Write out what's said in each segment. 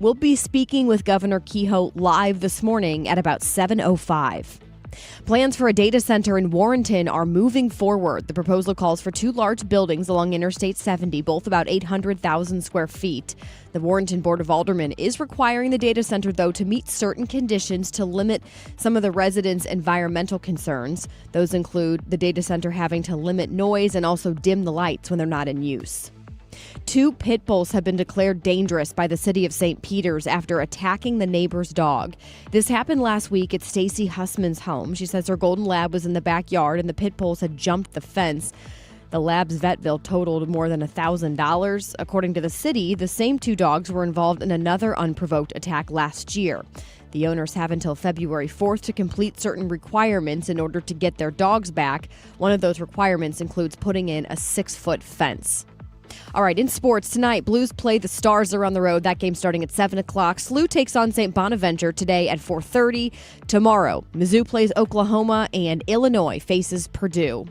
We'll be speaking with Governor Kehoe live this morning at about 7:05. Plans for a data center in Warrenton are moving forward. The proposal calls for two large buildings along Interstate 70, both about 800,000 square feet. The Warrenton Board of Aldermen is requiring the data center, though, to meet certain conditions to limit some of the residents' environmental concerns. Those include the data center having to limit noise and also dim the lights when they're not in use. Two pit bulls have been declared dangerous by the city of St. Peters after attacking the neighbor's dog. This happened last week at Stacy Hussman's home. She says her golden lab was in the backyard and the pit bulls had jumped the fence. The lab's vet bill totaled more than $1,000. According to the city, the same two dogs were involved in another unprovoked attack last year. The owners have until February 4th to complete certain requirements in order to get their dogs back. One of those requirements includes putting in a 6-foot fence. All right, in sports tonight, Blues play the Stars around the road. That game starting at 7 o'clock. SLU takes on St. Bonaventure today at 4:30. Tomorrow, Mizzou plays Oklahoma and Illinois faces Purdue.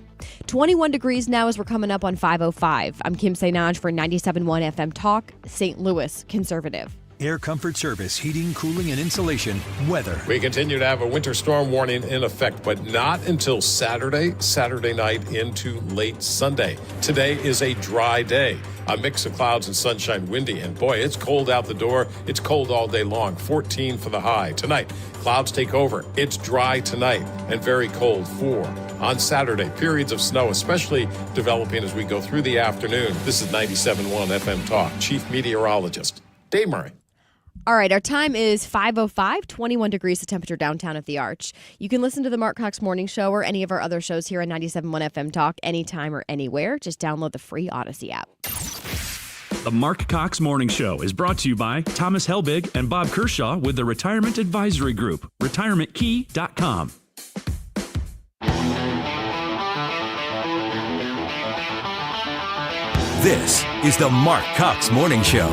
21 degrees now as we're coming up on 5:05. I'm Kim St. for 97.1 FM Talk, St. Louis Conservative. Air Comfort Service, heating, cooling, and insulation. Weather. We continue to have a winter storm warning in effect, but not until Saturday night into late Sunday. Today is a dry day. A mix of clouds and sunshine, windy, and boy, it's cold out the door. It's cold all day long. 14 for the high. Tonight, clouds take over. It's dry tonight and very cold. 4 on Saturday. Periods of snow, especially developing as we go through the afternoon. This is 97.1 FM Talk. Chief Meteorologist Dave Murray. All right, our time is 5:05, 21 degrees the temperature downtown at the Arch. You can listen to the Marc Cox Morning Show or any of our other shows here on 97.1 FM Talk anytime or anywhere. Just download the free Odyssey app. The Marc Cox Morning Show is brought to you by Thomas Helbig and Bob Kershaw with the Retirement Advisory Group, retirementkey.com. This is the Marc Cox Morning Show.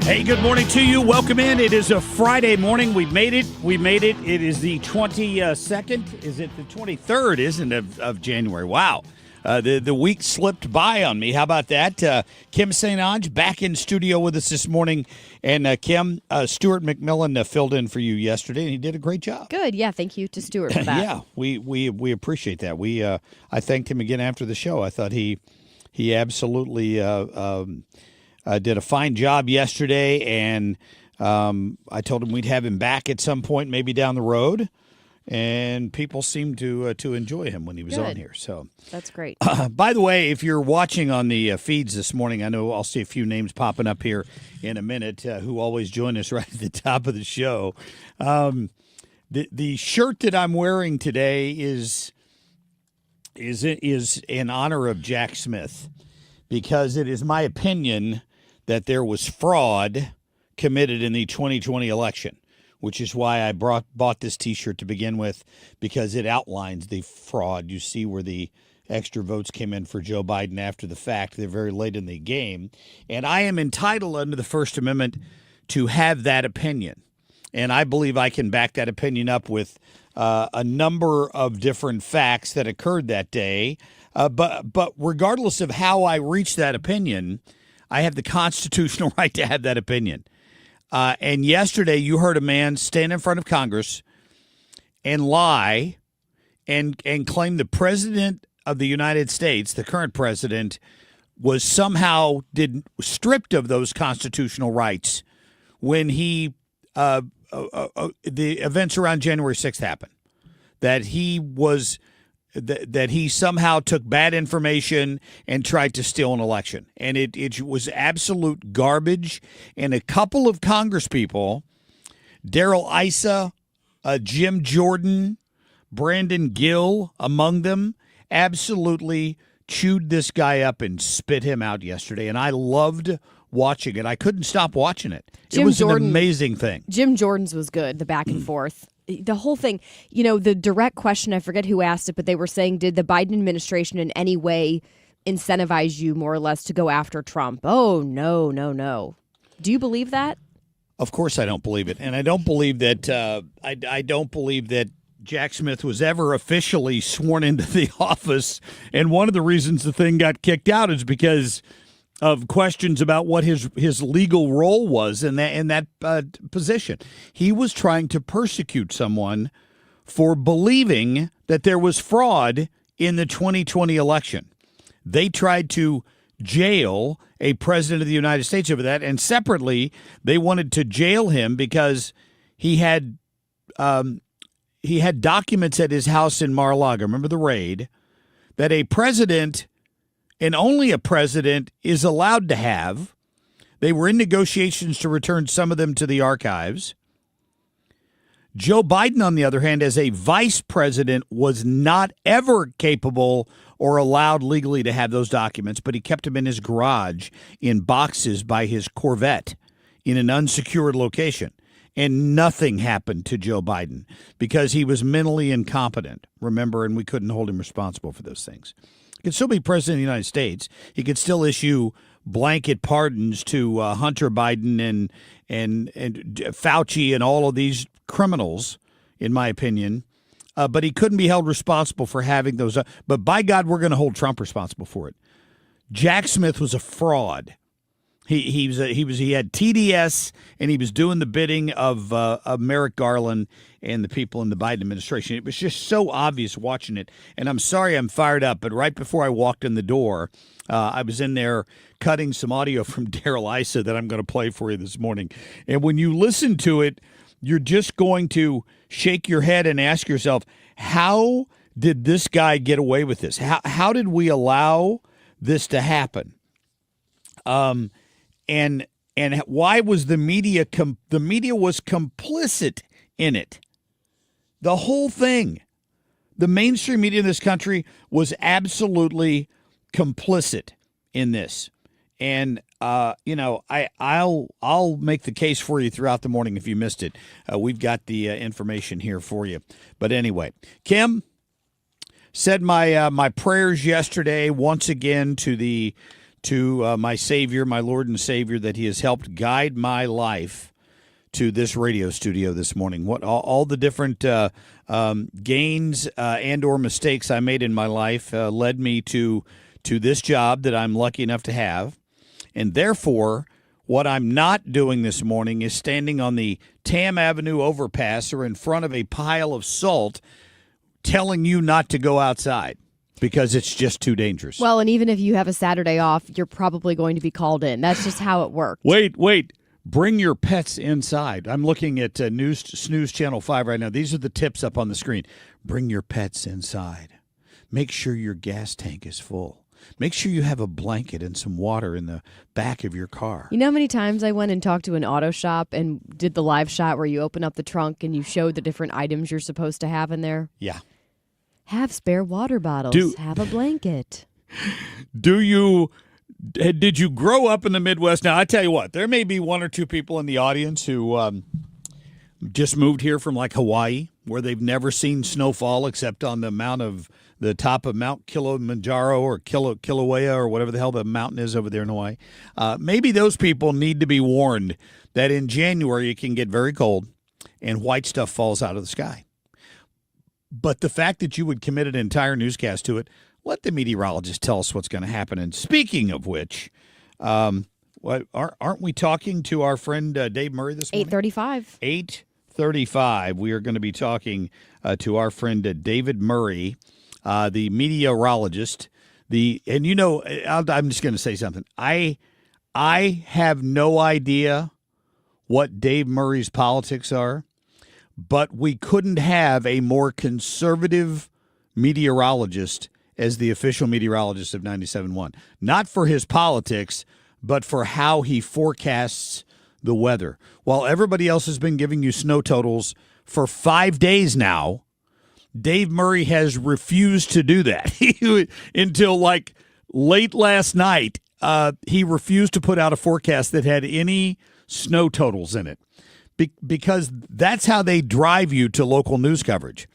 Hey, good morning to you. Welcome in. It is a Friday morning. We made it. It is the 22nd. Is it the 23rd, isn't it, of January? Wow. The week slipped by on me. How about that? Kim St. Ange back in studio with us this morning. And Kim, Stuart McMillan filled in for you yesterday, and he did a great job. Good. Yeah, thank you to Stuart for that. Yeah, we appreciate that. I thanked him again after the show. I thought he absolutely did a fine job yesterday, and I told him we'd have him back at some point, maybe down the road. And people seemed to enjoy him when he was on here. So that's great. By the way, if you're watching on the feeds this morning, I know I'll see a few names popping up here in a minute who always join us right at the top of the show. The shirt that I'm wearing today is in honor of Jack Smith, because it is my opinion that there was fraud committed in the 2020 election, which is why I bought this T-shirt to begin with, because it outlines the fraud. You see where the extra votes came in for Joe Biden after the fact. They're very late in the game. And I am entitled under the First Amendment to have that opinion. And I believe I can back that opinion up with a number of different facts that occurred that day. But regardless of how I reach that opinion, I have the constitutional right to have that opinion. And yesterday you heard a man stand in front of Congress and lie and claim the president of the United States, the current president, was somehow stripped of those constitutional rights when the events around January 6th happened. That he somehow took bad information and tried to steal an election. And it was absolute garbage. And a couple of congresspeople, Darrell Issa, Jim Jordan, Brandon Gill, among them, absolutely chewed this guy up and spit him out yesterday. And I loved watching it. I couldn't stop watching it. It was an amazing thing. Jim Jordan's was good, the back and forth. The whole thing, the direct question, I forget who asked it, but they were saying, did the Biden administration in any way incentivize you more or less to go after Trump? Oh, no. Do you believe that? Of course I don't believe it. And I don't believe that I don't believe that Jack Smith was ever officially sworn into the office. And one of the reasons the thing got kicked out is because of questions about what his legal role was in that position. He was trying to persecute someone for believing that there was fraud in the 2020 election. They tried to jail a president of the United States over that, and separately, they wanted to jail him because he had documents at his house in Mar-a-Lago. Remember the raid? That a president, and only a president, is allowed to have. They were in negotiations to return some of them to the archives. Joe Biden, on the other hand, as a vice president, was not ever capable or allowed legally to have those documents, but he kept them in his garage in boxes by his Corvette in an unsecured location. And nothing happened to Joe Biden because he was mentally incompetent, remember, and we couldn't hold him responsible for those things. He could still be president of the United States. He could still issue blanket pardons to Hunter Biden and Fauci and all of these criminals, in my opinion. But he couldn't be held responsible for having those. But by God, we're going to hold Trump responsible for it. Jack Smith was a fraud. He had TDS, and he was doing the bidding of Merrick Garland and the people in the Biden administration. It was just so obvious watching it. And I'm sorry I'm fired up, but right before I walked in the door, I was in there cutting some audio from Daryl Issa that I'm going to play for you this morning. And when you listen to it, you're just going to shake your head and ask yourself, how did this guy get away with this? How did we allow this to happen? And why was the media the media was complicit in it? The whole thing. The mainstream media in this country was absolutely complicit in this. And I'll make the case for you throughout the morning if you missed it. We've got the information here for you. But anyway, Kim said my prayers yesterday once again to my Savior, my Lord and Savior, that He has helped guide my life to this radio studio this morning. What all the different gains and or mistakes I made in my life led me to this job that I'm lucky enough to have. And therefore, what I'm not doing this morning is standing on the Tam Avenue overpass or in front of a pile of salt telling you not to go outside because it's just too dangerous. Well, and even if you have a Saturday off, you're probably going to be called in. That's just how it works. Wait. Bring your pets inside. I'm looking at Snooze Channel 5 right now. These are the tips up on the screen. Bring your pets inside. Make sure your gas tank is full. Make sure you have a blanket and some water in the back of your car. You know how many times I went and talked to an auto shop and did the live shot where you open up the trunk and you show the different items you're supposed to have in there? Yeah. Have spare water bottles. Have a blanket. Did you grow up in the Midwest? Now, I tell you what, there may be one or two people in the audience who just moved here from like Hawaii, where they've never seen snowfall except on the top of Mount Kilimanjaro or Kilauea or whatever the hell the mountain is over there in Hawaii. Maybe those people need to be warned that in January it can get very cold and white stuff falls out of the sky. But the fact that you would commit an entire newscast to it, let the meteorologist tell us what's going to happen. And speaking of which, aren't we talking to our friend Dave Murray this morning? 8:35. 8:35. We are going to be talking to our friend David Murray, the meteorologist. I'm just going to say something. I have no idea what Dave Murray's politics are, but we couldn't have a more conservative meteorologist as the official meteorologist of 97.1. Not for his politics, but for how he forecasts the weather. While everybody else has been giving you snow totals for 5 days now, Dave Murray has refused to do that. Until like late last night, he refused to put out a forecast that had any snow totals in it. Because that's how they drive you to local news coverage.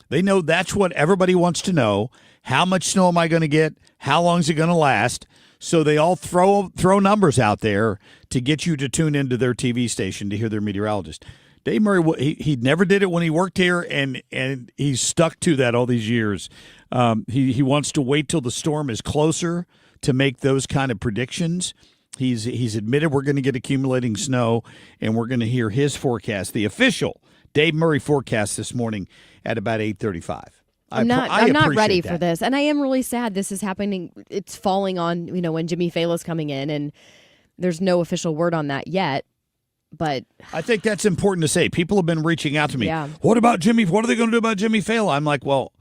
They know that's what everybody wants to know. How much snow am I going to get? How long is it going to last? So they all throw numbers out there to get you to tune into their TV station to hear their meteorologist. Dave Murray, he never did it when he worked here, and he's stuck to that all these years. He wants to wait till the storm is closer to make those kind of predictions. He's admitted we're going to get accumulating snow, and we're going to hear his forecast, the official Dave Murray forecast this morning at about 8:35. I'm not ready for this, and I am really sad this is happening. It's falling on when Jimmy Fallon's coming in, and there's no official word on that yet. But I think that's important to say. People have been reaching out to me. Yeah. What about Jimmy? What are they going to do about Jimmy Fallon? I'm like, well,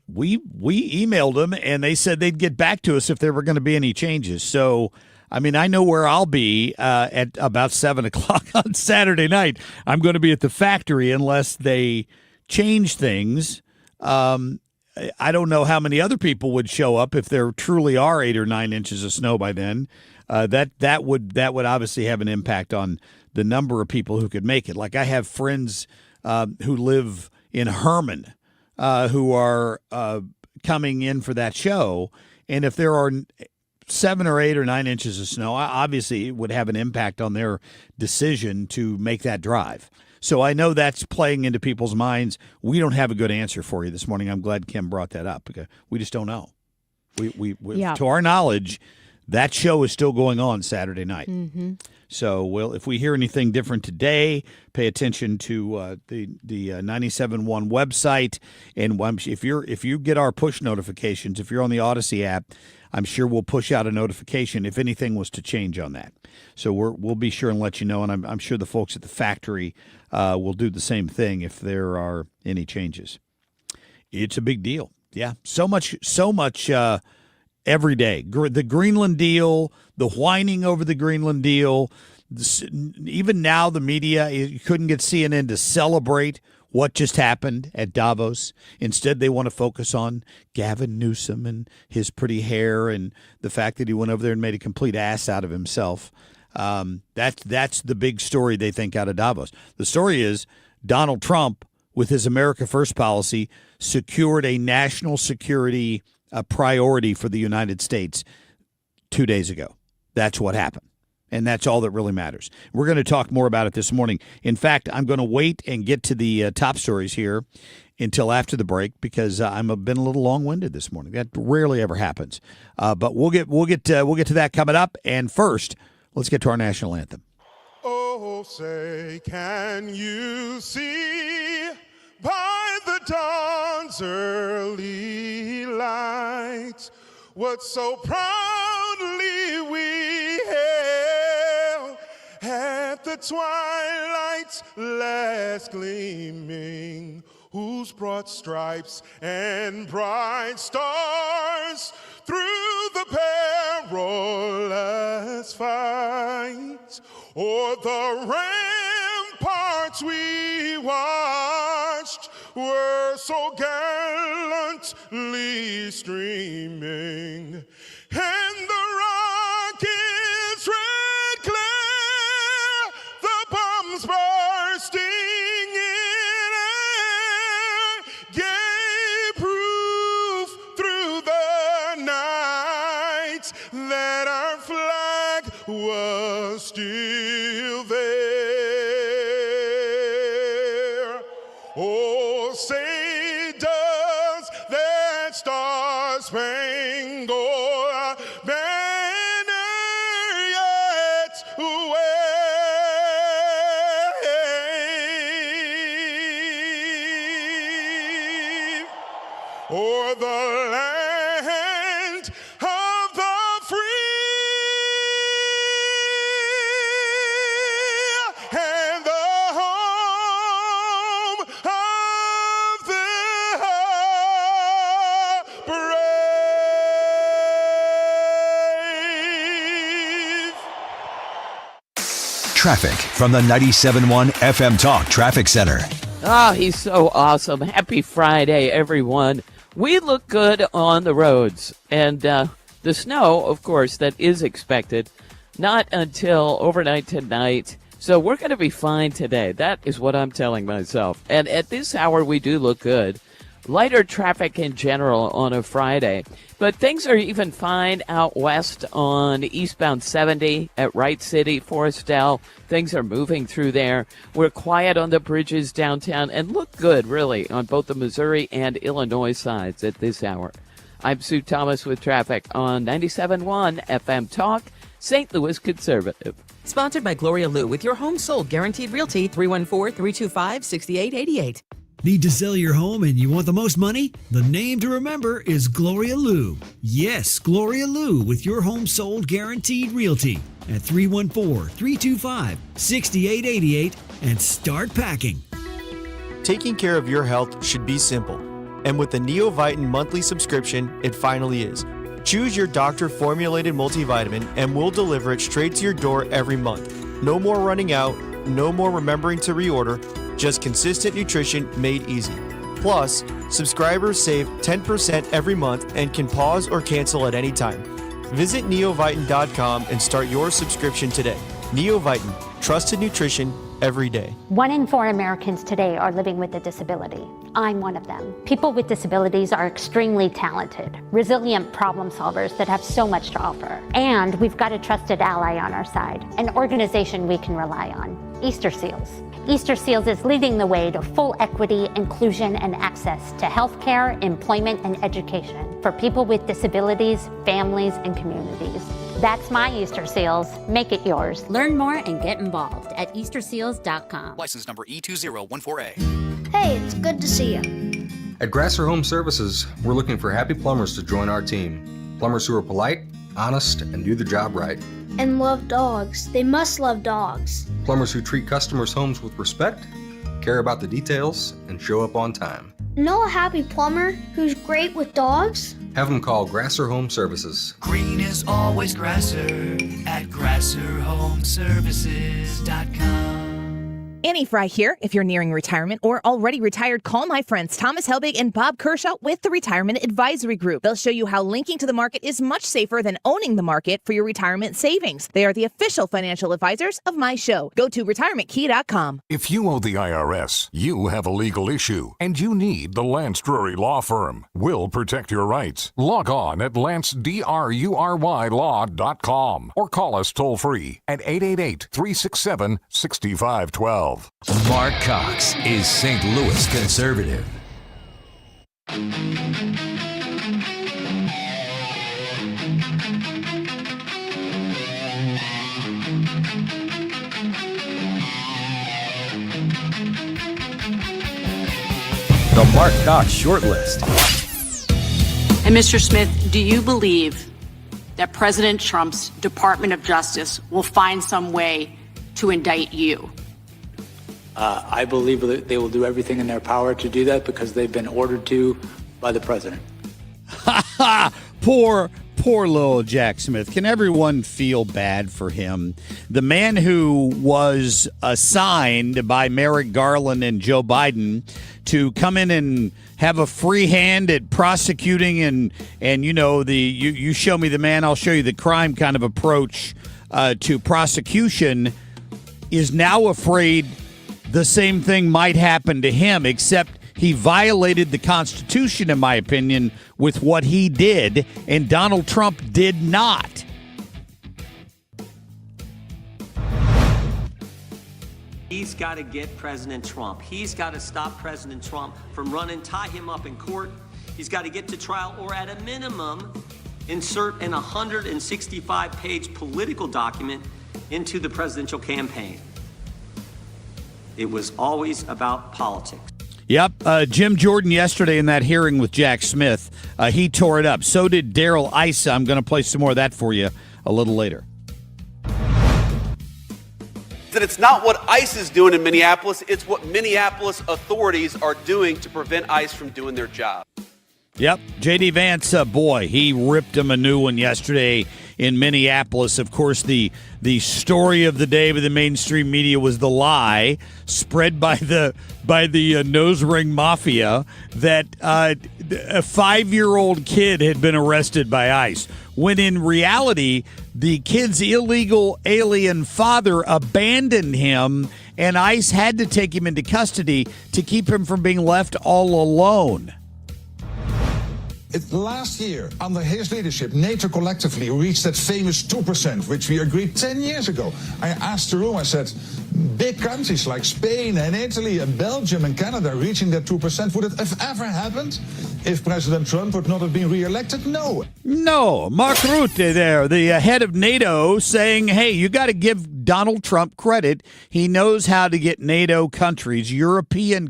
we emailed them, and they said they'd get back to us if there were going to be any changes. So, I mean, I know where I'll be at about 7 o'clock on Saturday night. I'm going to be at the factory unless they change things. I don't know how many other people would show up if there truly are 8 or 9 inches of snow by then. That would obviously have an impact on the number of people who could make it. Like I have friends who live in Herman who are coming in for that show, and if there are 7 or 8 or 9 inches of snow, obviously it would have an impact on their decision to make that drive. So I know that's playing into people's minds. We don't have a good answer for you this morning. I'm glad Kim brought that up because we just don't know. To our knowledge, that show is still going on Saturday night. Mm-hmm. So if we hear anything different today, pay attention to the 97.1 website. And if you get our push notifications, if you're on the Odyssey app, I'm sure we'll push out a notification if anything was to change on that. So we'll be sure and let you know, and I'm sure the folks at the factory will do the same thing if there are any changes. It's a big deal. Yeah, so much every day. The Greenland deal, the whining over the Greenland deal. Even now, the media, you couldn't get CNN to celebrate what just happened at Davos. Instead, they want to focus on Gavin Newsom and his pretty hair and the fact that he went over there and made a complete ass out of himself. That's the big story they think out of Davos. The story is Donald Trump, with his America First policy, secured a national security priority for the United States 2 days ago. That's what happened. And that's all that really matters. We're going to talk more about it this morning. In fact, I'm going to wait and get to the top stories here until after the break because I've been a little long-winded this morning. That rarely ever happens. But we'll get to that coming up. And first, let's get to our national anthem. Oh, say, can you see by the dawn's early light what so proudly we hailed at the twilight's last gleaming, whose broad stripes and bright stars through the perilous fight o'er the ramparts we watched were so gallantly streaming, and the rockets red glare, the bombs bursting in air, gave proof through the night that our flag was still there. Oh, say does that star-spangled banner yet wave o'er the land of the free and the home of the brave. Traffic from the 97.1 FM Talk Traffic Center. Oh, he's so awesome. Happy Friday, everyone. We look good on the roads. And the snow, of course, that is expected, not until overnight tonight. So we're going to be fine today. That is what I'm telling myself. And at this hour, we do look good. lighter traffic in general on a Friday. But things are even fine out west on eastbound 70 at Wright City, Forestdale. Things are moving through there. We're quiet on the bridges downtown and look good, really, on both the Missouri and Illinois sides at this hour. I'm Sue Thomas with traffic on 97.1 FM Talk, St. Louis Conservative. Sponsored by Gloria Lou with your home sold guaranteed realty 314-325-6888. Need to sell your home and you want the most money? The name to remember is Gloria Lou. Yes, Gloria Lou with your home sold guaranteed realty at 314-325-6888 and start packing. Taking care of your health should be simple. And with the Neovitin monthly subscription, it finally is. Choose your doctor-formulated multivitamin and we'll deliver it straight to your door every month. No more running out, no more remembering to reorder, just consistent nutrition made easy. Plus, subscribers save 10% every month and can pause or cancel at any time. Visit neovitin.com and start your subscription today. Neovitin, trusted nutrition every day. 1 in 4 Americans today are living with a disability. I'm one of them. People with disabilities are extremely talented, resilient problem solvers that have so much to offer. And we've got a trusted ally on our side, an organization we can rely on, Easter Seals. Easter Seals is leading the way to full equity, inclusion, and access to healthcare, employment, and education for people with disabilities, families, and communities. That's my Easter Seals. Make it yours. Learn more and get involved at easterseals.com. License number E2014A. Hey, it's good to see you. At Grasser Home Services, we're looking for happy plumbers to join our team. Plumbers who are polite, honest, and do the job right. And love dogs. They must love dogs. Plumbers who treat customers' homes with respect, care about the details, and show up on time. Know a happy plumber who's great with dogs? Have them call Grasser Home Services. Green is always Grasser at GrasserHomeservices.com. Annie Fry here. If you're nearing retirement or already retired, call my friends Thomas Helbig and Bob Kershaw with the Retirement Advisory Group. They'll show you how linking to the market is much safer than owning the market for your retirement savings. They are the official financial advisors of my show. Go to retirementkey.com. If you owe the IRS, you have a legal issue, and you need the Lance Drury Law Firm. We'll protect your rights. Log on at lancedrurylaw.com or call us toll free at 888-367-6512. Marc Cox is St. Louis conservative. The Marc Cox Shortlist. And Mr. Smith, do you believe that President Trump's Department of Justice will find some way to indict you? I believe that they will do everything in their power to do that because they've been ordered to by the president. Poor little Jack Smith. Can everyone feel bad for him? The man who was assigned by Merrick Garland and Joe Biden to come in and have a free hand at prosecuting and you know, you show me the man, I'll show you the crime kind of approach to prosecution, is now afraid the same thing might happen to him, except he violated the Constitution, in my opinion, with what he did, and Donald Trump did not. He's got to get President Trump. He's got to stop President Trump from running, tie him up in court. He's got to get to trial, or at a minimum, insert an 165-page political document into the presidential campaign. It was always about politics. Yep. Jim Jordan yesterday in that hearing with Jack Smith, he tore it up. So did Darrell Issa. I'm going to play some more of that for you a little later. That it's not what ICE is doing in Minneapolis, it's what Minneapolis authorities are doing to prevent ICE from doing their job. Yep. J.D. Vance, boy, he ripped him a new one yesterday in Minneapolis. Of course, the story of the day by the mainstream media was the lie spread by the nose ring mafia that a 5-year-old kid had been arrested by ICE, when in reality, the kid's illegal alien father abandoned him, and ICE had to take him into custody to keep him from being left all alone. Last year, under his leadership, NATO collectively reached that famous 2%, which we agreed 10 years ago. I asked the room, I said, big countries like Spain and Italy and Belgium and Canada reaching that 2%, would it have ever happened if President Trump would not have been reelected? No. No. Mark Rutte there, the head of NATO, saying, hey, you got to give Donald Trump credit. He knows how to get NATO countries, European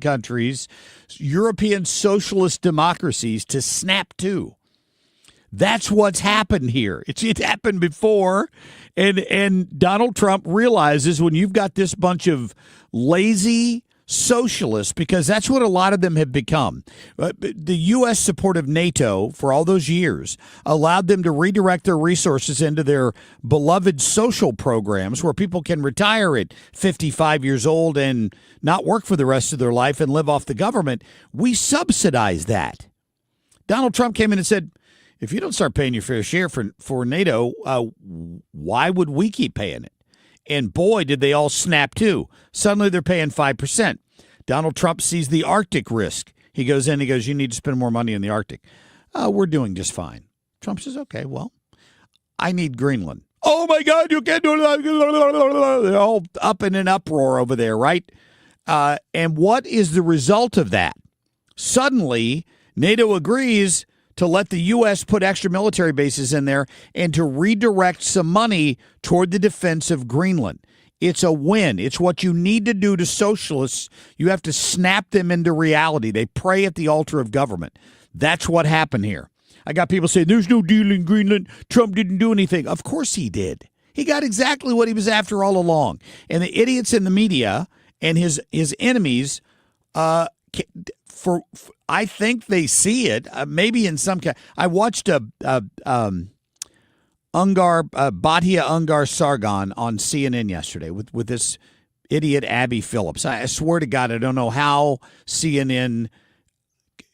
socialist democracies to snap to. That's what's happened here. It happened before, and Donald Trump realizes when you've got this bunch of lazy socialists, because that's what a lot of them have become. The U.S. support of NATO for all those years allowed them to redirect their resources into their beloved social programs where people can retire at 55 years old and not work for the rest of their life and live off the government. We subsidize that. Donald Trump came in and said, if you don't start paying your fair share for NATO, why would we keep paying it? And boy, did they all snap to. Suddenly they're paying 5%. Donald Trump sees the Arctic risk. He goes in, you need to spend more money in the Arctic. We're doing just fine. Trump says, okay, well, I need Greenland. Oh, my God, you can't do that. They're all up in an uproar over there, right? And what is the result of that? Suddenly, NATO agrees to let the U.S. put extra military bases in there and to redirect some money toward the defense of Greenland. It's a win. It's what you need to do to socialists. You have to snap them into reality. They pray at the altar of government. That's what happened here. I got people saying, there's no deal in Greenland. Trump didn't do anything. Of course he did. He got exactly what he was after all along. And the idiots in the media and his enemies, I think they see it. Maybe in some case, I watched Bhatia Ungar Sargon on CNN yesterday with this idiot Abby Phillips. I swear to God, I don't know how CNN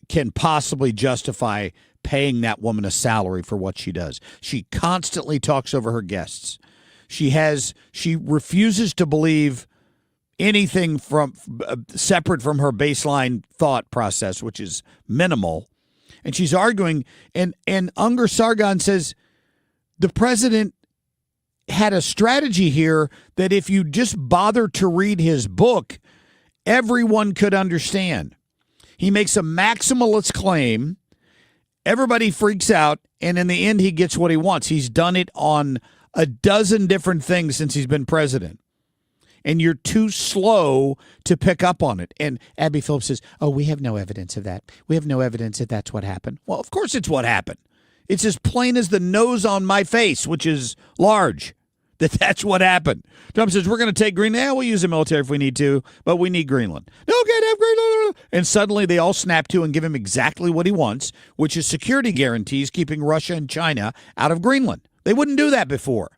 can possibly justify paying that woman a salary for what she does. She constantly talks over her guests. She refuses to believe anything from separate from her baseline thought process, which is minimal. And she's arguing, and Ungar Sargon says the president had a strategy here that if you just bother to read his book, everyone could understand. He makes a maximalist claim. Everybody freaks out, and in the end, he gets what he wants. He's done it on a dozen different things since he's been president. And you're too slow to pick up on it. And Abby Phillips says, oh, we have no evidence of that. We have no evidence that that's what happened. Well, of course it's what happened. It's as plain as the nose on my face, which is large, that's what happened. Trump says, we're going to take Greenland. Yeah, we'll use the military if we need to, but we need Greenland. No, can't have Greenland. And suddenly they all snap to and give him exactly what he wants, which is security guarantees keeping Russia and China out of Greenland. They wouldn't do that before.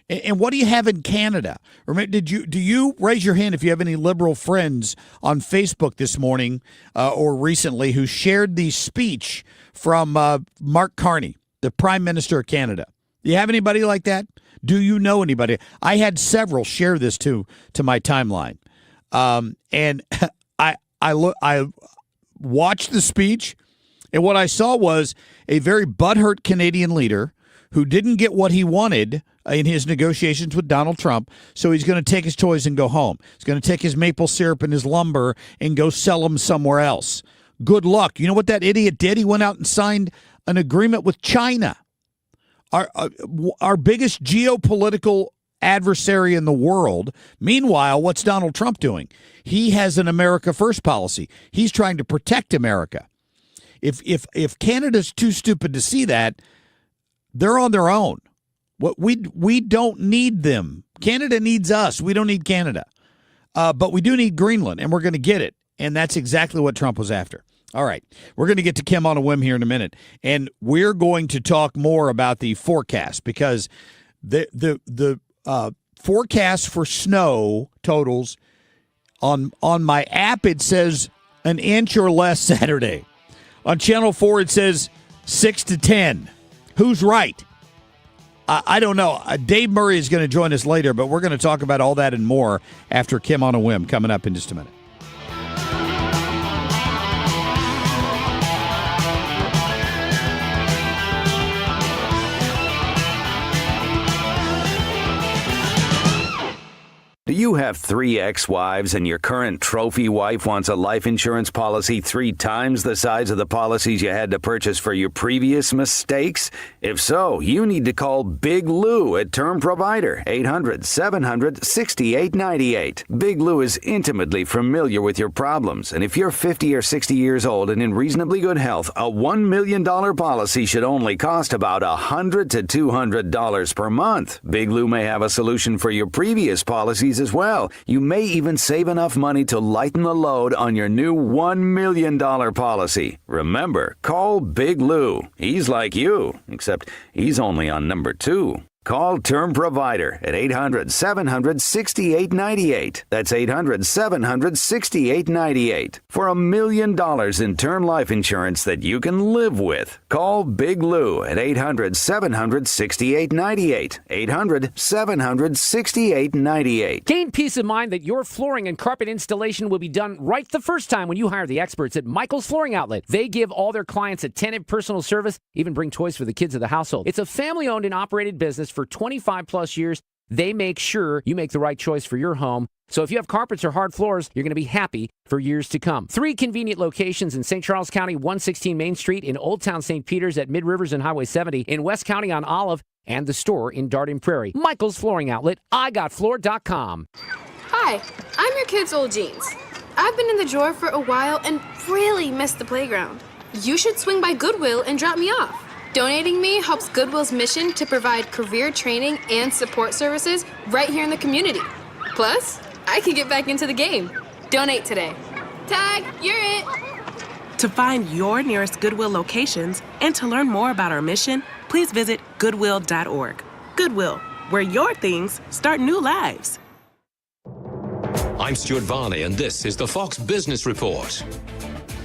And what do you have in Canada? Do you raise your hand if you have any liberal friends on Facebook this morning or recently who shared the speech from Mark Carney, the Prime Minister of Canada? Do you have anybody like that? Do you know anybody? I had several share this to my timeline, and I watched the speech, and what I saw was a very butthurt Canadian leader who didn't get what he wanted in his negotiations with Donald Trump, so he's going to take his toys and go home. He's going to take his maple syrup and his lumber and go sell them somewhere else. Good luck. You know what that idiot did? He went out and signed an agreement with China, our biggest geopolitical adversary in the world. Meanwhile, what's Donald Trump doing? He has an America First policy. He's trying to protect America. If Canada's too stupid to see that, they're on their own. We don't need them. Canada needs us. We don't need Canada. But we do need Greenland, and we're going to get it. And that's exactly what Trump was after. All right. We're going to get to Kim on a whim here in a minute. And we're going to talk more about the forecast because the forecast for snow totals on my app, it says an inch or less Saturday. On Channel 4, it says 6 to 10. Who's right? I don't know. Dave Murray is going to join us later, but we're going to talk about all that and more after Kim on a Whim coming up in just a minute. Do you have 3 ex-wives and your current trophy wife wants a life insurance policy 3 times the size of the policies you had to purchase for your previous mistakes? If so, you need to call Big Lou at Term Provider, 800-700-6898. Big Lou is intimately familiar with your problems, and if you're 50 or 60 years old and in reasonably good health, a $1 million policy should only cost about $100 to $200 per month. Big Lou may have a solution for your previous policies as well. You may even save enough money to lighten the load on your new $1 million policy. Remember, call Big Lou. He's like you, except he's only on number 2. Call Term Provider at 800-700-6898. That's 800-700-6898. For $1 million in term life insurance that you can live with. Call Big Lou at 800-700-6898. 800-700-6898. Gain peace of mind that your flooring and carpet installation will be done right the first time when you hire the experts at Michael's Flooring Outlet. They give all their clients attentive personal service, even bring toys for the kids of the household. It's a family-owned and operated business for 25 plus years. They make sure you make the right choice for your home. So if you have carpets or hard floors, you're going to be happy for years to come. 3 convenient locations in St. Charles County, 116 Main Street, in Old Town St. Peters at Mid Rivers and Highway 70, in West County on Olive, and the store in Darden Prairie. Michael's Flooring Outlet, IGotFloor.com. Hi, I'm your kid's old jeans. I've been in the drawer for a while and really missed the playground. You should swing by Goodwill and drop me off. Donating me helps Goodwill's mission to provide career training and support services right here in the community. Plus, I can get back into the game. Donate today. Tag, you're it. To find your nearest Goodwill locations and to learn more about our mission, please visit goodwill.org. Goodwill, where your things start new lives. I'm Stuart Varney, and this is the Fox Business Report.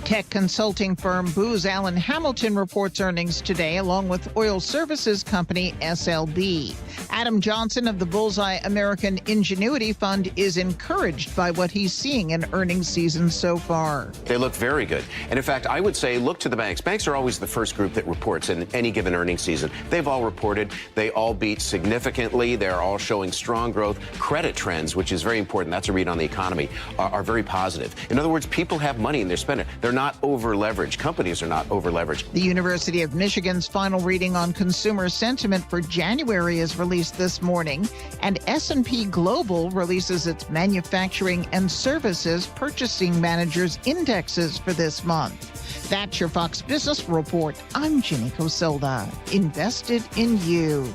Tech consulting firm Booz Allen Hamilton reports earnings today, along with oil services company SLB. Adam Johnson of the Bullseye American Ingenuity Fund is encouraged by what he's seeing in earnings season so far. They look very good. And in fact, I would say look to the banks. Banks are always the first group that reports in any given earnings season. They've all reported. They all beat significantly. They're all showing strong growth. Credit trends, which is very important, that's a read on the economy, are very positive. In other words, people have money and they're spending. They're not over-leveraged. Companies are not over-leveraged. The University of Michigan's final reading on consumer sentiment for January is released this morning, and S&P Global releases its manufacturing and services purchasing managers indexes for this month. That's your Fox Business Report. I'm Ginny Cosilda. Invested in you.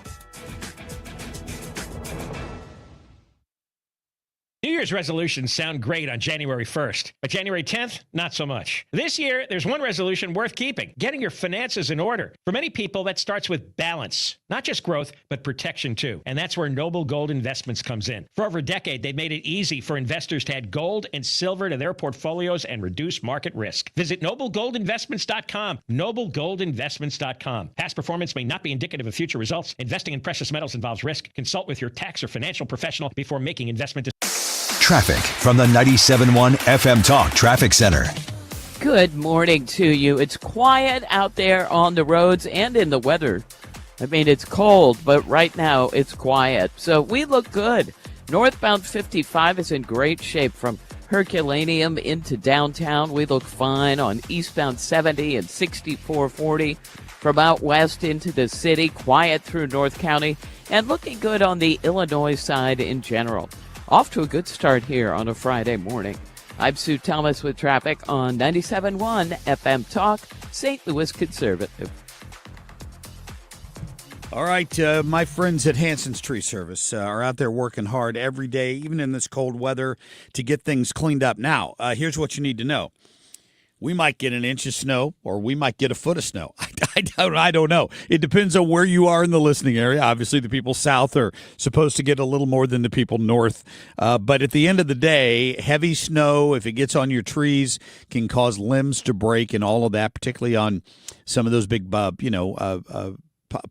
New Year's resolutions sound great on January 1st, but January 10th, not so much. This year, there's one resolution worth keeping: getting your finances in order. For many people, that starts with balance, not just growth, but protection too. And that's where Noble Gold Investments comes in. For over a decade, they've made it easy for investors to add gold and silver to their portfolios and reduce market risk. Visit NobleGoldInvestments.com, NobleGoldInvestments.com. Past performance may not be indicative of future results. Investing in precious metals involves risk. Consult with your tax or financial professional before making investment decisions. Traffic from the 97.1 FM Talk Traffic Center. Good morning to you. It's quiet out there on the roads and in the weather. I mean, it's cold, but right now it's quiet. So we look good. Northbound 55 is in great shape from Herculaneum into downtown. We look fine on eastbound 70 and 6440. From out west into the city, quiet through North County, and looking good on the Illinois side in general. Off to a good start here on a Friday morning. I'm Sue Thomas with traffic on 97.1 FM Talk, St. Louis Conservative. All right, my friends at Hanson's Tree Service are out there working hard every day, even in this cold weather, to get things cleaned up. Now, here's what you need to know. We might get an inch of snow, or we might get a foot of snow. I don't know. It depends on where you are in the listening area. Obviously, the people south are supposed to get a little more than the people north. But at the end of the day, heavy snow, if it gets on your trees, can cause limbs to break and all of that, particularly on some of those big,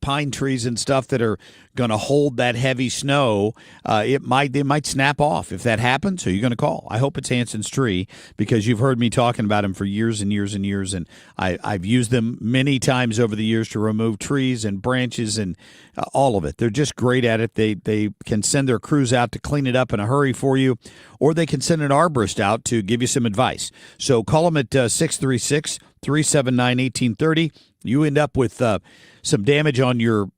pine trees and stuff that are going to hold that heavy snow, they might snap off. If that happens, who are you going to call? I hope it's Hanson's Tree, because you've heard me talking about them for years and years and years, and I've used them many times over the years to remove trees and branches and all of it. They're just great at it. They can send their crews out to clean it up in a hurry for you, or they can send an arborist out to give you some advice. So call them at 636-379-1830. You end up with some damage at your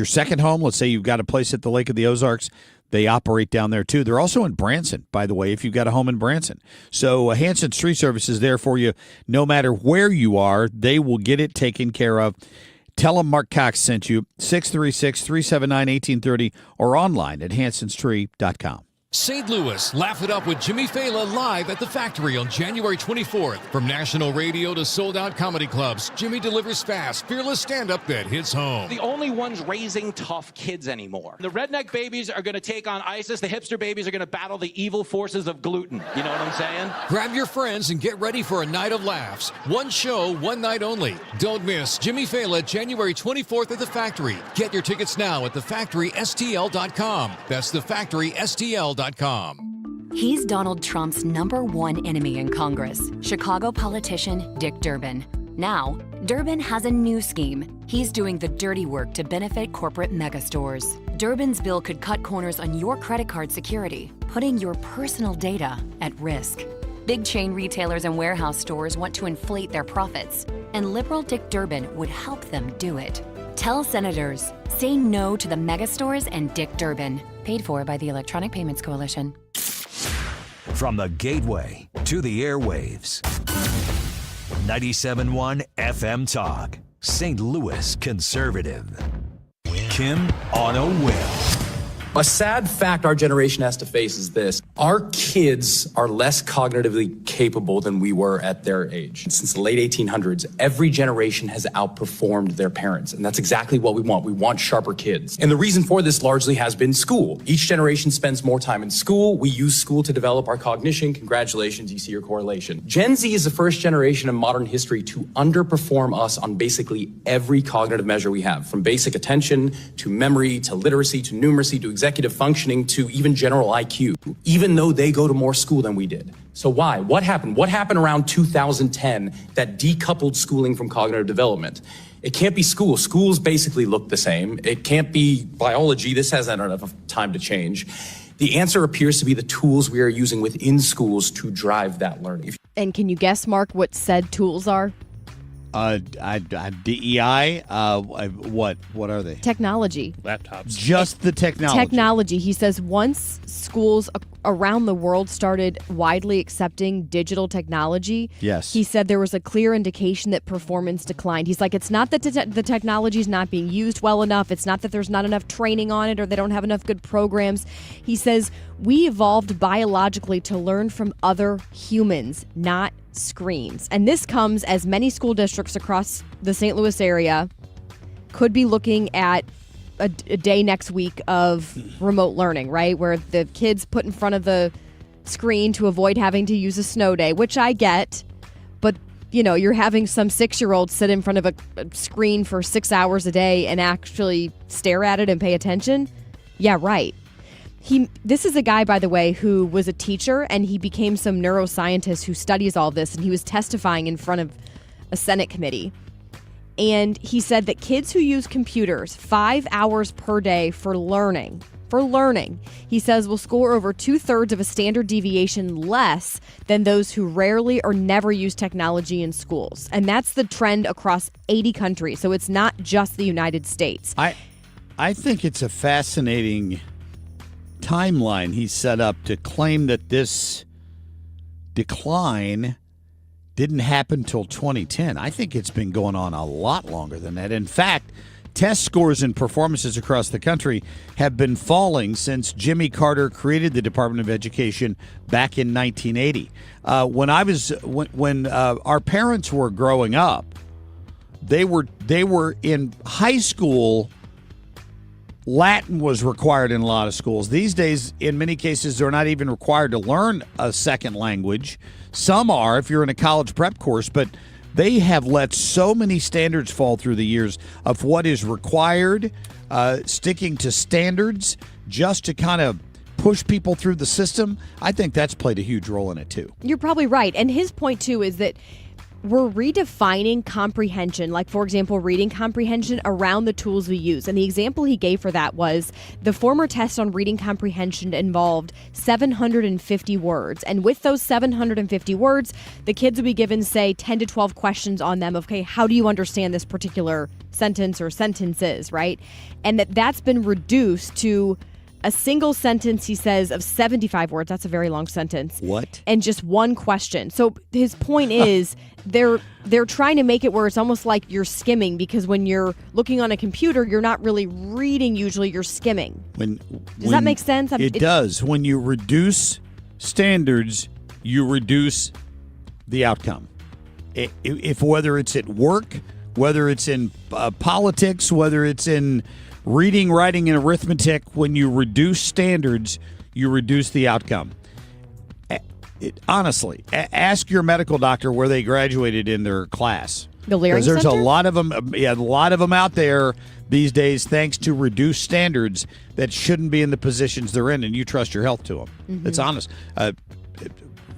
second home. Let's say you've got a place at the Lake of the Ozarks. They operate down there, too. They're also in Branson, by the way, if you've got a home in Branson. So Hanson's Tree Service is there for you no matter where you are. They will get it taken care of. Tell them Marc Cox sent you, 636-379-1830, or online at hansonstree.com. St. Louis, laugh it up with Jimmy Fallon live at the Factory on January 24th. From national radio to sold-out comedy clubs, Jimmy delivers fast, fearless stand-up that hits home. The only ones raising tough kids anymore. The redneck babies are going to take on ISIS. The hipster babies are going to battle the evil forces of gluten. You know what I'm saying? Grab your friends and get ready for a night of laughs. One show, one night only. Don't miss Jimmy Fallon January 24th at the Factory. Get your tickets now at thefactorystl.com. That's thefactorystl.com. He's Donald Trump's #1 enemy in Congress, Chicago politician Dick Durbin. Now, Durbin has a new scheme. He's doing the dirty work to benefit corporate megastores. Durbin's bill could cut corners on your credit card security, putting your personal data at risk. Big chain retailers and warehouse stores want to inflate their profits, and liberal Dick Durbin would help them do it. Tell senators, say no to the megastores and Dick Durbin. Paid for by the Electronic Payments Coalition. From the gateway to the airwaves. 97.1 FM Talk. St. Louis Conservative. Kim on a whim. A sad fact our generation has to face is this. Our kids are less cognitively capable than we were at their age. Since the late 1800s, every generation has outperformed their parents. And that's exactly what we want. We want sharper kids. And the reason for this largely has been school. Each generation spends more time in school. We use school to develop our cognition. Congratulations, you see your correlation. Gen Z is the first generation in modern history to underperform us on basically every cognitive measure we have, from basic attention to memory to literacy to numeracy to executive functioning to even general IQ, even though they go to more school than we did. So why? What happened? What happened around 2010 that decoupled schooling from cognitive development? It can't be school. Schools basically look the same. It can't be biology. This hasn't had enough time to change. The answer appears to be the tools we are using within schools to drive that learning. And can you guess, Mark, what said tools are? DEI, what are they? Technology. Laptops. Just the technology. Technology. He says once schools around the world started widely accepting digital technology, yes, he said there was a clear indication that performance declined. He's like, it's not that the technology is not being used well enough. It's not that there's not enough training on it or they don't have enough good programs. He says we evolved biologically to learn from other humans, not screens. And this comes as many school districts across the St. Louis area could be looking at a day next week of remote learning, right? Where the kids put in front of the screen to avoid having to use a snow day, which I get. But, you know, you're having some 6-year-old sit in front of a screen for 6 hours a day and actually stare at it and pay attention. Yeah, right. This is a guy, by the way, who was a teacher, and he became some neuroscientist who studies all this, and he was testifying in front of a Senate committee. And he said that kids who use computers 5 hours per day for learning, he says will score over 2/3 of a standard deviation less than those who rarely or never use technology in schools. And that's the trend across 80 countries, so it's not just the United States. I think it's a fascinating timeline he set up to claim that this decline didn't happen till 2010. I think it's been going on a lot longer than that. In fact, test scores and performances across the country have been falling since Jimmy Carter created the Department of Education back in 1980. When our parents were growing up, they were in high school. Latin was required in a lot of schools. These days, in many cases, they're not even required to learn a second language. Some are if you're in a college prep course, but They have let so many standards fall through the years of what is required, sticking to standards just to kind of push people through the system. I think that's played a huge role in it, too. You're probably right. And his point, too, is that we're redefining comprehension, like, for example, reading comprehension around the tools we use. And the example he gave for that was the former test on reading comprehension involved 750 words. And with those 750 words, the kids would be given, say, 10 to 12 questions on them of, okay, how do you understand this particular sentence or sentences, right? And that's been reduced to a single sentence, he says, of 75 words. That's a very long sentence. What? And just one question. So his point is they're trying to make it where it's almost like you're skimming, because when you're looking on a computer, you're not really reading usually, you're skimming. Does that make sense? It does. When you reduce standards, you reduce the outcome. If whether it's at work, whether it's in politics, whether it's in reading, writing, and arithmetic, when you reduce standards, you reduce the outcome. Honestly, ask your medical doctor where they graduated in their class. The Learning Because there's Center? a lot of them. Yeah, a lot of them out there these days, thanks to reduced standards that shouldn't be in the positions they're in, and you trust your health to them. Mhm. It's honest.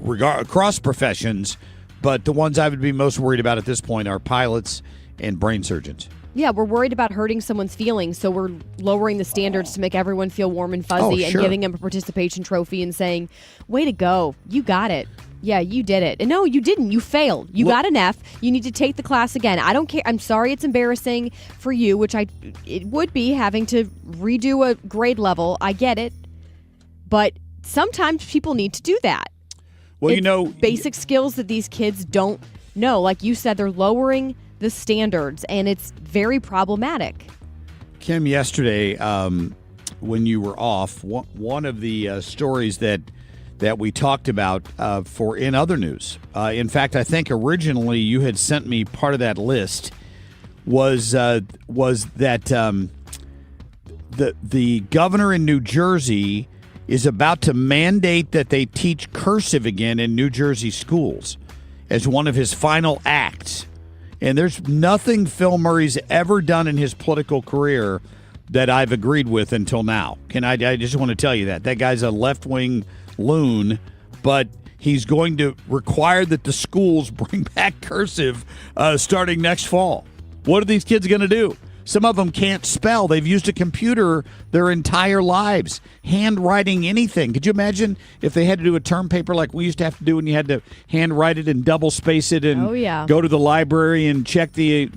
Across professions, but the ones I would be most worried about at this point are pilots and brain surgeons. Yeah, we're worried about hurting someone's feelings, so we're lowering the standards to make everyone feel warm and fuzzy sure. and giving them a participation trophy and saying, way to go, you got it. Yeah, you did it. And no, you didn't. You failed. You got an F. You need to take the class again. I don't care. I'm sorry it's embarrassing for you, which it would be having to redo a grade level. I get it. But sometimes people need to do that. Well, basic skills that these kids don't know. Like you said, they're lowering the standards, and it's very problematic. Kim, yesterday, when you were off, one of the stories that we talked about for in other news, in fact, I think originally you had sent me part of that list, was that the governor in New Jersey is about to mandate that they teach cursive again in New Jersey schools as one of his final acts. And there's nothing Phil Murray's ever done in his political career that I've agreed with until now. I just want to tell you that guy's a left-wing loon, but he's going to require that the schools bring back cursive starting next fall. What are these kids going to do? Some of them can't spell. They've used a computer their entire lives, handwriting anything. Could you imagine if they had to do a term paper like we used to have to do, and you had to handwrite it and double space it and go to the library and check the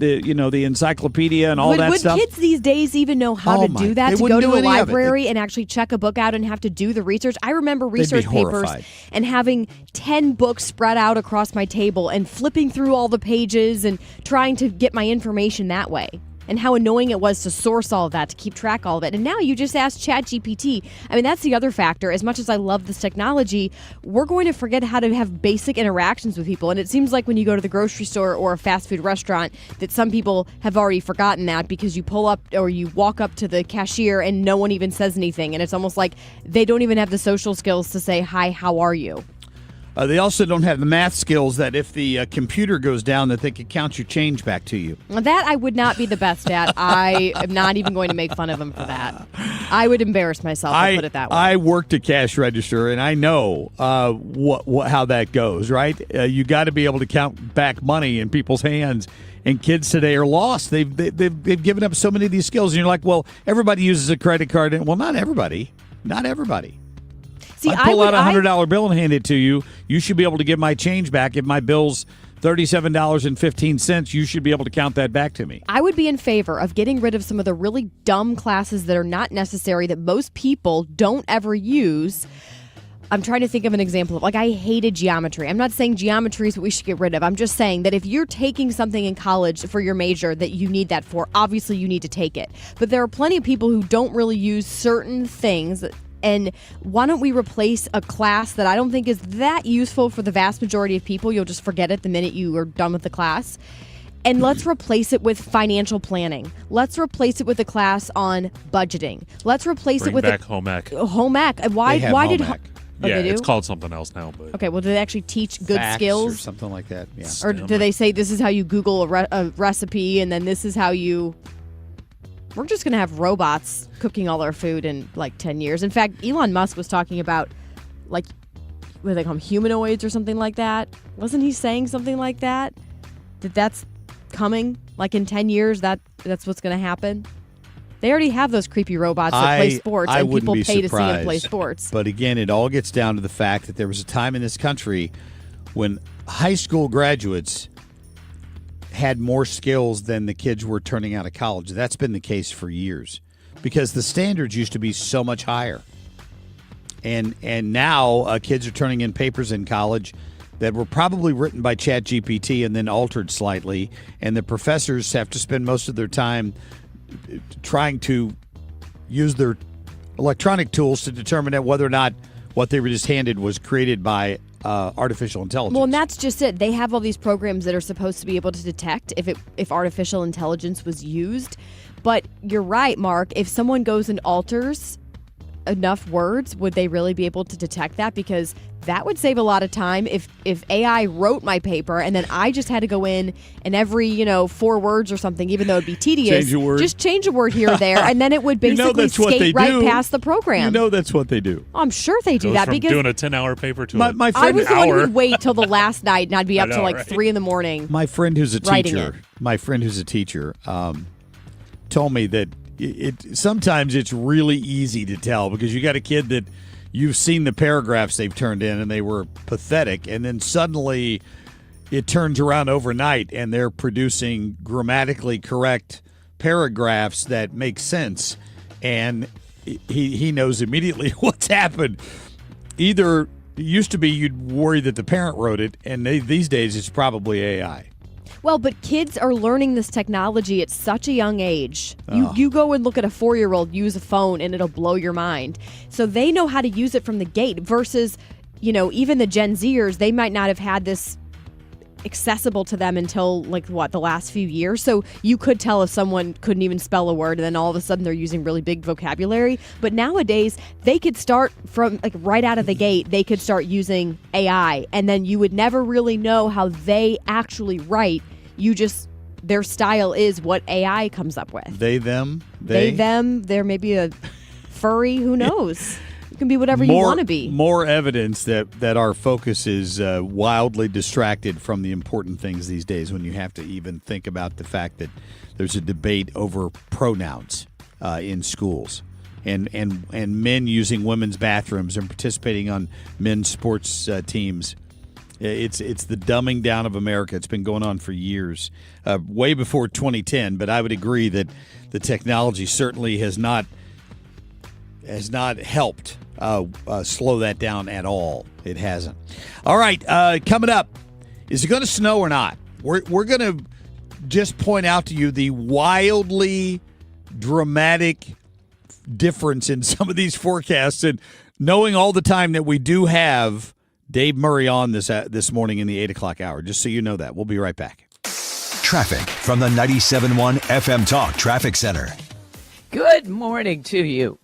encyclopedia and all that stuff? Would kids these days even know how to do that? To go to the library and actually check a book out and have to do the research? I remember research papers and having 10 books spread out across my table and flipping through all the pages and trying to get my information that way. And how annoying it was to source all of that, to keep track of all of it. And now you just ask ChatGPT. I mean, that's the other factor. As much as I love this technology, we're going to forget how to have basic interactions with people. And it seems like when you go to the grocery store or a fast food restaurant that some people have already forgotten that, because you pull up or you walk up to the cashier and no one even says anything. And it's almost like they don't even have the social skills to say, hi, how are you? They also don't have the math skills that if the computer goes down, that they could count your change back to you. That I would not be the best at. I am not even going to make fun of him for that. I would embarrass myself, to put it that way. I worked a cash register, and I know how that goes, right? You got to be able to count back money in people's hands. And kids today are lost. They've given up so many of these skills. And you're like, well, everybody uses a credit card. Well, not everybody. Not everybody. See, I pull out a $100 bill and hand it to you. You should be able to give my change back. If my bill's $37.15, you should be able to count that back to me. I would be in favor of getting rid of some of the really dumb classes that are not necessary, that most people don't ever use. I'm trying to think of an example of, I hated geometry. I'm not saying geometry is what we should get rid of. I'm just saying that if you're taking something in college for your major that you need that for, obviously you need to take it. But there are plenty of people who don't really use certain things. And why don't we replace a class that I don't think is that useful for the vast majority of people? You'll just forget it the minute you are done with the class. And let's replace it with financial planning. Let's replace it with a class on budgeting. Let's replace it with back home ec. Home ec. Why did Oh, yeah, they do? it's called something else now. But Okay, well, do they actually teach good Facts skills? or something like that? Yeah. Or do they say this is how you Google a recipe and then this is how you... We're just going to have robots cooking all our food in like 10 years. In fact, Elon Musk was talking about like, what do they call them, humanoids or something like that? Wasn't he saying something like that? That's coming? Like in 10 years, that's what's going to happen? They already have those creepy robots that play sports, and people pay to see them play sports. But again, it all gets down to the fact that there was a time in this country when high school graduates had more skills than the kids were turning out of college. That's been the case for years because the standards used to be so much higher. And now kids are turning in papers in college that were probably written by ChatGPT and then altered slightly, and the professors have to spend most of their time trying to use their electronic tools to determine whether or not what they were just handed was created by artificial intelligence. Well, and that's just it. They have all these programs that are supposed to be able to detect if artificial intelligence was used. But you're right, Mark. If someone goes and alters enough words, would they really be able to detect that? Because that would save a lot of time if AI wrote my paper and then I just had to go in and every 4 words or something, even though it'd be tedious, change a word. just change a word here or there, and then it would basically skate right past the program. That's what they do. I'm sure they do Goes that from because doing a 10-hour paper to my I friend was the one who would wait till the last night, and I'd be up till like 3 in the morning. My friend who's a writing teacher, told me that sometimes it's really easy to tell because you got a kid that you've seen the paragraphs they've turned in and they were pathetic, and then suddenly it turns around overnight and they're producing grammatically correct paragraphs that make sense, and he knows immediately what's happened. Either it used to be you'd worry that the parent wrote it, and these days it's probably AI. Well, but kids are learning this technology at such a young age. You go and look at a 4-year-old use a phone and it'll blow your mind. So they know how to use it from the gate versus, even the Gen Zers, they might not have had this accessible to them until the last few years. So you could tell if someone couldn't even spell a word and then all of a sudden they're using really big vocabulary. But nowadays they could start from right out of the gate, they could start using AI, and then you would never really know how they actually write. Their style is what AI comes up with. They, them, they're maybe a furry, who knows? You can be whatever you want to be. More evidence that our focus is wildly distracted from the important things these days when you have to even think about the fact that there's a debate over pronouns in schools and men using women's bathrooms and participating on men's sports teams. It's the dumbing down of America. It's been going on for years, way before 2010. But I would agree that the technology certainly has not helped slow that down at all. It hasn't. All right, coming up, is it going to snow or not? We're going to just point out to you the wildly dramatic difference in some of these forecasts, and knowing all the time that we do have Dave Murray on this morning in the 8 o'clock hour, just so you know that. We'll be right back. Traffic from the 97.1 FM Talk Traffic Center. Good morning to you.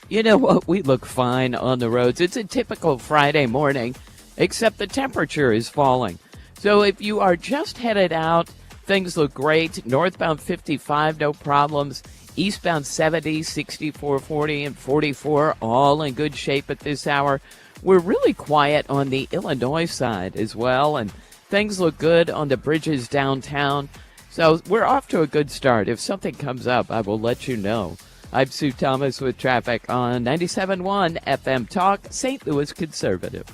You know what? We look fine on the roads. It's a typical Friday morning, except the temperature is falling. So if you are just headed out, things look great. Northbound 55, no problems. Eastbound 70, 64, 40, and 44, all in good shape at this hour. We're really quiet on the Illinois side as well, and things look good on the bridges downtown. So we're off to a good start. If something comes up, I will let you know. I'm Sue Thomas with traffic on 97.1 FM Talk, St. Louis Conservative.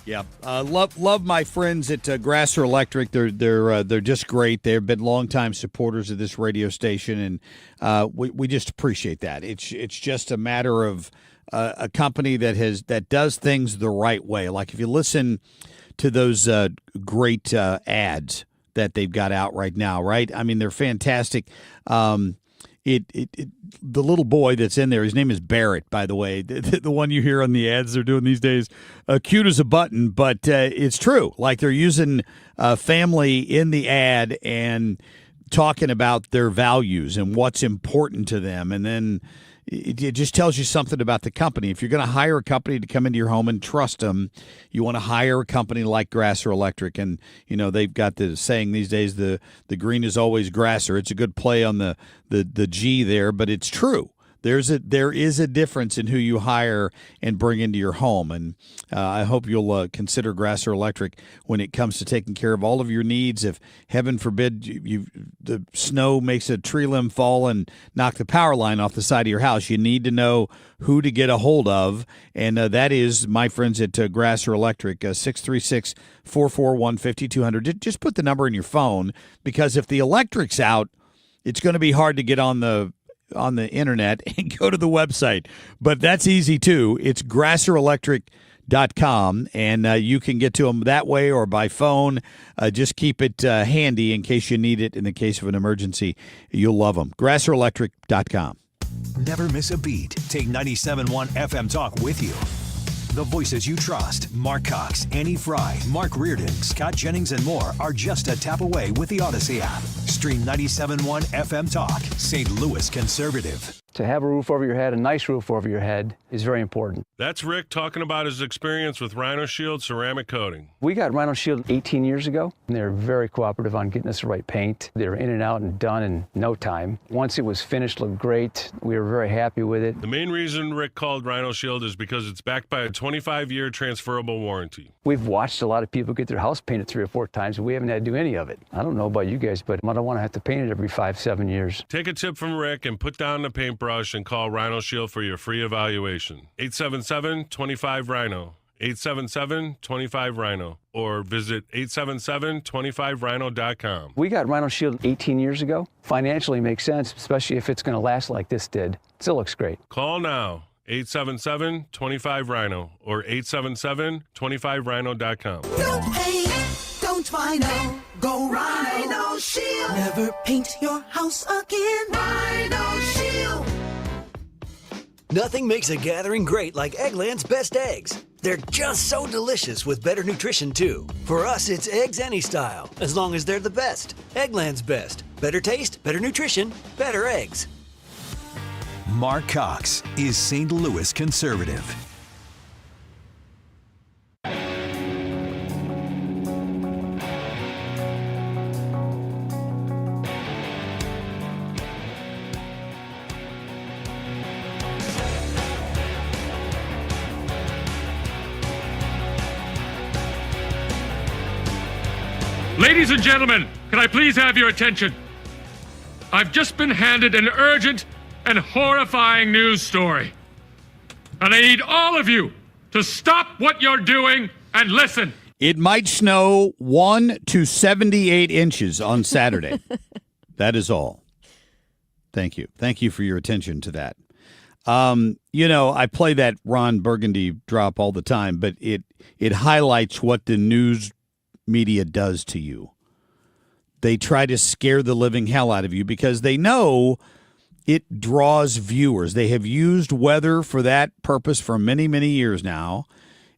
Yeah, love my friends at Grasser Electric. They're just great. They've been longtime supporters of this radio station, and we just appreciate that. It's just a matter of a company that does things the right way. Like if you listen to those great ads that they've got out right now, right? I mean, they're fantastic. The little boy that's in there, his name is Barrett, by the way, the one you hear on the ads they're doing these days, cute as a button, but it's true. Like they're using family in the ad and talking about their values and what's important to them, and then it just tells you something about the company. If you're going to hire a company to come into your home and trust them, you want to hire a company like Grasser Electric. And, they've got the saying these days, the green is always grasser. It's a good play on the G there, but it's true. There is a difference in who you hire and bring into your home, and I hope you'll consider Grasser Electric when it comes to taking care of all of your needs. If heaven forbid the snow makes a tree limb fall and knock the power line off the side of your house, you need to know who to get a hold of, and that is my friends at Grasser Electric, 636-441-5200. Just put the number in your phone, because if the electric's out, it's going to be hard to get on the internet and go to the website. But that's easy too. It's grasserelectric.com, and you can get to them that way or by phone. Just keep it handy in case you need it in the case of an emergency. You'll love them. grasserelectric.com. Never miss a beat. Take 97.1 FM Talk with you. The voices you trust, Marc Cox, Annie Fry, Mark Reardon, Scott Jennings, and more are just a tap away with the Odyssey app. Stream 97.1 FM Talk, St. Louis conservative. To have a roof over your head, a nice roof over your head, is very important. That's Rick talking about his experience with Rhino Shield ceramic coating. We got Rhino Shield 18 years ago, and they were very cooperative on getting us the right paint. They were in and out and done in no time. Once it was finished, looked great. We were very happy with it. The main reason Rick called Rhino Shield is because it's backed by a 25-year transferable warranty. We've watched a lot of people get their house painted 3 or 4 times, and we haven't had to do any of it. I don't know about you guys, but I don't want to have to paint it every 5-7 years. Take a tip from Rick and put down the paintbrush and call Rhino Shield for your free evaluation. 877-25-RHINO. 877-25-RHINO. Or visit 877-25rhino.com. We got Rhino Shield 18 years ago. Financially makes sense, especially if it's going to last like this did. Still looks great. Call now. 877-25-RHINO or 877-25rhino.com. No paint, don't Rhino, go Rhino Shield. Never paint your house again. Rhino Shield. Nothing makes a gathering great like Eggland's Best Eggs. They're just so delicious with better nutrition, too. For us, it's eggs any style, as long as they're the best. Eggland's Best. Better taste, better nutrition, better eggs. Marc Cox is St. Louis conservative. Ladies and gentlemen, can I please have your attention? I've just been handed an urgent and horrifying news story. And I need all of you to stop what you're doing and listen. It might snow 1 to 78 inches on Saturday. That is all. Thank you. Thank you for your attention to that. I play that Ron Burgundy drop all the time, but it highlights what the news media does to you. They try to scare the living hell out of you because they know it draws viewers. They have used weather for that purpose for many, many years now,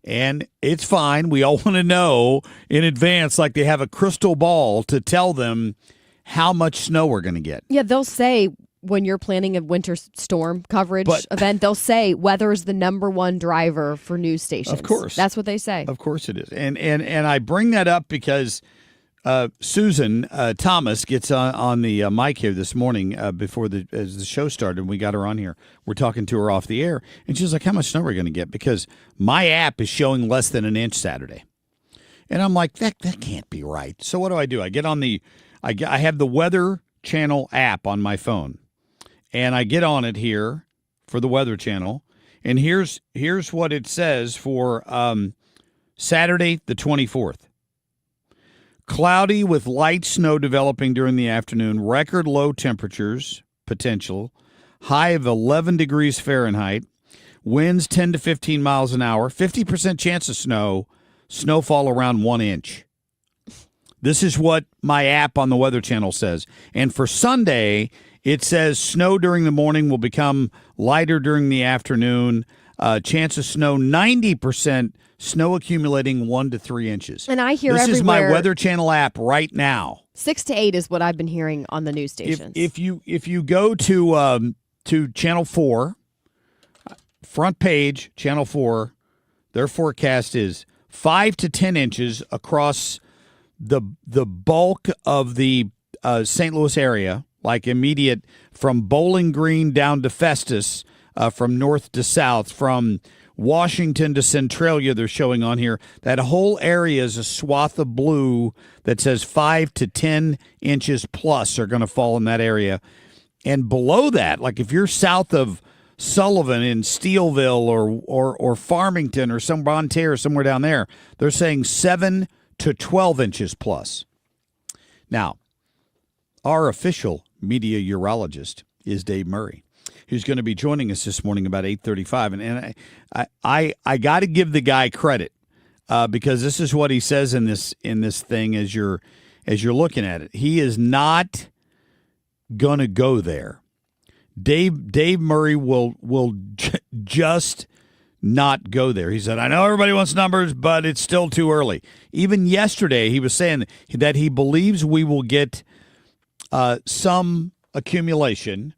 and it's fine. We all want to know in advance, like they have a crystal ball to tell them how much snow we're going to get. Yeah, they'll say when you're planning a winter storm coverage event, they'll say weather is the #1 driver for news stations. Of course. That's what they say. Of course it is. And I bring that up because Susan Thomas gets on the mic here this morning as the show started. We got her on here. We're talking to her off the air. And she's like, how much snow are we going to get? Because my app is showing less than an inch Saturday. And I'm like, that can't be right. So what do? I get on I have the Weather Channel app on my phone. And I get on it here for the Weather Channel. And here's what it says for Saturday, the 24th. Cloudy with light snow developing during the afternoon. Record low temperatures potential. High of 11 degrees Fahrenheit. Winds 10 to 15 miles an hour. 50% chance of snow. Snowfall around 1 inch. This is what my app on the Weather Channel says. And for Sunday, it says snow during the morning will become lighter during the afternoon. Chance of snow 90%. Snow accumulating 1 to 3 inches. And I hear this everywhere. This is my Weather Channel app right now. 6 to 8 is what I've been hearing on the news stations. If you go to Channel 4 front page, Channel 4, their forecast is 5 to 10 inches across the bulk of the St. Louis area, like immediate from Bowling Green down to Festus, from north to south, from Washington to Centralia, they're showing on here. That whole area is a swath of blue that says 5 to 10 inches plus are going to fall in that area. And below that, like if you're south of Sullivan in Steelville or Farmington or some Bonne Terre or somewhere down there, they're saying 7 to 12 inches plus. Now, our official media urologist is Dave Murray, who's going to be joining us this morning about 8:35. And I got to give the guy credit because this is what he says in this thing as you're looking at it. He is not going to go there. Dave Murray will just not go there. He said, I know everybody wants numbers, but it's still too early. Even yesterday, he was saying that he believes we will get some accumulation,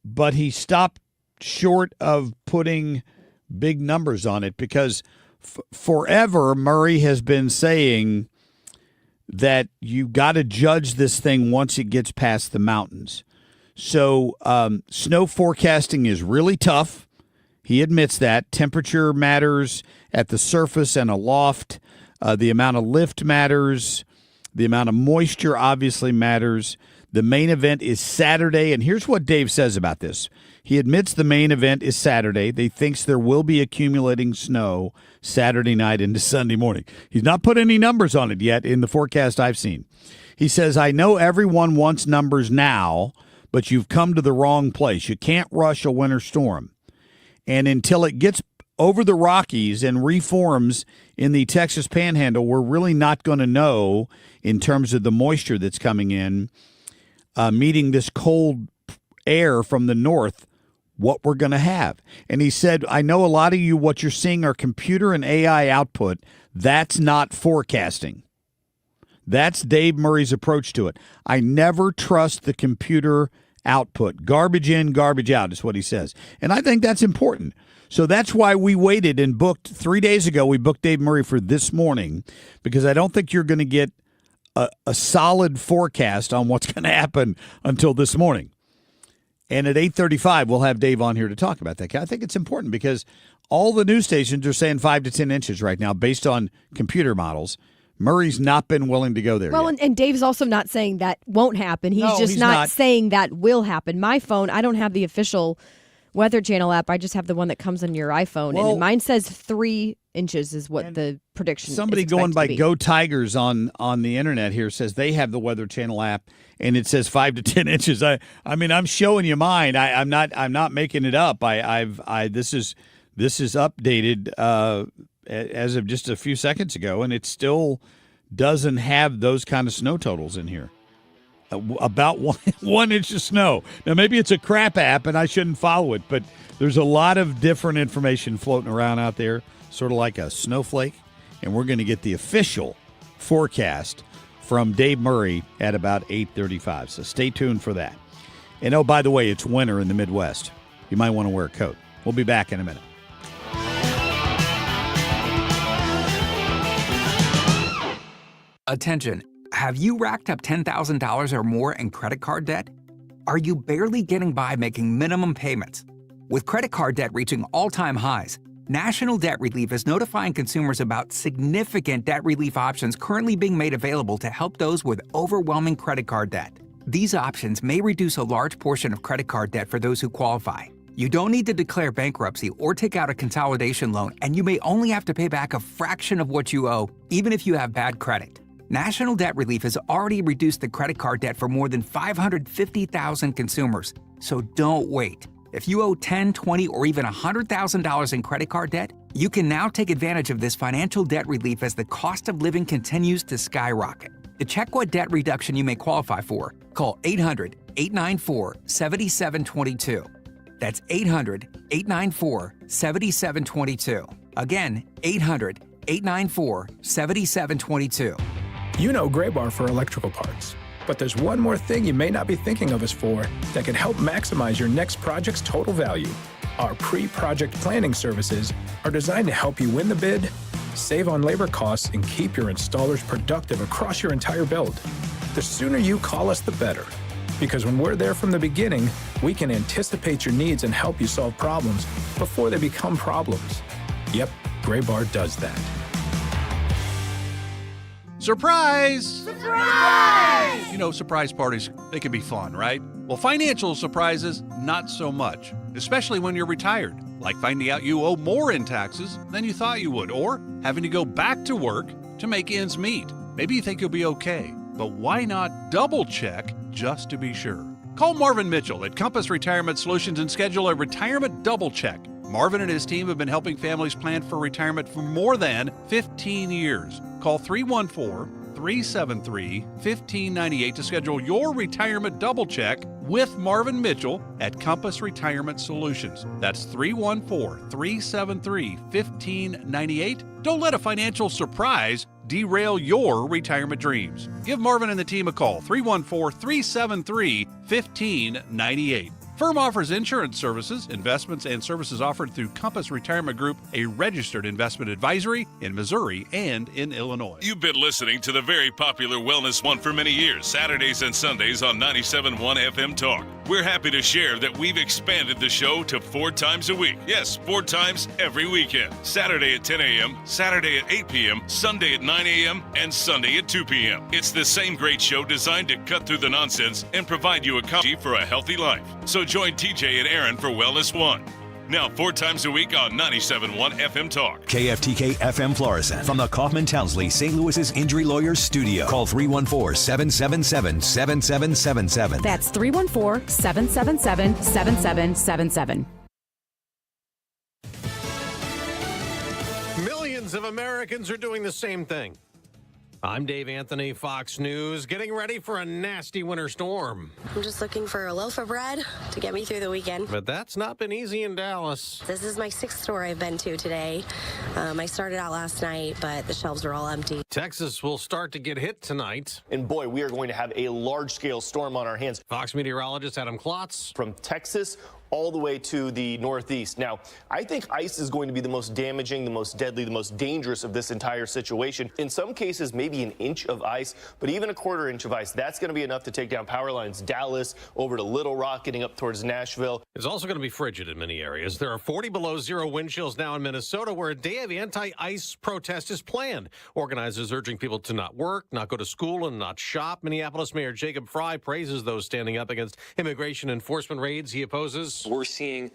but he stopped short of putting big numbers on it because forever Murray has been saying that you got to judge this thing once it gets past the mountains. So snow forecasting is really tough. He admits that. Temperature matters at the surface and aloft. The amount of lift matters. The amount of moisture obviously matters. The main event is Saturday, and here's what Dave says about this. He admits the main event is Saturday. He thinks there will be accumulating snow Saturday night into Sunday morning. He's not put any numbers on it yet in the forecast I've seen. He says, I know everyone wants numbers now, but you've come to the wrong place. You can't rush a winter storm. And until it gets over the Rockies and reforms in the Texas Panhandle, we're really not going to know in terms of the moisture that's coming in, meeting this cold air from the north, what we're going to have. And he said, I know a lot of you, what you're seeing are computer and AI output. That's not forecasting. That's Dave Murray's approach to it. I never trust the computer output. Garbage in, garbage out is what he says. And I think that's important. So that's why we waited and booked 3 days ago. We booked Dave Murray for this morning because I don't think you're going to get a solid forecast on what's going to happen until this morning. And at 8:35, we'll have Dave on here to talk about that. I think it's important because all the news stations are saying 5 to 10 inches right now based on computer models. Murray's not been willing to go there yet. And Dave's also not saying that won't happen. He's not saying that will happen. My phone, I don't have the official Weather Channel app. I just have the one that comes on your iPhone. And mine says 3 inches is what the prediction is. Somebody going by Go Tigers on the internet here says they have the Weather Channel app, and it says 5 to 10 inches. I mean, I'm showing you mine. I'm not making it up. This is updated as of just a few seconds ago, and it still doesn't have those kind of snow totals in here. About 1 inch of snow. Now, maybe it's a crap app, and I shouldn't follow it, but there's a lot of different information floating around out there, sort of like a snowflake, and we're going to get the official forecast from Dave Murray at about 8:35, so stay tuned for that. And, oh, by the way, it's winter in the Midwest. You might want to wear a coat. We'll be back in a minute. Attention. Have you racked up $10,000 or more in credit card debt? Are you barely getting by making minimum payments? With credit card debt reaching all-time highs, National Debt Relief is notifying consumers about significant debt relief options currently being made available to help those with overwhelming credit card debt. These options may reduce a large portion of credit card debt for those who qualify. You don't need to declare bankruptcy or take out a consolidation loan, and you may only have to pay back a fraction of what you owe, even if you have bad credit. National Debt Relief has already reduced the credit card debt for more than 550,000 consumers, so don't wait. If you owe $10,000, $20,000, or even $100,000 in credit card debt, you can now take advantage of this financial debt relief as the cost of living continues to skyrocket. To check what debt reduction you may qualify for, call 800-894-7722. That's 800-894-7722. Again, 800-894-7722. You know Gray Bar for electrical parts, but there's one more thing you may not be thinking of us for that can help maximize your next project's total value. Our pre-project planning services are designed to help you win the bid, save on labor costs, and keep your installers productive across your entire build. The sooner you call us, the better. Because when we're there from the beginning, we can anticipate your needs and help you solve problems before they become problems. Yep, Graybar does that. Surprise! Surprise! You know, surprise parties, they can be fun, right? Well, financial surprises, not so much, especially when you're retired, like finding out you owe more in taxes than you thought you would, or having to go back to work to make ends meet. Maybe you think you'll be okay, but why not double check just to be sure? Call Marvin Mitchell at Compass Retirement Solutions and schedule a retirement double check. Marvin and his team have been helping families plan for retirement for more than 15 years. Call 314-373-1598 to schedule your retirement double check with Marvin Mitchell at Compass Retirement Solutions. That's 314-373-1598. Don't let a financial surprise derail your retirement dreams. Give Marvin and the team a call, 314-373-1598. Firm offers insurance services, investments, and services offered through Compass Retirement Group, a registered investment advisory in Missouri and in Illinois. You've been listening to the very popular Wellness One for many years, Saturdays and Sundays on 97.1 FM Talk. We're happy to share that we've expanded the show to 4 times a week. Yes, 4 times every weekend. Saturday at 10 a.m., Saturday at 8 p.m., Sunday at 9 a.m., and Sunday at 2 p.m. It's the same great show designed to cut through the nonsense and provide you a copy for a healthy life. So join TJ and Aaron for Wellness One. Now 4 times a week on 97.1 FM Talk. KFTK FM Florissant from the Kaufman Townsley St. Louis's Injury Lawyers Studio. Call 314-777-7777. That's 314-777-7777. Millions of Americans are doing the same thing. I'm Dave Anthony, Fox News, getting ready for a nasty winter storm. I'm just looking for a loaf of bread to get me through the weekend. But that's not been easy in Dallas. This is my 6th store I've been to today. I started out last night, but the shelves are all empty. Texas will start to get hit tonight. And boy, we are going to have a large-scale storm on our hands. Fox meteorologist Adam Klotz. From Texas all the way to the northeast. Now, I think ice is going to be the most damaging, the most deadly, the most dangerous of this entire situation. In some cases, maybe an inch of ice, but even a 1/4 inch of ice, that's going to be enough to take down power lines. Dallas over to Little Rock, getting up towards Nashville. It's also going to be frigid in many areas. There are 40 below zero wind chills now in Minnesota, where a day of anti-ice protest is planned. Organizers urging people to not work, not go to school, and not shop. Minneapolis Mayor Jacob Frey praises those standing up against immigration enforcement raids he opposes. We're seeing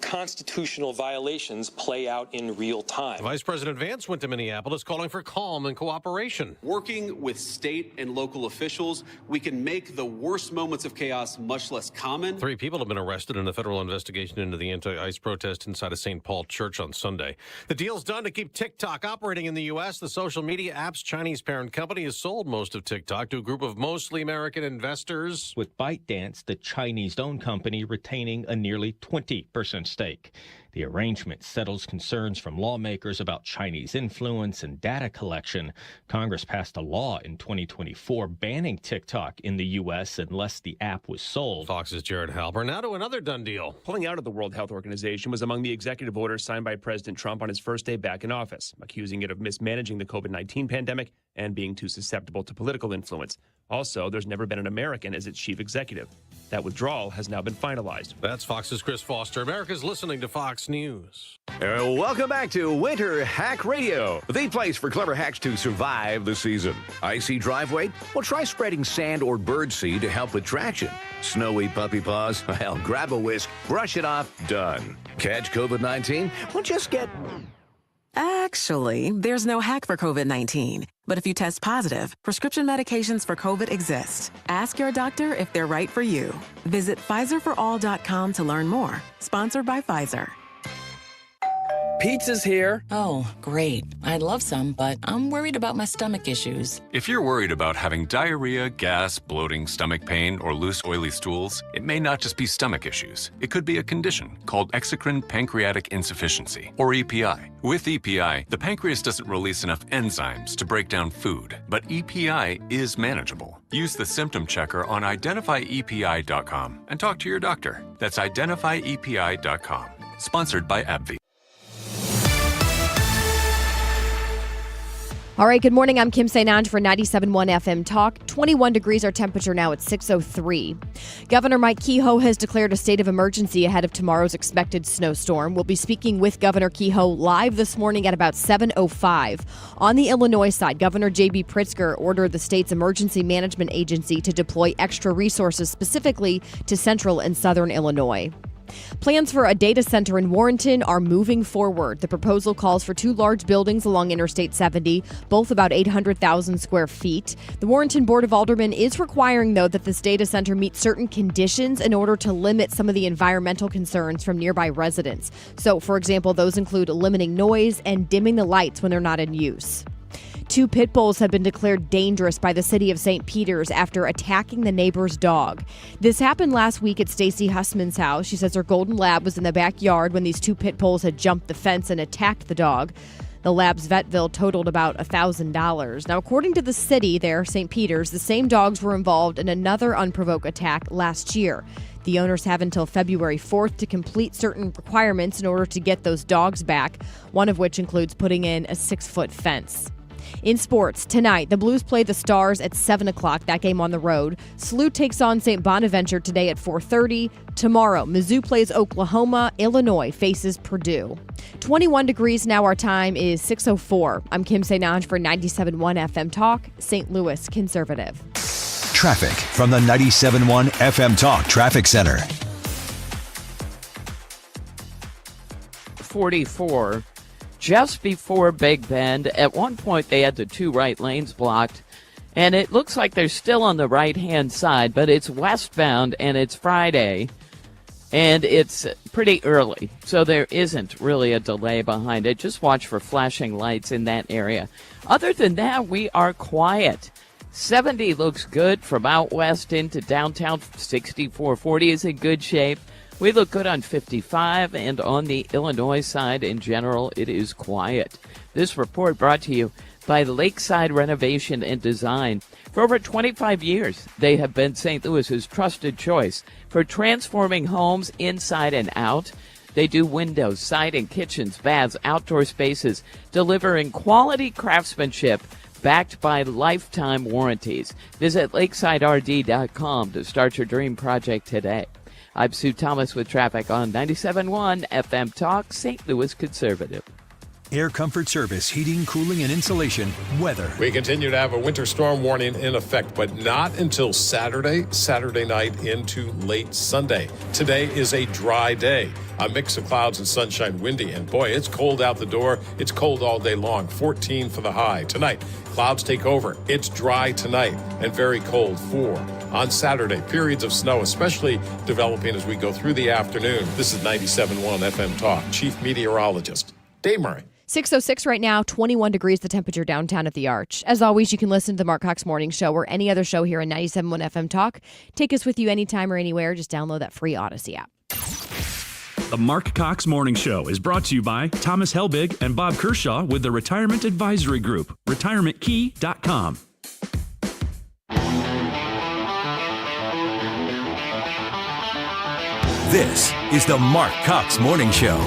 constitutional violations play out in real time. Vice President Vance went to Minneapolis calling for calm and cooperation. Working with state and local officials, we can make the worst moments of chaos much less common. 3 people have been arrested in a federal investigation into the anti-ice protest inside a St. Paul church on Sunday. The deal's done to keep TikTok operating in the U.S. The social media app's Chinese parent company has sold most of TikTok to a group of mostly American investors. With ByteDance, the Chinese-owned company, retaining a nearly 20% stake. The arrangement settles concerns from lawmakers about Chinese influence and data collection. Congress passed a law in 2024 banning TikTok in the U.S. unless the app was sold. Fox's Jared Halper. Now to another done deal. Pulling out of the World Health Organization was among the executive orders signed by President Trump on his first day back in office, accusing it of mismanaging the COVID-19 pandemic and being too susceptible to political influence. Also, there's never been an American as its chief executive. That withdrawal has now been finalized. That's Fox's Chris Foster. America's listening to Fox News. Welcome back to Winter Hack Radio, the place for clever hacks to survive the season. Icy driveway? Well, try spreading sand or birdseed to help with traction. Snowy puppy paws? Well, grab a whisk, brush it off, done. Catch COVID-19? Well, just get... Actually, there's no hack for COVID-19. But if you test positive, prescription medications for COVID exist. Ask your doctor if they're right for you. Visit PfizerForAll.com to learn more. Sponsored by Pfizer. Pizza's here. Oh, great. I'd love some, but I'm worried about my stomach issues. If you're worried about having diarrhea, gas, bloating, stomach pain, or loose, oily stools, it may not just be stomach issues. It could be a condition called exocrine pancreatic insufficiency, or EPI. With EPI, the pancreas doesn't release enough enzymes to break down food, but EPI is manageable. Use the symptom checker on identifyepi.com and talk to your doctor. That's identifyepi.com. Sponsored by AbbVie. All right, good morning. I'm Kim St. for 97.1 FM Talk. 21 degrees our temperature now at 6:03. Governor Mike Kehoe has declared a state of emergency ahead of tomorrow's expected snowstorm. We'll be speaking with Governor Kehoe live this morning at about 7:05. On the Illinois side, Governor J.B. Pritzker ordered the state's emergency management agency to deploy extra resources specifically to central and southern Illinois. Plans for a data center in Warrenton are moving forward. The proposal calls for 2 large buildings along Interstate 70, both about 800,000 square feet. The Warrenton Board of Aldermen is requiring, though, that this data center meet certain conditions in order to limit some of the environmental concerns from nearby residents. So, for example, those include limiting noise and dimming the lights when they're not in use. 2 pit bulls have been declared dangerous by the city of St. Peters after attacking the neighbor's dog. This happened last week at Stacy Hussman's house. She says her golden lab was in the backyard when these 2 pit bulls had jumped the fence and attacked the dog. The lab's vet bill totaled about $1,000. Now, according to the city there, St. Peters, the same dogs were involved in another unprovoked attack last year. The owners have until February 4th to complete certain requirements in order to get those dogs back, one of which includes putting in a 6-foot fence. In sports, tonight, the Blues play the Stars at 7 o'clock, that game on the road. SLU takes on St. Bonaventure today at 4:30. Tomorrow, Mizzou plays Oklahoma. Illinois faces Purdue. 21 degrees now, our time is 6:04. I'm Kim St. for 97.1 FM Talk, St. Louis Conservative. Traffic from the 97.1 FM Talk Traffic Center. 44. Just before Big Bend. At one point, they had the 2 right lanes blocked, and it looks like they're still on the right-hand side, but it's westbound, and it's Friday, and it's pretty early, so there isn't really a delay behind it. Just watch for flashing lights in that area. Other than that, we are quiet. 70 looks good from out west into downtown. 6440 is in good shape. We look good on 55, and on the Illinois side in general, it is quiet. This report brought to you by Lakeside Renovation and Design. For over 25 years, they have been St. Louis's trusted choice for transforming homes inside and out. They do windows, siding, kitchens, baths, outdoor spaces, delivering quality craftsmanship backed by lifetime warranties. Visit lakesiderd.com to start your dream project today. I'm Sue Thomas with traffic on 97.1 FM Talk, St. Louis Conservative. Air Comfort Service, heating, cooling, and insulation, weather. We continue to have a winter storm warning in effect, but not until Saturday night into late Sunday. Today is a dry day. A mix of clouds and sunshine, windy, and boy, it's cold out the door. It's cold all day long. 14 for the high. Tonight, clouds take over. It's dry tonight and very cold. 4 on Saturday. Periods of snow, especially developing as we go through the afternoon. This is 97.1 FM Talk. Chief Meteorologist Dave Murray. 6:06 right now, 21 degrees the temperature downtown at the Arch. As always, you can listen to the Marc Cox Morning Show or any other show here on 97.1 FM Talk. Take us with you anytime or anywhere. Just download that free Odyssey app. The Marc Cox Morning Show is brought to you by Thomas Helbig and Bob Kershaw with the Retirement Advisory Group, retirementkey.com. This is the Marc Cox Morning Show.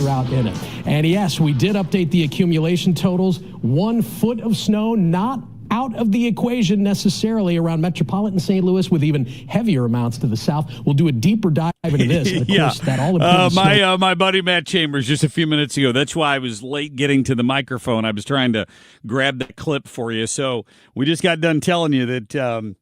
Out in it. And yes, we did update the accumulation totals. 1 foot of snow not out of the equation necessarily around metropolitan St. Louis, with even heavier amounts to the south. We'll do a deeper dive into this. And of course, that all my buddy Matt Chambers just a few minutes ago. That's why I was late getting to the microphone. I was trying to grab that clip for you. So we just got done telling you that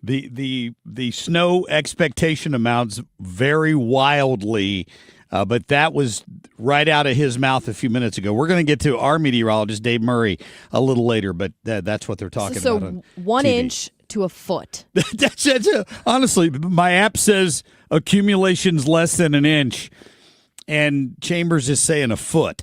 the snow expectation amounts vary wildly. But that was right out of his mouth a few minutes ago. We're going to get to our meteorologist, Dave Murray, a little later, but that's what they're talking about on 1 TV. inch to a foot. That's honestly, my app says accumulation's less than an inch, and Chambers is saying a foot.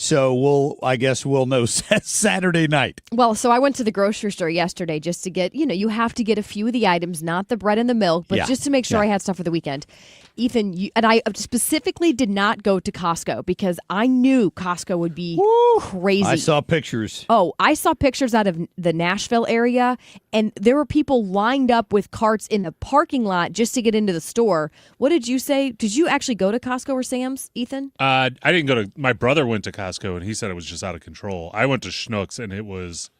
So I guess we'll know Saturday night. Well, so I went to the grocery store yesterday just to get, you have to get a few of the items, not the bread and the milk, but just to make sure I had stuff for the weekend. Ethan, and I specifically did not go to Costco because I knew Costco would be crazy. I saw pictures. Oh, I saw pictures out of the Nashville area, and there were people lined up with carts in the parking lot just to get into the store. What did you say? Did you actually go to Costco or Sam's, Ethan? I didn't go to. My brother went to Costco, and he said it was just out of control. I went to Schnucks, and it was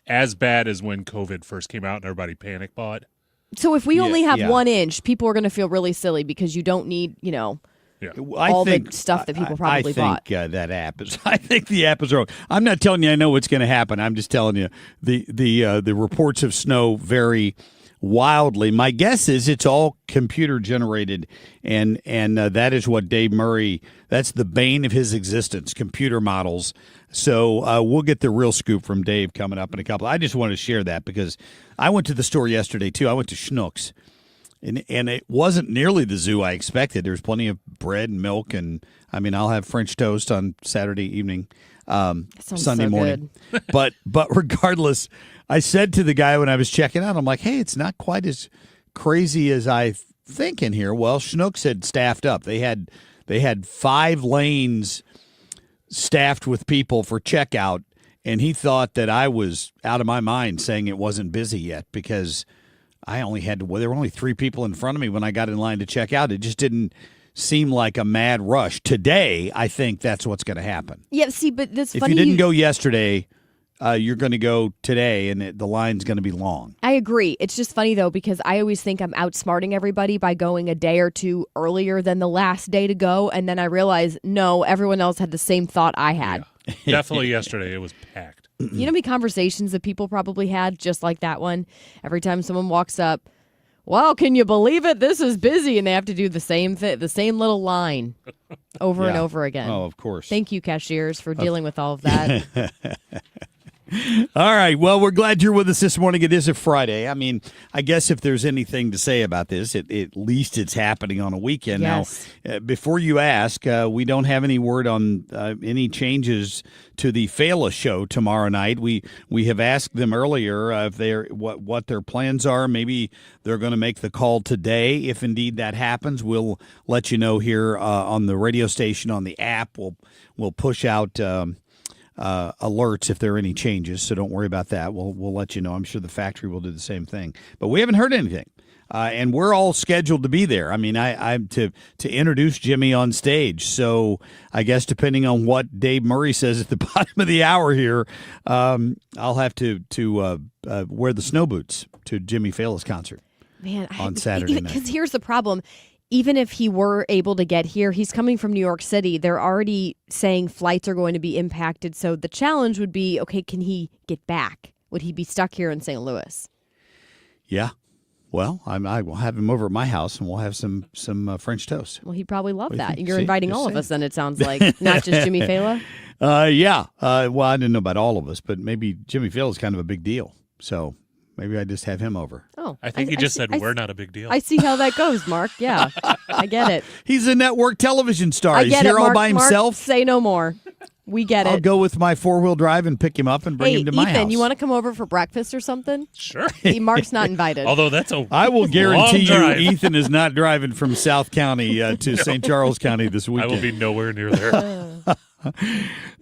as bad as when COVID first came out and everybody panic bought. So if we only have 1 inch, people are going to feel really silly because you don't need, all the stuff that people probably bought. That app is. I think the app is wrong. I'm not telling you I know what's going to happen. I'm just telling you the reports of snow vary wildly. My guess is it's all computer generated, and that is what Dave Murray. That's the bane of his existence. Computer models. So we'll get the real scoop from Dave coming up in a couple. I just wanted to share that because I went to the store yesterday too. I went to Schnucks, and it wasn't nearly the zoo I expected. There's plenty of bread and milk, and I'll have French toast on Saturday evening, Sunday morning. but regardless, I said to the guy when I was checking out, I'm like, hey, it's not quite as crazy as I think in here. Well, Schnucks had staffed up. They had 5 lanes staffed with people for checkout, and he thought that I was out of my mind saying it wasn't busy yet because I only had to. Well, there were only 3 people in front of me when I got in line to check out. It just didn't seem like a mad rush. Today, I think that's what's going to happen. Yeah, see, but that's if funny. If you didn't go yesterday, you're going to go today, and the line's going to be long. I agree. It's just funny, though, because I always think I'm outsmarting everybody by going a day or two earlier than the last day to go, and then I realize, no, everyone else had the same thought I had. Yeah. Definitely yesterday, it was packed. You know how many conversations that people probably had just like that one? Every time someone walks up, wow, can you believe it? This is busy, and they have to do the same thing, the same little line over and over again. Oh, of course. Thank you, cashiers, for dealing with all of that. All right. Well, we're glad you're with us this morning. It is a Friday. I guess if there's anything to say about this, at least it's happening on a weekend. Yes. Now, before you ask, we don't have any word on any changes to the Fela show tomorrow night. We have asked them earlier if what their plans are. Maybe they're going to make the call today. If indeed that happens, we'll let you know here on the radio station, on the app. We'll push out alerts if there are any changes, so don't worry about that. We'll let you know. I'm sure the factory will do the same thing, but we haven't heard anything, and we're all scheduled to be there. I'm to introduce Jimmy on stage, so I guess depending on what Dave Murray says at the bottom of the hour here, I'll have to wear the snow boots to Jimmy Fallon's concert on Saturday night. Because here's the problem. Even if he were able to get here, he's coming from New York City. They're already saying flights are going to be impacted. So the challenge would be, okay, can he get back? Would he be stuck here in St. Louis? Yeah. Well, I will have him over at my house, and we'll have some French toast. Well, he'd probably love that. You're inviting all of us, then, it sounds like. Not just Jimmy Fallon? Yeah. Well, I didn't know about all of us, but maybe Jimmy Fallon's kind of a big deal. So maybe I just have him over. Oh, I think he just said we're not a big deal. I see how that goes, Mark. Yeah, I get it. He's a network television star. I He's get here it, all Mark, by himself. Mark, say no more. We get it. I'll go with my 4-wheel drive and pick him up and bring him to my house. Ethan, you want to come over for breakfast or something? Sure. Mark's not invited. Although that's I will guarantee you, drive. Ethan is not driving from South County to St. Charles County this weekend. I will be nowhere near there.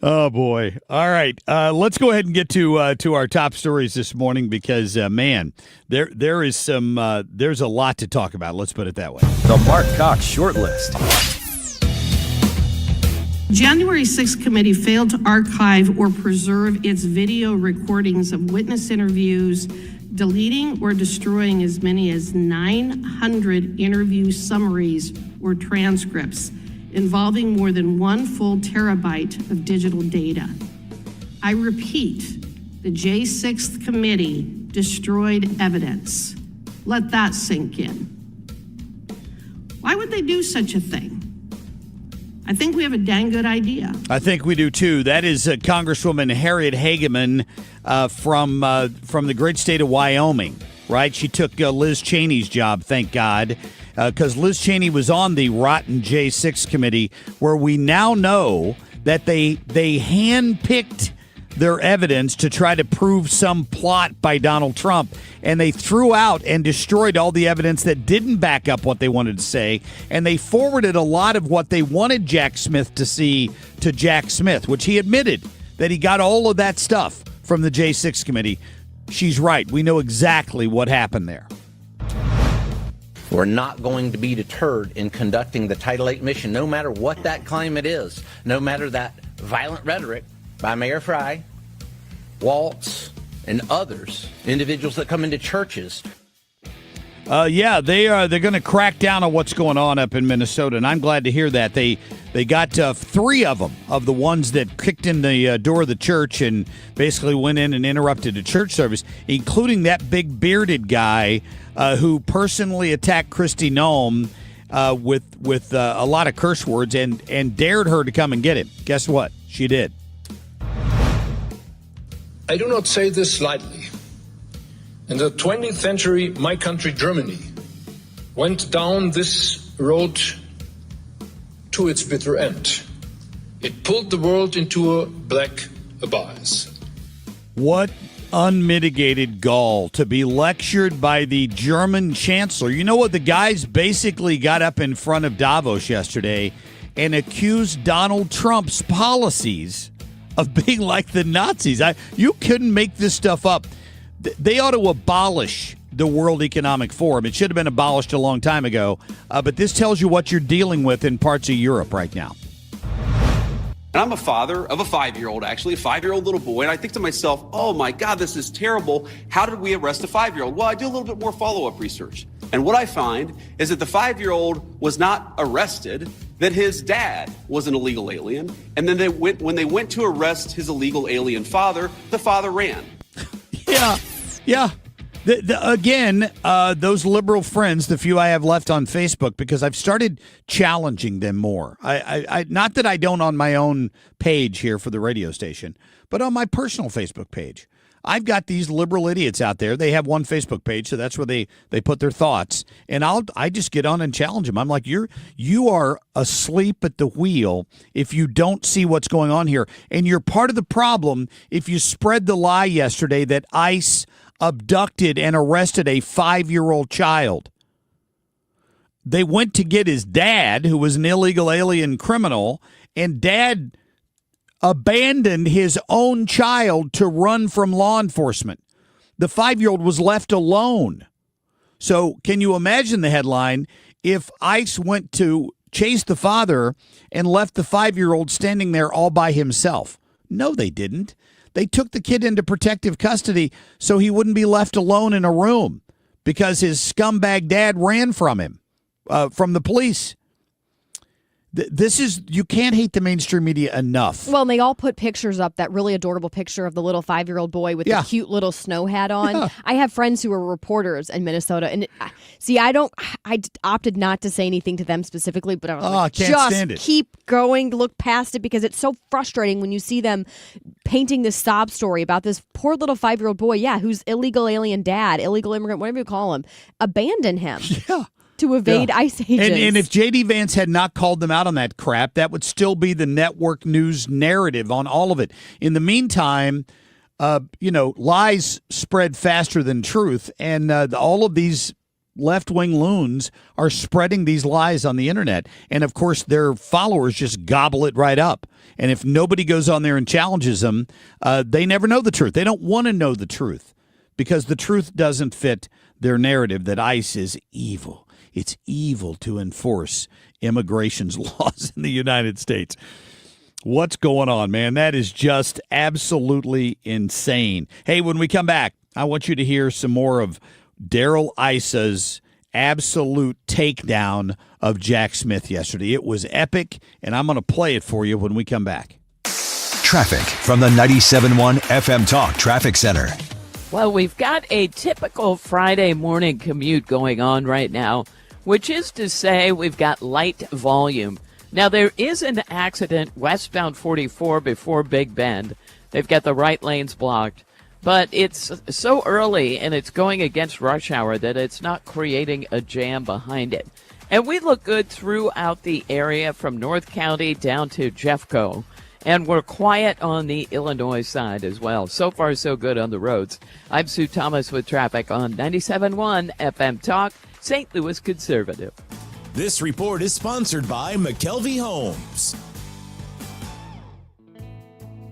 Oh, boy. All right. Let's go ahead and get to our top stories this morning because, man, there is there's a lot to talk about. Let's put it that way. The Marc Cox Shortlist. January 6th committee failed to archive or preserve its video recordings of witness interviews, deleting or destroying as many as 900 interview summaries or transcripts involving more than 1 full terabyte of digital data. I repeat, the J6th committee destroyed evidence. Let that sink in. Why would they do such a thing? I think we have a dang good idea. I think we do, too. That is Congresswoman Harriet Hageman from the great state of Wyoming, right? She took Liz Cheney's job, thank God, because Liz Cheney was on the rotten J6 committee, where we now know that they handpicked their evidence to try to prove some plot by Donald Trump, and they threw out and destroyed all the evidence that didn't back up what they wanted to say, and they forwarded a lot of what they wanted Jack Smith to see to Jack Smith, which he admitted that he got all of that stuff from the J6 committee. She's right. We know exactly what happened there. We're not going to be deterred in conducting the Title VIII mission, no matter what that climate is, no matter that violent rhetoric by Mayor Fry, Waltz, and others, individuals that come into churches. They're going to crack down on what's going on up in Minnesota, and I'm glad to hear that. They got 3 of them, of the ones that kicked in the door of the church and basically went in and interrupted the church service, including that big bearded guy who personally attacked Kristi Noem with a lot of curse words and dared her to come and get him. Guess what? She did. I do not say this lightly. In the 20th century, my country, Germany, went down this road to its bitter end. It pulled the world into a black abyss. What unmitigated gall to be lectured by the German chancellor. You know what? The guys basically got up in front of Davos yesterday and accused Donald Trump's policies of being like the Nazis. You couldn't make this stuff up. They ought to abolish the World Economic Forum. It should have been abolished a long time ago. But this tells you what you're dealing with in parts of Europe right now. And I'm a father of a 5-year-old, actually, a 5-year-old little boy. And I think to myself, oh, my God, this is terrible. How did we arrest a 5-year-old? Well, I do a little bit more follow-up research. And what I find is that the 5-year-old was not arrested, that his dad was an illegal alien. And then when they went to arrest his illegal alien father, the father ran. Yeah. Again, those liberal friends, the few I have left on Facebook, because I've started challenging them more. I not that I don't on my own page here for the radio station, but on my personal Facebook page. I've got these liberal idiots out there. They have one Facebook page, so that's where they put their thoughts. And I just get on and challenge them. I'm like, you are asleep at the wheel if you don't see what's going on here. And you're part of the problem if you spread the lie yesterday that ICE abducted and arrested a 5-year-old child. They went to get his dad, who was an illegal alien criminal, and dad abandoned his own child to run from law enforcement. The 5-year-old was left alone. So can you imagine the headline if ICE went to chase the father and left the 5-year-old standing there all by himself? No, they didn't. They took the kid into protective custody so he wouldn't be left alone in a room because his scumbag dad ran from him, from the police. You can't hate the mainstream media enough. Well, and they all put pictures up, that really adorable picture of the little 5-year-old boy with the cute little snow hat on. Yeah. I have friends who are reporters in Minnesota. And see, I opted not to say anything to them specifically, but I was like, just keep going, look past it, because it's so frustrating when you see them painting this sob story about this poor little 5-year-old boy, who's illegal alien dad, illegal immigrant, whatever you call him, abandon him. Yeah. To evade ICE agents. And if J.D. Vance had not called them out on that crap, that would still be the network news narrative on all of it. In the meantime, lies spread faster than truth, and all of these left-wing loons are spreading these lies on the internet. And, of course, their followers just gobble it right up. And if nobody goes on there and challenges them, they never know the truth. They don't want to know the truth because the truth doesn't fit their narrative that ICE is evil. It's evil to enforce immigration laws in the United States. What's going on, man? That is just absolutely insane. Hey, when we come back, I want you to hear some more of Daryl Issa's absolute takedown of Jack Smith yesterday. It was epic, and I'm going to play it for you when we come back. Traffic from the 97.1 FM Talk Traffic Center. Well, we've got a typical Friday morning commute going on right now, which is to say we've got light volume. Now, there is an accident westbound 44 before Big Bend. They've got the right lanes blocked, but it's so early and it's going against rush hour that it's not creating a jam behind it. And we look good throughout the area from North County down to Jeffco. And we're quiet on the Illinois side as well. So far, so good on the roads. I'm Sue Thomas with traffic on 97.1 FM Talk, St. Louis Conservative. This report is sponsored by McKelvey Homes.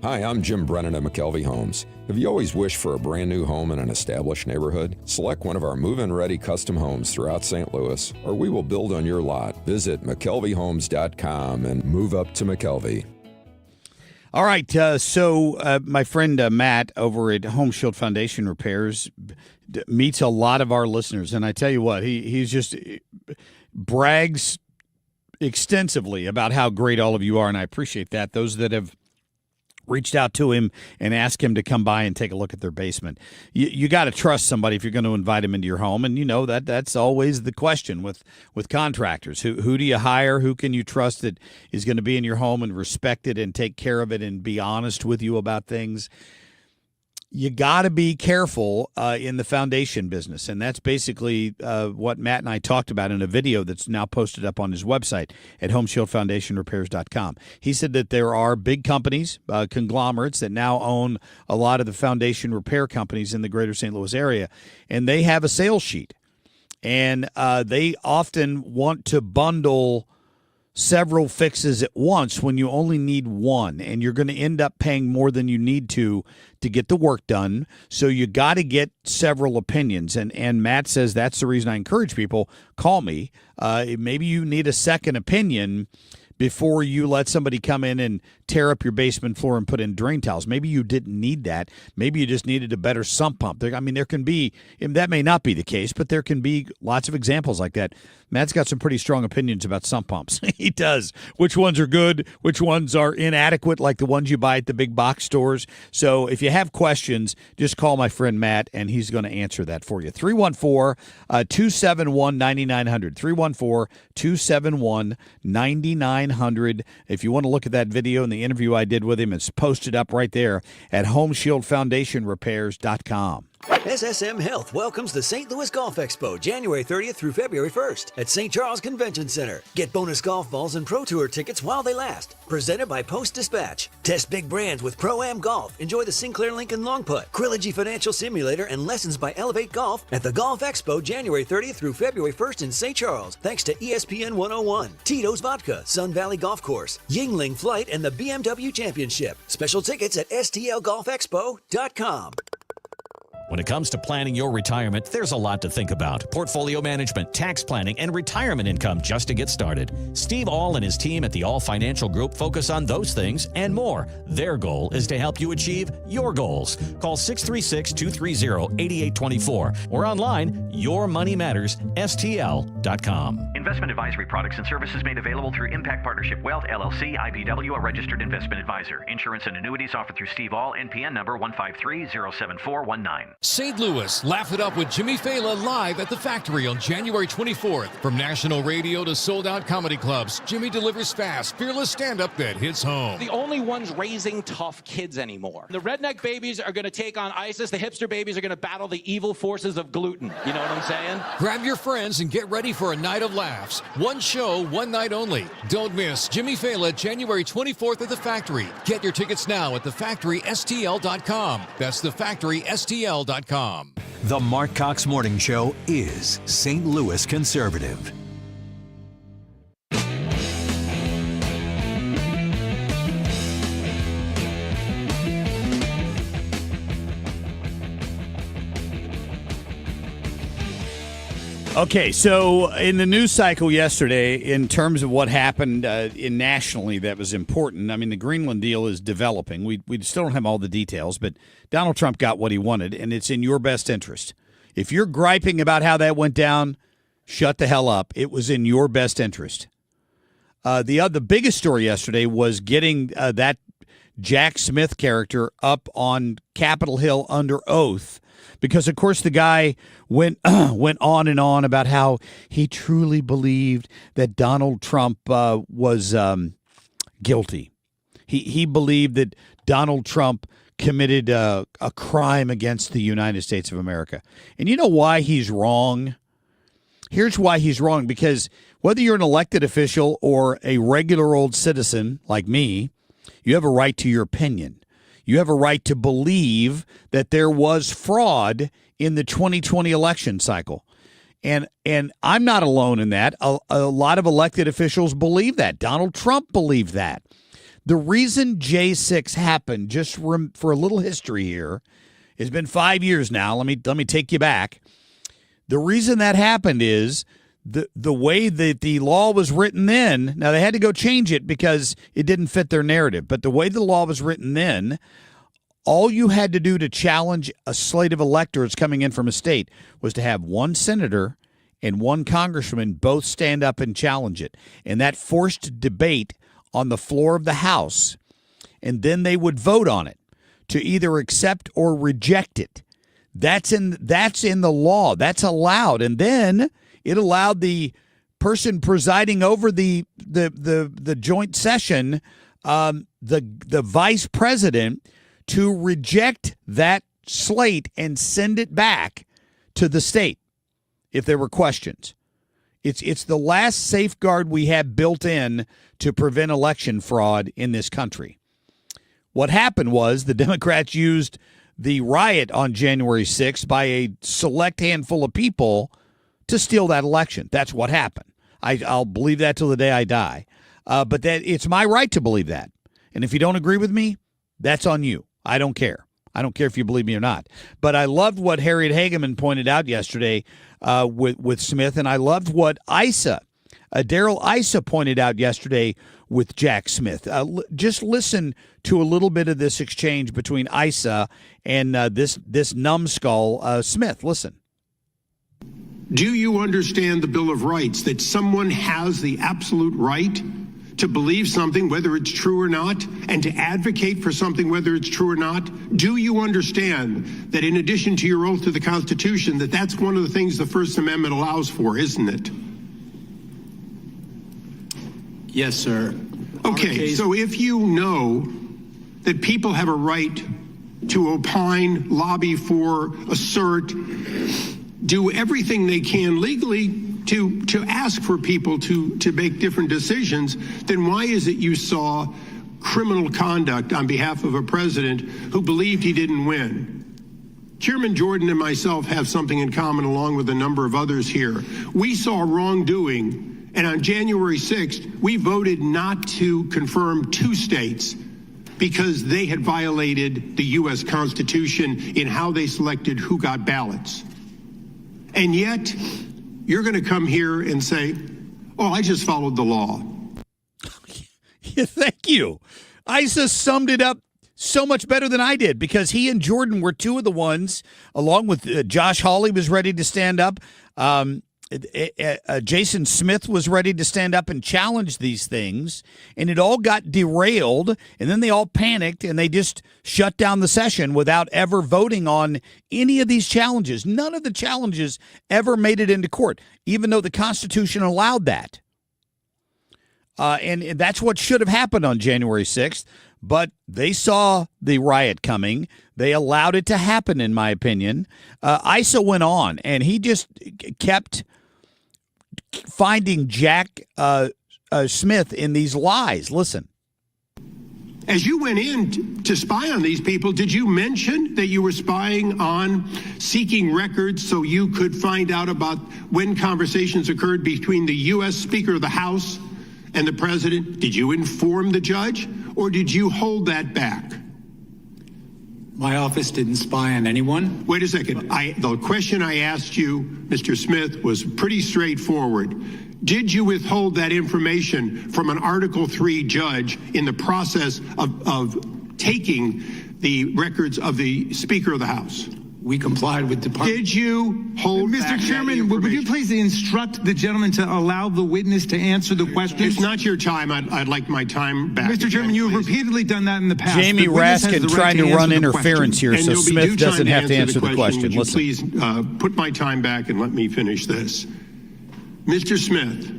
Hi, I'm Jim Brennan of McKelvey Homes. Have you always wished for a brand new home in an established neighborhood? Select one of our move-in ready custom homes throughout St. Louis, or we will build on your lot. Visit McKelveyhomes.com and move up to McKelvey. All right, so my friend Matt over at Home Shield Foundation Repairs meets a lot of our listeners, and I tell you what, he's just brags extensively about how great all of you are, and I appreciate that. Those that have reached out to him and asked him to come by and take a look at their basement. You got to trust somebody if you're going to invite him into your home, and you know that's always the question with contractors. Who do you hire? Who can you trust that is going to be in your home and respect it and take care of it and be honest with you about things? You got to be careful in the foundation business, and that's basically what Matt and I talked about in a video that's now posted up on his website at homeshieldfoundationrepairs.com. He said that there are big companies, conglomerates, that now own a lot of the foundation repair companies in the greater St. Louis area, and they have a sales sheet, and they often want to bundle several fixes at once when you only need one, and you're going to end up paying more than you need to get the work done. So you got to get several opinions, and Matt says that's the reason I encourage people, call me. Maybe you need a second opinion before you let somebody come in and tear up your basement floor and put in drain tiles. Maybe you didn't need that. Maybe you just needed a better sump pump. There can be, and that may not be the case, but there can be lots of examples like that. Matt's got some pretty strong opinions about sump pumps. He does. Which ones are good, which ones are inadequate, like the ones you buy at the big box stores. So if you have questions, just call my friend Matt, and he's going to answer that for you. 314-271-9900. 314-271-9900. If you want to look at that video and the interview I did with him, it's posted up right there at homeshieldfoundationrepairs.com. SSM Health welcomes the St. Louis Golf Expo January 30th through February 1st at St. Charles Convention Center. Get bonus golf balls and Pro Tour tickets while they last. Presented by Post Dispatch. Test big brands with Pro-Am Golf. Enjoy the Sinclair Lincoln Long Putt, Trilogy Financial Simulator, and lessons by Elevate Golf at the Golf Expo January 30th through February 1st in St. Charles. Thanks to ESPN 101, Tito's Vodka, Sun Valley Golf Course, Yingling Flight, and the BMW Championship. Special tickets at STLGolfExpo.com. When it comes to planning your retirement, there's a lot to think about. Portfolio management, tax planning, and retirement income just to get started. Steve All and his team at the All Financial Group focus on those things and more. Their goal is to help you achieve your goals. Call 636-230-8824 or online, yourmoneymattersstl.com. Investment advisory products and services made available through Impact Partnership Wealth, LLC, IBW, a registered investment advisor. Insurance and annuities offered through Steve All, NPN number 153-07419. St. Louis, laugh it up with Jimmy Fallon live at the Factory on January 24th. From national radio to sold-out comedy clubs, Jimmy delivers fast, fearless stand-up that hits home. The only ones raising tough kids anymore. The redneck babies are going to take on ISIS. The hipster babies are going to battle the evil forces of gluten. You know what I'm saying? Grab your friends and get ready for a night of laughs. One show, one night only. Don't miss Jimmy Fallon, January 24th at the Factory. Get your tickets now at thefactorystl.com. That's thefactorystl.com. The Marc Cox Morning Show is St. Louis conservative. Okay, so in the news cycle yesterday, in terms of what happened nationally that was important, I mean, the Greenland deal is developing. We still don't have all the details, but Donald Trump got what he wanted, and it's in your best interest. If you're griping about how that went down, shut the hell up. It was in your best interest. The biggest story yesterday was getting that Jack Smith character up on Capitol Hill under oath. Because, of course, the guy went on and on about how he truly believed that Donald Trump was guilty. He believed that Donald Trump committed a crime against the United States of America. And you know why he's wrong? Here's why he's wrong. Because whether you're an elected official or a regular old citizen like me, You have a right to your opinion. You have a right to believe that there was fraud in the 2020 election cycle. And I'm not alone in that. A lot of elected officials believe that. Donald Trump believed that. The reason J6 happened, just for a little history here, it's been 5 years now. Let me take you back. The reason that happened is the way that the law was written then. Now, they had to go change it because it didn't fit their narrative. But the way the law was written then, all you had to do to challenge a slate of electors coming in from a state was to have one senator and one congressman both stand up and challenge it. And that forced debate on the floor of the House. And then they would vote on it to either accept or reject it. That's in the law. That's allowed. And then it allowed the person presiding over the joint session, the vice president, to reject that slate and send it back to the state if there were questions. It's the last safeguard we have built in to prevent election fraud in this country. What happened was the Democrats used the riot on January 6th by a select handful of people to steal that election. That's what happened. I'll believe that till the day I die. But that it's my right to believe that. And if you don't agree with me, that's on you. I don't care. I don't care if you believe me or not. But I loved what Harriet Hageman pointed out yesterday with Smith, and I loved what Daryl Issa pointed out yesterday with Jack Smith. Just listen to a little bit of this exchange between Issa and this numbskull Smith. Listen. Do you understand the Bill of Rights, that someone has the absolute right to believe something, whether it's true or not, and to advocate for something, whether it's true or not? Do you understand that in addition to your oath to the Constitution, that's one of the things the First Amendment allows for, isn't it? Yes, sir. Okay, so if you know that people have a right to opine, lobby for, assert, do everything they can legally to ask for people to make different decisions, then why is it you saw criminal conduct on behalf of a president who believed he didn't win? Chairman Jordan and myself have something in common along with a number of others here. We saw wrongdoing, and on January 6th, we voted not to confirm 2 states because they had violated the U.S. Constitution in how they selected who got ballots. And yet, you're going to come here and say, oh, I just followed the law. Yeah, thank you. Issa summed it up so much better than I did, because he and Jordan were two of the ones, along with Josh Hawley was ready to stand up. Jason Smith was ready to stand up and challenge these things, and it all got derailed, and then they all panicked, and they just shut down the session without ever voting on any of these challenges. None of the challenges ever made it into court, even though the Constitution allowed that. And that's what should have happened on January 6th, but they saw the riot coming. They allowed it to happen, in my opinion. Issa went on, and he just kept finding Jack Smith in these lies. Listen. As you went in to spy on these people, did you mention that you were spying on seeking records so you could find out about when conversations occurred between the U.S. Speaker of the House and the president? Did you inform the judge, or did you hold that back? My office didn't spy on anyone. Wait a second. The question I asked you, Mr. Smith, was pretty straightforward. Did you withhold that information from an Article III judge in the process of taking the records of the Speaker of the House? We complied with Department. Did you hold back Mr. Chairman, would you please instruct the gentleman to allow the witness to answer the question? It's not your time. I'd like my time back. Mr. Chairman, you have repeatedly done that in the past. Jamie Raskin trying to run interference here, so Smith doesn't have to answer the question. Would you please put my time back and let me finish this? Mr. Smith,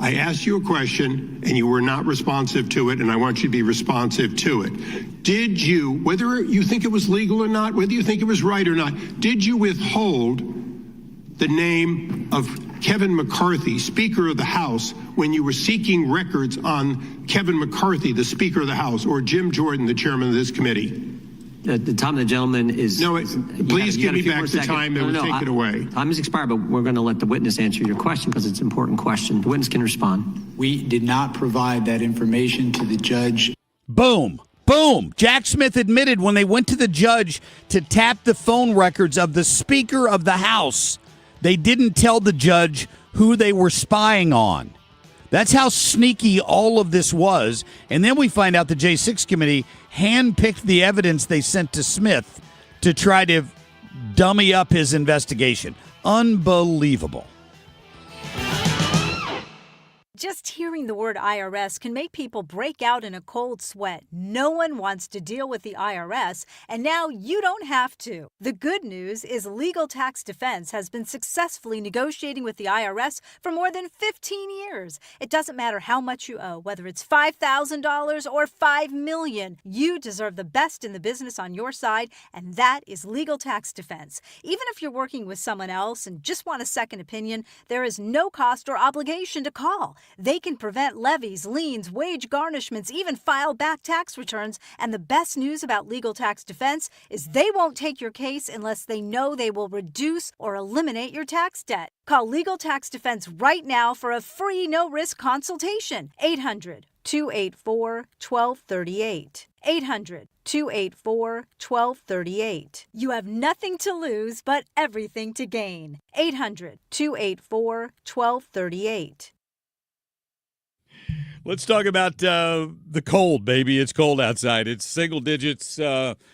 I asked you a question, and you were not responsive to it, and I want you to be responsive to it. Did you, whether you think it was legal or not, whether you think it was right or not, did you withhold the name of Kevin McCarthy, Speaker of the House, when you were seeking records on Kevin McCarthy, the Speaker of the House, or Jim Jordan, the chairman of this committee? The time of the gentleman is... No, please give me back the time that would take it away. Time has expired, but we're going to let the witness answer your question because it's an important question. The witness can respond. We did not provide that information to the judge. Boom. Boom. Jack Smith admitted when they went to the judge to tap the phone records of the Speaker of the House, they didn't tell the judge who they were spying on. That's how sneaky all of this was. And then we find out the J6 committee handpicked the evidence they sent to Smith to try to dummy up his investigation. Unbelievable. Just hearing the word IRS can make people break out in a cold sweat. No one wants to deal with the IRS, and now you don't have to. The good news is Legal Tax Defense has been successfully negotiating with the IRS for more than 15 years. It doesn't matter how much you owe, whether it's $5,000 or $5 million. You deserve the best in the business on your side, and that is Legal Tax Defense. Even if you're working with someone else and just want a second opinion, there is no cost or obligation to call. They can prevent levies, liens, wage garnishments, even file back tax returns. And the best news about Legal Tax Defense is they won't take your case unless they know they will reduce or eliminate your tax debt. Call Legal Tax Defense right now for a free no-risk consultation. 800-284-1238. 800-284-1238. You have nothing to lose but everything to gain. 800-284-1238. Let's talk about the cold, baby. It's cold outside. It's single digits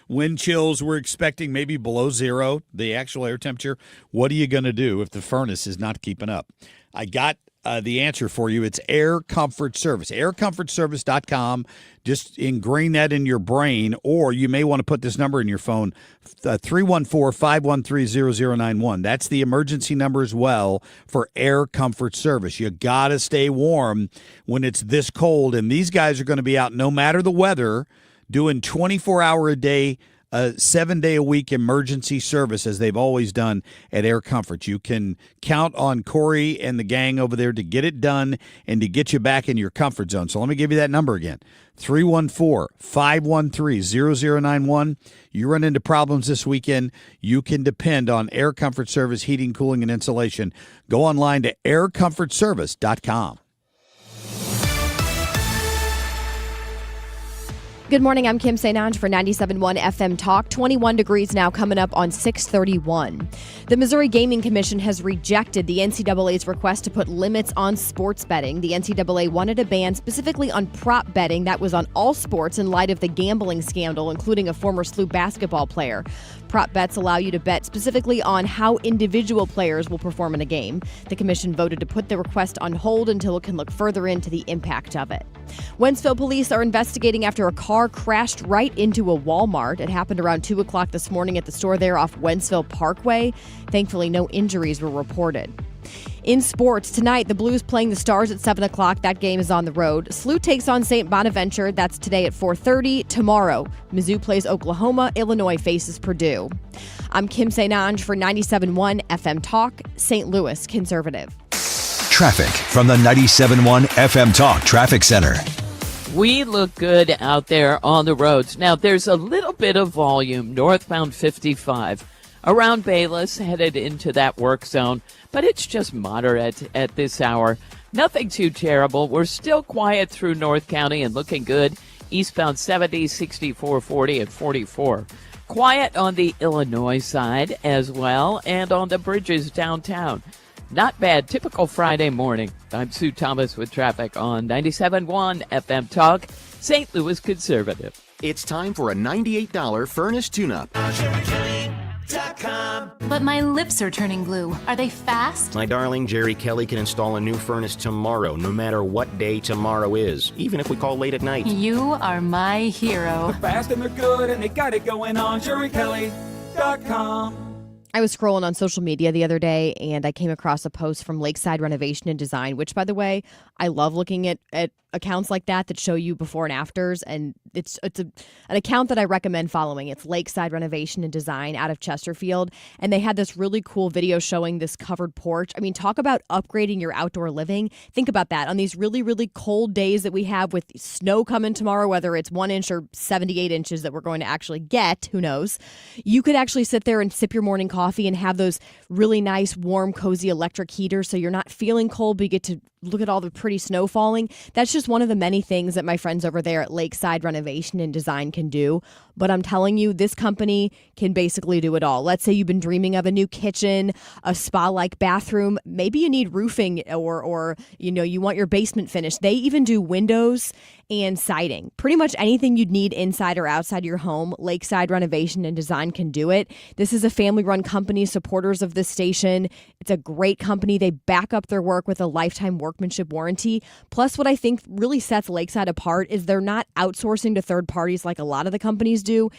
wind chills. We're expecting maybe below zero, the actual air temperature. What are you going to do if the furnace is not keeping up? I got the answer for you. It's Air Comfort Service. AirComfortService.com. Just ingrain that in your brain, or you may want to put this number in your phone, 314-513-0091. That's the emergency number as well for Air Comfort Service. You got to stay warm when it's this cold, and these guys are going to be out no matter the weather doing 24-hour-a-day, 7-day-a-week emergency service, as they've always done at Air Comfort. You can count on Corey and the gang over there to get it done and to get you back in your comfort zone. So let me give you that number again, 314-513-0091. You run into problems this weekend, you can depend on Air Comfort Service Heating, Cooling, and Insulation. Go online to aircomfortservice.com. Good morning, I'm Kim St. Ange for 97.1 FM Talk. 21 degrees now, coming up on 6:31. The Missouri Gaming Commission has rejected the NCAA's request to put limits on sports betting. The NCAA wanted a ban specifically on prop betting that was on all sports in light of the gambling scandal, including a former SLU basketball player. Prop bets allow you to bet specifically on how individual players will perform in a game. The commission voted to put the request on hold until it can look further into the impact of it. Wentzville police are investigating after a car crashed right into a Walmart. It happened around 2 o'clock this morning at the store there off Wentzville Parkway. Thankfully, no injuries were reported. In sports, tonight, the Blues playing the Stars at 7 o'clock. That game is on the road. SLU takes on St. Bonaventure. That's today at 4:30. Tomorrow, Mizzou plays Oklahoma. Illinois faces Purdue. I'm Kim St. Ange for 97.1 FM Talk, St. Louis Conservative. Traffic from the 97.1 FM Talk Traffic Center. We look good out there on the roads. Now, there's a little bit of volume northbound 55 around Bayless, headed into that work zone, but it's just moderate at this hour. Nothing too terrible. We're still quiet through North County and looking good. Eastbound 70, 64, 40, and 44. Quiet on the Illinois side as well, and on the bridges downtown. Not bad. Typical Friday morning. I'm Sue Thomas with traffic on 97.1 FM Talk, St. Louis Conservative. It's time for a $98 furnace tune-up. But my lips are turning blue. Are they fast? My darling, Jerry Kelly can install a new furnace tomorrow, no matter what day tomorrow is, even if we call late at night. You are my hero. They're fast and they're good and they got it going on. JerryKelly.com. I was scrolling on social media the other day, and I came across a post from Lakeside Renovation and Design, which, by the way, I love looking at accounts like that show you before and afters, and it's an account that I recommend following. It's Lakeside Renovation and Design out of Chesterfield, and they had this really cool video showing this covered porch. I mean, talk about upgrading your outdoor living. Think about that on these really, really cold days that we have with snow coming tomorrow, whether it's 1 inch or 78 inches that we're going to actually get, who knows? You could actually sit there and sip your morning coffee and have those really nice, warm, cozy electric heaters so you're not feeling cold, but you get to look at all the pretty snow falling. That's just one of the many things that my friends over there at Lakeside Renovation and Design can do. But I'm telling you, this company can basically do it all. Let's say you've been dreaming of a new kitchen, a spa-like bathroom. Maybe you need roofing or you want your basement finished. They even do windows and siding. Pretty much anything you'd need inside or outside your home, Lakeside Renovation and Design can do it. This is a family-run company, supporters of this station. It's a great company. They back up their work with a lifetime workmanship warranty. Plus, what I think really sets Lakeside apart is they're not outsourcing to third parties like a lot of the companies do.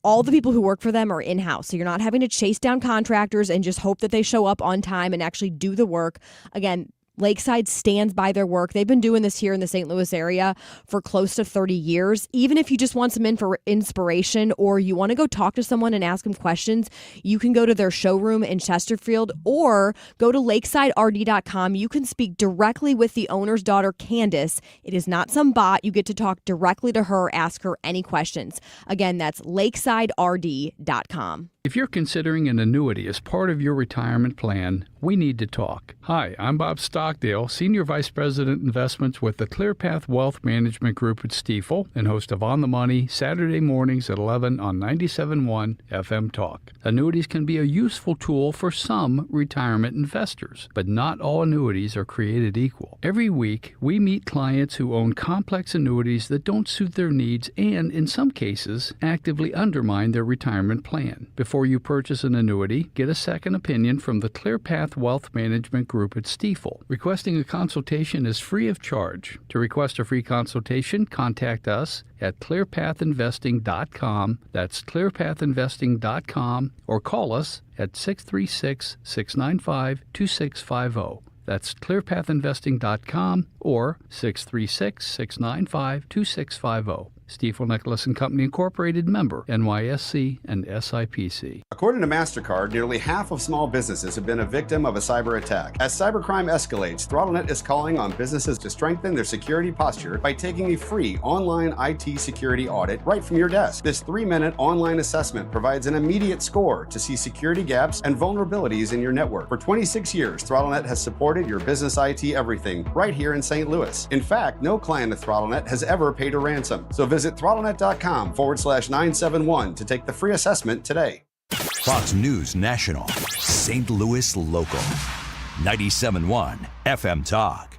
All the people who work for them are in-house, so you're not having to chase down contractors and just hope that they show up on time and actually do the work. Again, Lakeside stands by their work. They've been doing this here in the St. Louis area for close to 30 years. Even if you just want some inspiration or you want to go talk to someone and ask them questions, you can go to their showroom in Chesterfield or go to lakesiderd.com. You can speak directly with the owner's daughter, Candace. It is not some bot. You get to talk directly to her, ask her any questions. Again, that's lakesiderd.com. If you're considering an annuity as part of your retirement plan, we need to talk. Hi, I'm Bob Stockdale, Senior Vice President Investments with the ClearPath Wealth Management Group at Stifel and host of On the Money Saturday mornings at 11 on 97.1 FM Talk. Annuities can be a useful tool for some retirement investors, but not all annuities are created equal. Every week, we meet clients who own complex annuities that don't suit their needs and, in some cases, actively undermine their retirement plan. Before you purchase an annuity, get a second opinion from the ClearPath Wealth Management Group at Stifel. Requesting a consultation is free of charge. To request a free consultation, contact us at clearpathinvesting.com. That's clearpathinvesting.com, or call us at 636-695-2650. That's clearpathinvesting.com or 636-695-2650. Stifel Nicholas and Company Incorporated, member NYSE and SIPC. According to MasterCard, nearly half of small businesses have been a victim of a cyber attack. As cybercrime escalates, ThrottleNet is calling on businesses to strengthen their security posture by taking a free online IT security audit right from your desk. This 3-minute online assessment provides an immediate score to see security gaps and vulnerabilities in your network. For 26 years, ThrottleNet has supported your business IT everything right here in St. Louis. In fact, no client of ThrottleNet has ever paid a ransom. So visit throttlenet.com/971 to take the free assessment today. Fox News National, St. Louis Local, 97.1 FM Talk.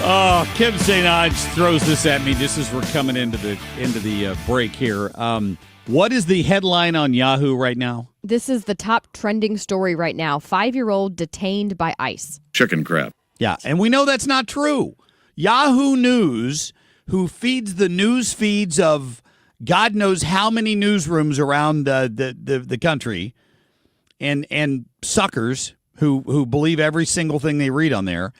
Oh, Kim St. Ange throws this at me just as we're coming into the break here. What is the headline on Yahoo right now? This is the top trending story right now. 5-year-old detained by ICE. Chicken crap. Yeah, and we know that's not true. Yahoo News, who feeds the news feeds of God knows how many newsrooms around the country, and suckers who believe every single thing they read on there,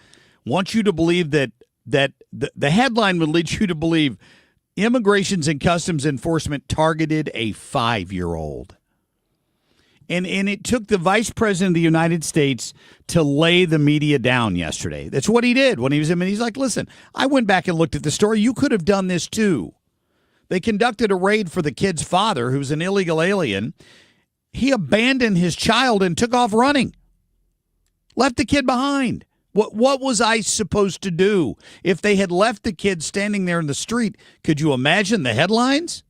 want you to believe that the headline would lead you to believe Immigrations and Customs Enforcement targeted a 5-year-old. And it took the Vice President of the United States to lay the media down yesterday. That's what he did when he was in. He's like, listen, I went back and looked at the story. You could have done this too. They conducted a raid for the kid's father, who's an illegal alien. He abandoned his child and took off running. Left the kid behind. What was ICE supposed to do if they had left the kid standing there in the street? Could you imagine the headlines?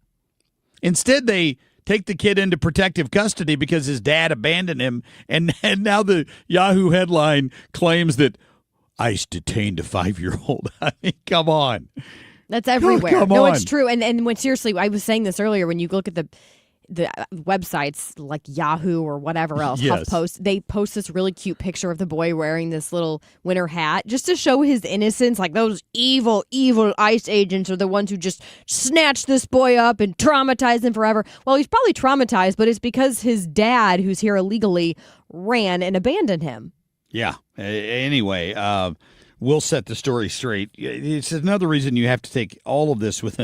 Instead, they take the kid into protective custody because his dad abandoned him, and now the Yahoo headline claims that ICE detained a 5-year-old. I mean, come on. That's everywhere. Come no, on. it's true. And when seriously, I was saying this earlier, when you look at the websites like Yahoo or whatever else, Yes. HuffPost, they post this really cute picture of the boy wearing this little winter hat just to show his innocence. Like those evil, evil ICE agents are the ones who just snatched this boy up and traumatized him forever. Well, he's probably traumatized, but it's because his dad, who's here illegally, ran and abandoned him. Yeah. Anyway, we'll set the story straight. It's another reason you have to take all of this with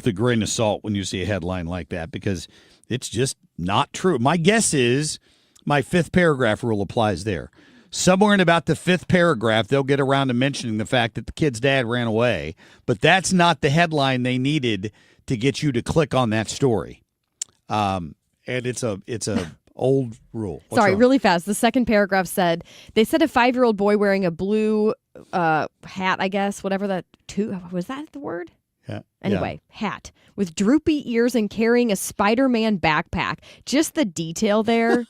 a grain of salt when you see a headline like that, because it's just not true. My guess is my fifth paragraph rule applies there. Somewhere in about the fifth paragraph, they'll get around to mentioning the fact that the kid's dad ran away, but that's not the headline they needed to get you to click on that story. And it's a old rule. What's Sorry, wrong? really fast. The second paragraph said, they said a 5-year-old boy wearing a blue hat, I guess, whatever that, was that the word? Yeah. Anyway, hat with droopy ears and carrying a Spider-Man backpack. Just the detail there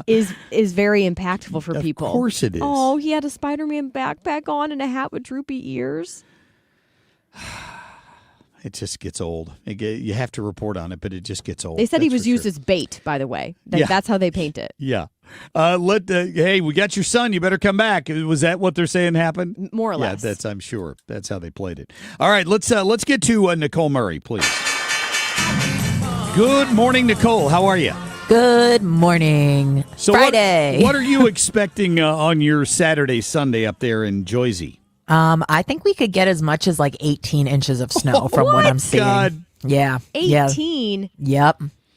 is very impactful for people. Of course it is. Oh, he had a Spider-Man backpack on and a hat with droopy ears. It just gets old. You have to report on it, but it just gets old. They said he That's was for used sure. as bait, by the way. Yeah. That's how they paint it. Yeah. Hey, we got your son. You better come back. Was that what they're saying happened? More or less. Yeah, I'm sure. That's how they played it. All right, let's get to Nicole Murray, please. Good morning, Nicole. How are you? Good morning. So Friday. What are you expecting on your Saturday, Sunday up there in Jersey? I think we could get as much as like 18 inches of snow from what I'm seeing. God. Yeah. 18? Yeah.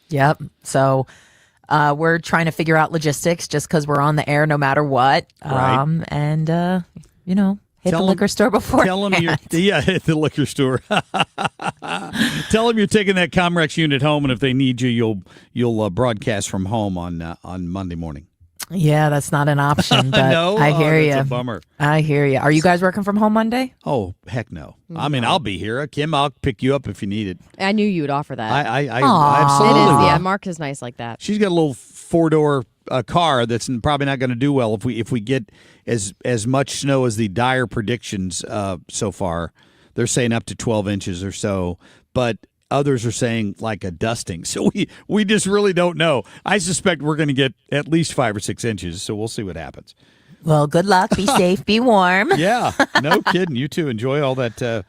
Yep. So we're trying to figure out logistics just because we're on the air no matter what. Right. And, hit the liquor store before. Tell them hit the liquor store. Tell them you're taking that Comrex unit home, and if they need you, you'll broadcast from home on Monday morning. Yeah, that's not an option, but No? I hear you. That's a bummer. I hear you. Are you guys working from home Monday? Oh, heck no. I mean, I'll be here. Kim, I'll pick you up if you need it. I knew you would offer that. I Aw. absolutely It is, will. yeah. Mark is nice like that. She's got a little 4-door car that's probably not going to do well if we get as much snow as the dire predictions so far. They're saying up to 12 inches or so, but others are saying like a dusting. So we just really don't know. I suspect we're going to get at least 5 or 6 inches, so we'll see what happens. Well, good luck. Be safe. Be warm. Yeah, no kidding. You too. Enjoy all that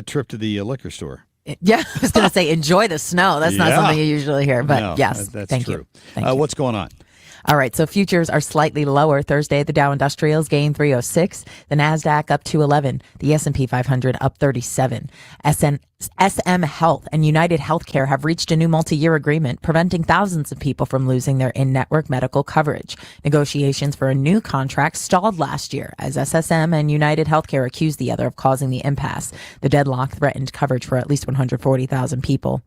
trip to the liquor store. Yeah, I was going to say enjoy the snow. That's not something you usually hear, but No, yes, that's thank true. you. Thank you. What's going on? All right, so futures are slightly lower Thursday. The Dow Industrials gained 306, the Nasdaq up 211, the S&P 500 up 37. SM Health and United Healthcare have reached a new multi-year agreement preventing thousands of people from losing their in-network medical coverage. Negotiations for a new contract stalled last year as SSM and United Healthcare accused the other of causing the impasse. The deadlock threatened coverage for at least 140,000 people.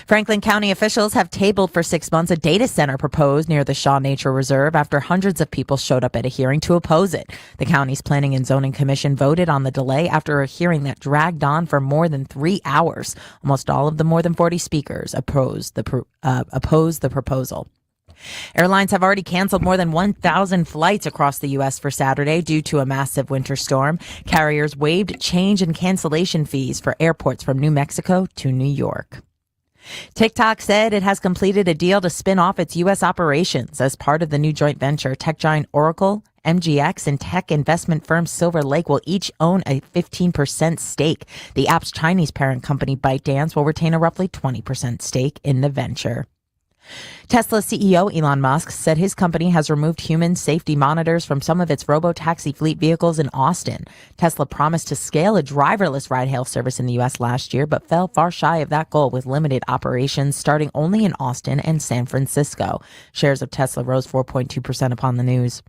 Franklin County officials have tabled for 6 months a data center proposed near the Shaw Nature Reserve after hundreds of people showed up at a hearing to oppose it. The county's Planning and Zoning Commission voted on the delay after a hearing that dragged on for more than 3 hours. Almost all of the more than 40 speakers opposed the proposal. Airlines have already canceled more than 1,000 flights across the U.S. for Saturday due to a massive winter storm. Carriers waived change and cancellation fees for airports from New Mexico to New York. TikTok said it has completed a deal to spin off its U.S. operations as part of the new joint venture. Tech giant Oracle, MGX, and tech investment firm Silver Lake will each own a 15% stake. The app's Chinese parent company ByteDance will retain a roughly 20% stake in the venture. Tesla CEO Elon Musk said his company has removed human safety monitors from some of its robo-taxi fleet vehicles in Austin. Tesla promised to scale a driverless ride-hail service in the U.S. last year, but fell far shy of that goal with limited operations starting only in Austin and San Francisco. Shares of Tesla rose 4.2% upon the news.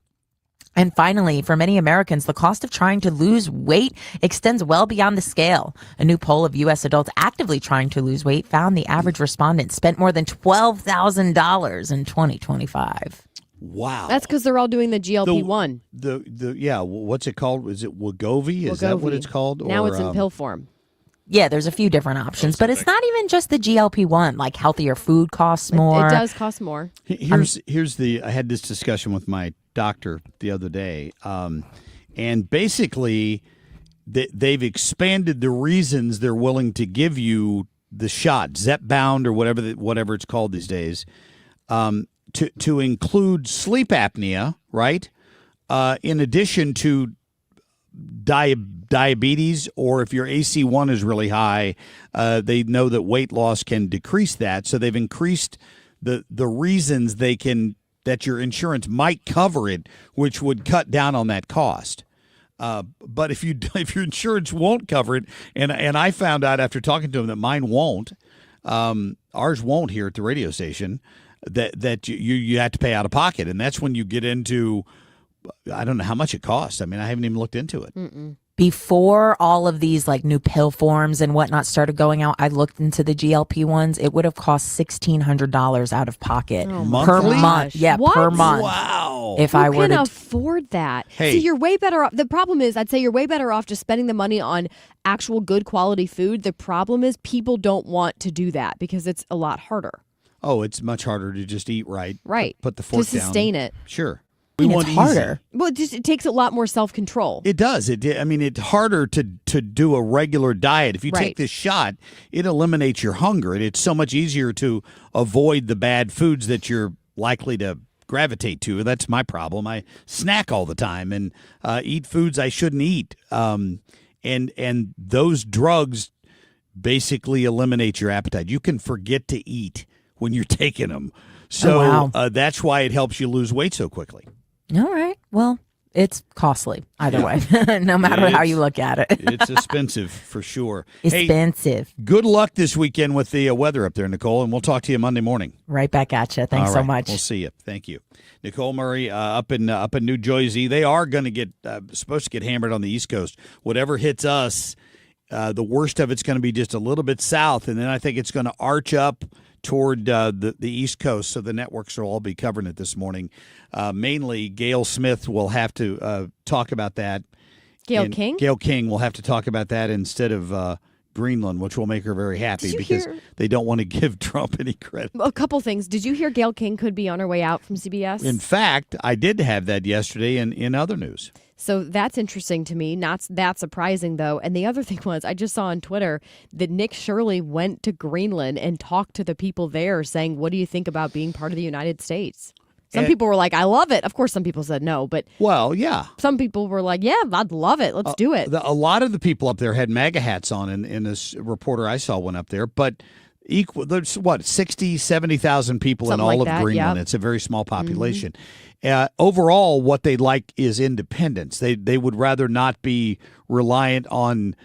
And finally, for many Americans, the cost of trying to lose weight extends well beyond the scale. A new poll of U.S. adults actively trying to lose weight found the average respondent spent more than $12,000 in 2025. Wow. That's because they're all doing the GLP-1. What's it called? Is it Wegovy? Is that what it's called? Now Or, it's in pill form. Yeah, there's a few different options, but it's not even just the GLP-1. Like healthier food costs more. It does cost more. I had this discussion with my doctor the other day, and basically they've expanded the reasons they're willing to give you shot, Zepbound or whatever it's called these days, to include sleep apnea, right? In addition to diabetes, or if your AC1 is really high, they know that weight loss can decrease that. So they've increased the reasons that your insurance might cover it, which would cut down on that cost. But if your insurance won't cover it, and I found out after talking to them that mine won't, ours won't here at the radio station, that you have to pay out of pocket, and that's when you get into, I don't know how much it costs. I mean, I haven't even looked into it. Before all of these like new pill forms and whatnot started going out, I looked into the GLP ones. It would have cost $1,600 out of pocket per month. Yeah, What? per month. Wow. If Who I were can to afford that? Hey. See, you're way better off. The problem is, I'd say you're way better off just spending the money on actual good quality food. The problem is people don't want to do that because it's a lot harder. Oh, it's much harder to just eat right. Right. Put the fork to sustain down. it. Sure. it's harder. Well, it takes a lot more self-control. It does. It's harder to do a regular diet. If you Right. take this shot, it eliminates your hunger, and it's so much easier to avoid the bad foods that you're likely to gravitate to. That's my problem. I snack all the time and eat foods I shouldn't eat. And those drugs basically eliminate your appetite. You can forget to eat when you're taking them. So that's why it helps you lose weight so quickly. All right. Well, it's costly either way, no matter how you look at it. It's expensive for sure. Expensive. Hey, good luck this weekend with the weather up there, Nicole, and we'll talk to you Monday morning. Right back at you. Thanks so much. We'll see you. Thank you. Nicole Murray up in New Jersey. They are going to get supposed to get hammered on the East Coast. Whatever hits us, the worst of it's going to be just a little bit south, and then I think it's going to arch up toward the East Coast, so the networks will all be covering it this morning. Mainly, Gail Smith will have to talk about that. Gail King? Gail King will have to talk about that instead of Greenland, which will make her very happy because they don't want to give Trump any credit. A couple things. Did you hear Gail King could be on her way out from CBS? In fact, I did have that yesterday in other news. So that's interesting to me. Not that surprising, though. And the other thing was, I just saw on Twitter that Nick Shirley went to Greenland and talked to the people there saying, what do you think about being part of the United States? Some people were like, I love it. Of course, some people said no, but yeah. Some people were like, yeah, I'd love it. Let's do it. A lot of the people up there had MAGA hats on, and this reporter I saw went up there, but there's 60, 70,000 people Something in all like of that, Greenland. yep. It's a very small population. Overall, what they'd like is independence. They would rather not be reliant on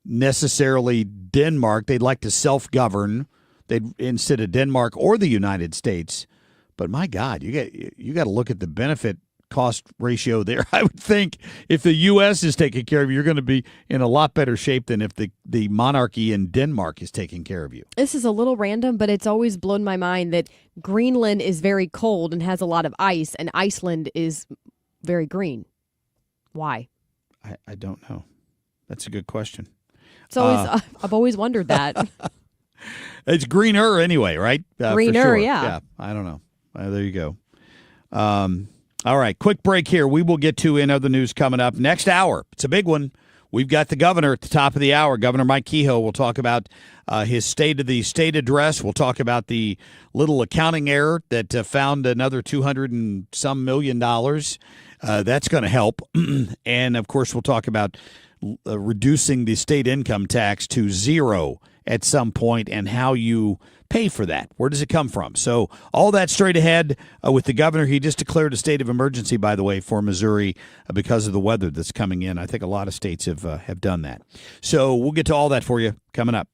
necessarily Denmark. They'd like to self-govern instead of Denmark or the United States. But my God, you got to look at the benefit cost ratio there. I would think if the U.S. is taking care of you, you're going to be in a lot better shape than if the monarchy in Denmark is taking care of you. This is a little random, but it's always blown my mind that Greenland is very cold and has a lot of ice, and Iceland is very green. Why? I don't know. That's a good question. It's always I've always wondered that. It's greener anyway, right? Greener, for sure. yeah. I don't know. There you go. All right, quick break here. We will get to in other news coming up next hour. It's a big one. We've got the governor at the top of the hour. Governor Mike Kehoe will talk about his State of the State address. We'll talk about the little accounting error that found another $200 and some million. That's going to help. And, of course, we'll talk about reducing the state income tax to zero at some point and how you pay for that. Where does it come from? So all that straight ahead with the governor. He just declared a state of emergency, by the way, for Missouri because of the weather that's coming in. I think a lot of states have done that. So we'll get to all that for you coming up.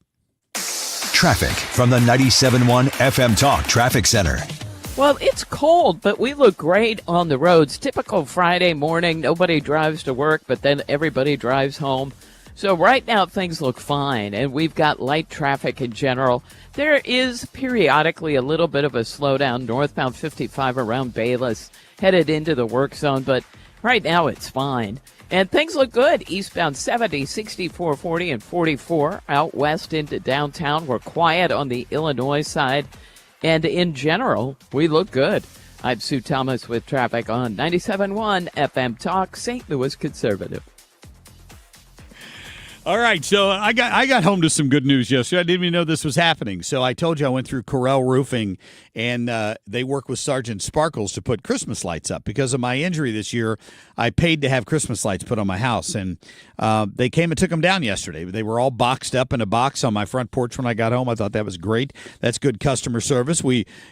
Traffic from the 97.1 FM Talk Traffic Center. Well, it's cold, but we look great on the roads. Typical Friday morning. Nobody drives to work, but then everybody drives home. So right now things look fine, and we've got light traffic in general. There is periodically a little bit of a slowdown northbound 55 around Bayless, headed into the work zone, but right now it's fine. And things look good. Eastbound 70, 64, 40, and 44 out west into downtown. We're quiet on the Illinois side, and in general, we look good. I'm Sue Thomas with traffic on 97.1 FM Talk, St. Louis Conservative. All right, so I got home to some good news yesterday. I didn't even know this was happening. So I told you I went through Corel Roofing, and they work with Sergeant Sparkles to put Christmas lights up. Because of my injury this year, I paid to have Christmas lights put on my house, and they came and took them down yesterday. They were all boxed up in a box on my front porch when I got home. I thought that was great. That's good customer service.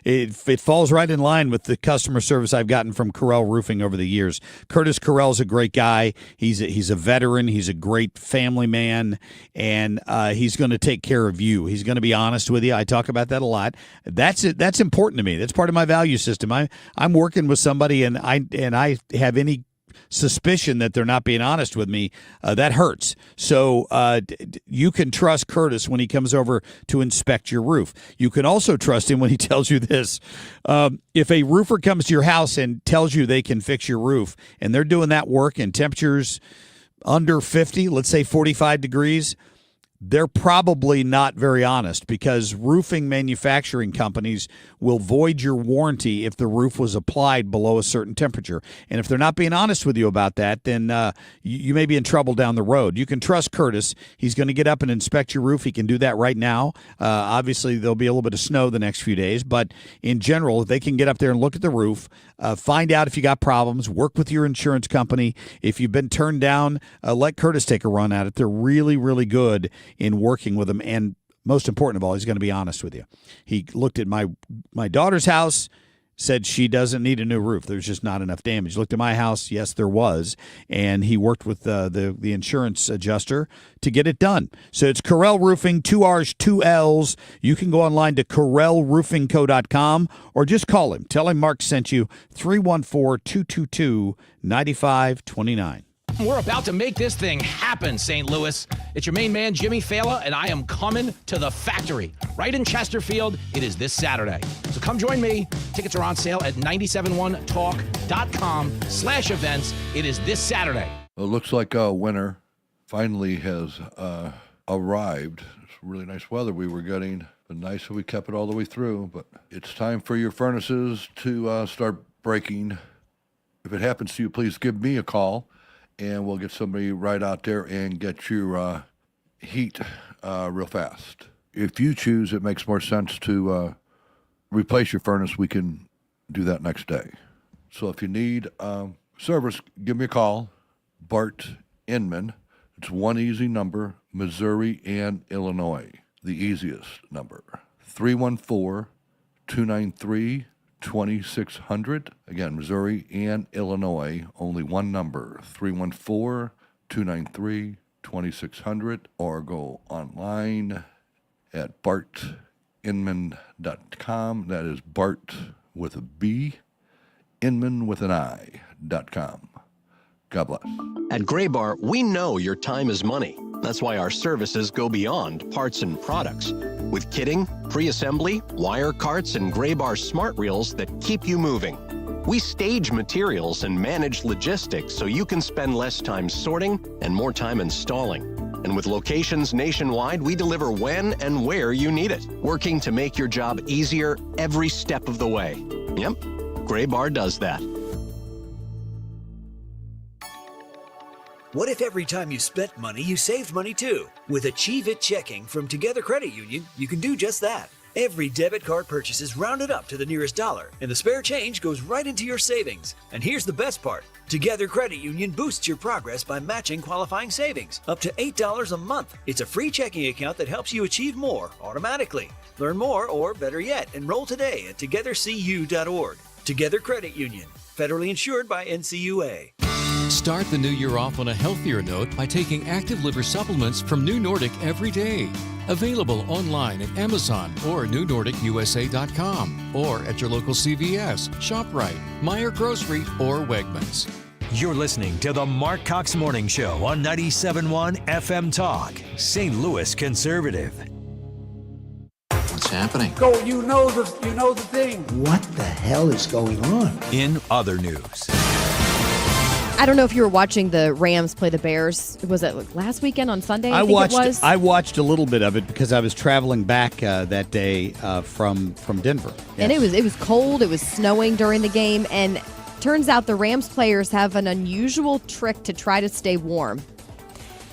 It falls right in line with the customer service I've gotten from Corel Roofing over the years. Curtis Corell's a great guy. He's a veteran. He's a great family man. And he's going to take care of you. He's going to be honest with you. I talk about that a lot. That's important to me. That's part of my value system. I'm working with somebody, and I have any suspicion that they're not being honest with me, that hurts. So you can trust Curtis when he comes over to inspect your roof. You can also trust him when he tells you this. If a roofer comes to your house and tells you they can fix your roof, and they're doing that work in temperatures under 50, let's say 45 degrees, they're probably not very honest, because roofing manufacturing companies will void your warranty if the roof was applied below a certain temperature. And if they're not being honest with you about that, then you may be in trouble down the road. You can trust Curtis. He's going to get up and inspect your roof. He can do that right now. Obviously, there'll be a little bit of snow the next few days, but in general, they can get up there and look at the roof, find out if you got problems, work with your insurance company. If you've been turned down, let Curtis take a run at it. They're really, really good in working with them, and most important of all, he's going to be honest with you. He looked at my daughter's house, said she doesn't need a new roof. There's just not enough damage. Looked at my house, yes, there was, and he worked with the insurance adjuster to get it done. So it's Corel Roofing, 2 R's, 2 L's. You can go online to CorelRoofingCo.com or just call him. Tell him Mark sent you, 314-222-9529. We're about to make this thing happen, St. Louis. It's your main man, Jimmy Fela, and I am coming to the factory right in Chesterfield. It is this Saturday. So come join me. Tickets are on sale at 971talk.com/events. It is this Saturday. It looks like winter finally has arrived. It's really nice weather we were getting. But nice that we kept it all the way through. But it's time for your furnaces to start breaking. If it happens to you, please give me a call, and we'll get somebody right out there and get your heat real fast. If you choose, it makes more sense to replace your furnace. We can do that next day. So if you need service, give me a call. Bart Inman. It's one easy number, Missouri and Illinois. The easiest number. 314-293-2600. Again, Missouri and Illinois, only one number, 314-293-2600, or go online at bartinman.com. That is Bart with a B, Inman with an I.com. God bless. At Gray Bar, we know your time is money. That's why our services go beyond parts and products. With kitting, pre-assembly, wire carts, and Gray Bar smart reels that keep you moving. We stage materials and manage logistics so you can spend less time sorting and more time installing. And with locations nationwide, we deliver when and where you need it, working to make your job easier every step of the way. Yep, Gray Bar does that. What if every time you spent money, you saved money too? With Achieve It Checking from Together Credit Union, you can do just that. Every debit card purchase is rounded up to the nearest dollar, and the spare change goes right into your savings. And here's the best part. Together Credit Union boosts your progress by matching qualifying savings, up to $8 a month. It's a free checking account that helps you achieve more automatically. Learn more, or better yet, enroll today at togethercu.org. Together Credit Union, federally insured by NCUA. Start the new year off on a healthier note by taking active liver supplements from New Nordic every day. Available online at Amazon or NewNordicUSA.com, or at your local CVS, ShopRite, Meijer Grocery, or Wegmans. You're listening to the Marc Cox Morning Show on 97.1 FM Talk, St. Louis Conservative. What's happening? Go, you know the thing. What the hell is going on? In other news. I don't know if you were watching the Rams play the Bears. Was it last weekend on Sunday? I watched a little bit of it because I was traveling back that day from Denver. Yes. And it was cold. It was snowing during the game. And turns out the Rams players have an unusual trick to try to stay warm.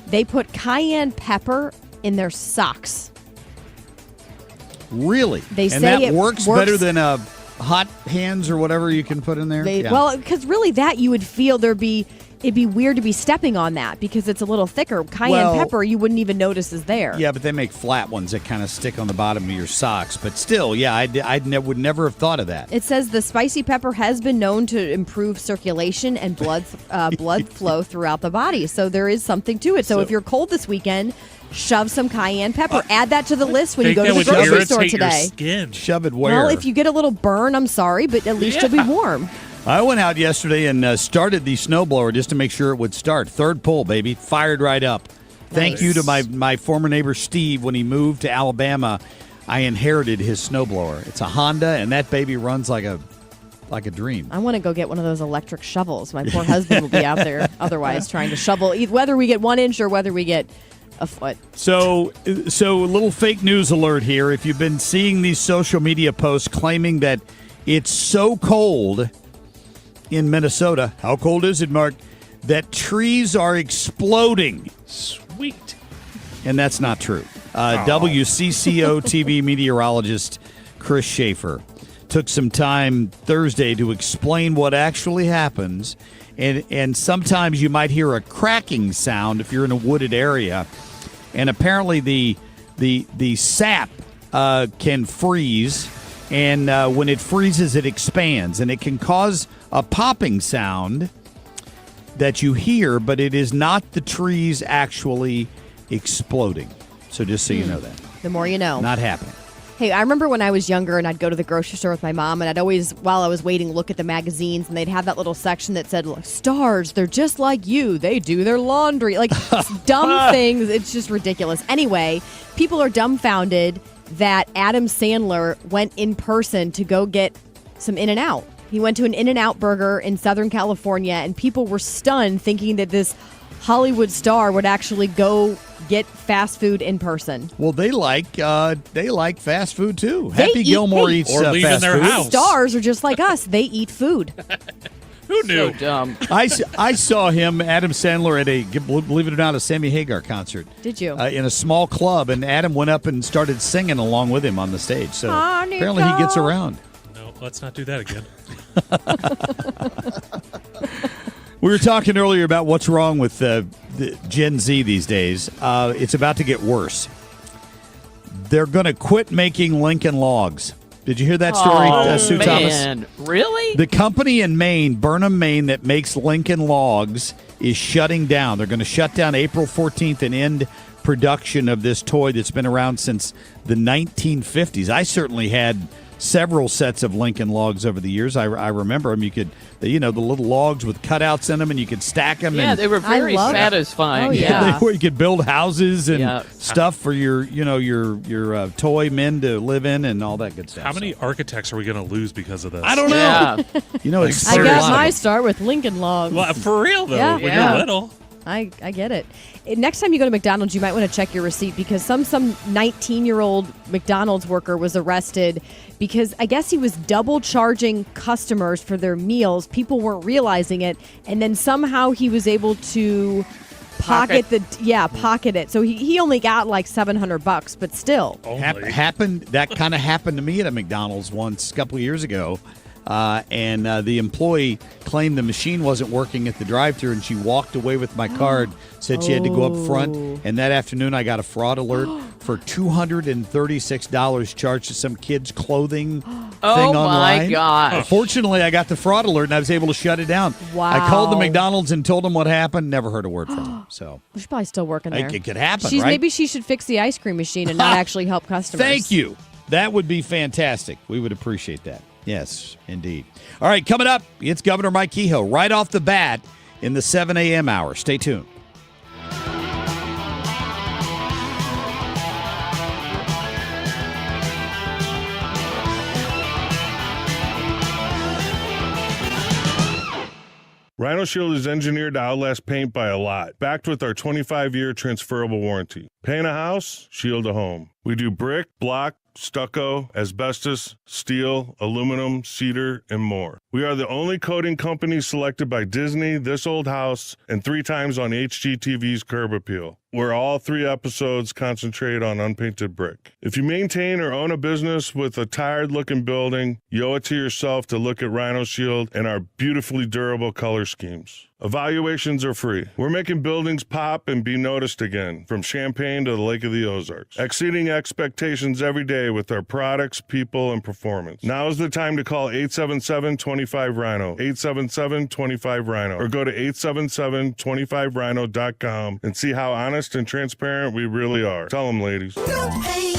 They put cayenne pepper in their socks. Really? They and say that it works better than a hot hands or whatever you can put in there? Well, because really that you would feel it'd be weird to be stepping on that because it's a little thicker. Cayenne pepper you wouldn't even notice is there. Yeah, but they make flat ones that kind of stick on the bottom of your socks. But still, yeah, I would never have thought of that. It says the spicy pepper has been known to improve circulation and blood flow throughout the body. So there is something to it. So if you're cold this weekend, shove some cayenne pepper. Add that to the list when you go to the grocery store today. Your skin. Shove it where? Well, if you get a little burn, I'm sorry, but at least you'll be warm. I went out yesterday and started the snowblower just to make sure it would start. Third pull, baby. Fired right up. Thank you to my former neighbor, Steve. When he moved to Alabama, I inherited his snowblower. It's a Honda, and that baby runs like a dream. I want to go get one of those electric shovels. My poor husband will be out there otherwise trying to shovel, whether we get 1 inch or whether we get a foot. So a little fake news alert here. If you've been seeing these social media posts claiming that it's so cold in Minnesota, how cold is it, Mark, that trees are exploding. Sweet. And that's not true. WCCO TV meteorologist Chris Schaefer took some time Thursday to explain what actually happens. And sometimes you might hear a cracking sound if you're in a wooded area. And apparently the sap can freeze. And when it freezes, it expands. And it can cause a popping sound that you hear, but it is not the trees actually exploding. So just so you know that. The more you know. Not happening. Hey, I remember when I was younger and I'd go to the grocery store with my mom and I'd always, while I was waiting, look at the magazines and they'd have that little section that said, stars, they're just like you. They do their laundry. Like dumb things. It's just ridiculous. Anyway, people are dumbfounded that Adam Sandler went in person to go get some In-N-Out. He went to an In-N-Out burger in Southern California and people were stunned thinking that this Hollywood star would actually go get fast food in person. Well, they like fast food too. Happy Gilmore eats or leaving fast their food. house. Stars are just like us. They eat food. Who knew? So dumb. I saw him, Adam Sandler, at a, believe it or not, a Sammy Hagar concert. Did you? In a small club, and Adam went up and started singing along with him on the stage. So apparently he gets around. No, let's not do that again. We were talking earlier about what's wrong with the Gen Z these days. It's about to get worse. They're going to quit making Lincoln Logs. Did you hear that story, Sue man. Thomas? Really? The company in Maine, Burnham, Maine, that makes Lincoln Logs is shutting down. They're going to shut down April 14th and end production of this toy that's been around since the 1950s. I certainly had several sets of Lincoln Logs over the years. I remember them. You could, the little logs with cutouts in them, and you could stack them. Yeah, and they were very satisfying. Oh, yeah. Where you could build houses and Yeah. stuff for your toy men to live in and all that good stuff. How many architects are we going to lose because of this? I don't know. Yeah. It's I a got lot my of start with Lincoln Logs. Well, for real, though, Yeah. when Yeah. you're little. I get it. Next time you go to McDonald's, you might want to check your receipt because some 19-year-old McDonald's worker was arrested because I guess he was double charging customers for their meals. People weren't realizing it, and then somehow he was able to pocket it. So he only got like $700, but still. That kind of happened to me at a McDonald's once a couple of years ago. And the employee claimed the machine wasn't working at the drive-thru, and she walked away with my card, said she had to go up front. And that afternoon, I got a fraud alert for $236 charged to some kid's clothing thing online. My gosh. Fortunately, I got the fraud alert, and I was able to shut it down. Wow. I called the McDonald's and told them what happened. Never heard a word from them. So She's probably still working there. it could happen, right? Maybe she should fix the ice cream machine and not actually help customers. Thank you. That would be fantastic. We would appreciate that. Yes, indeed. All right, coming up, it's Governor Mike Kehoe right off the bat in the 7 a.m. hour. Stay tuned. Rhino Shield is engineered to outlast paint by a lot, backed with our 25-year transferable warranty. Paint a house, shield a home. We do brick, block, stucco, asbestos, steel, aluminum, cedar, and more. We are the only coating company selected by Disney, This Old House, and 3 times on HGTV's Curb Appeal, where all 3 episodes concentrate on unpainted brick. If you maintain or own a business with a tired-looking building, you owe it to yourself to look at Rhino Shield and our beautifully durable color schemes. Evaluations are free. We're making buildings pop and be noticed again, from Champaign to the Lake of the Ozarks, exceeding expectations every day with our products, people, and performance. Now is the time to call 877-25-RHINO, 877-25-RHINO, or go to 877-25rhino.com and see how honest and transparent we really are. Tell them, ladies. Don't paint,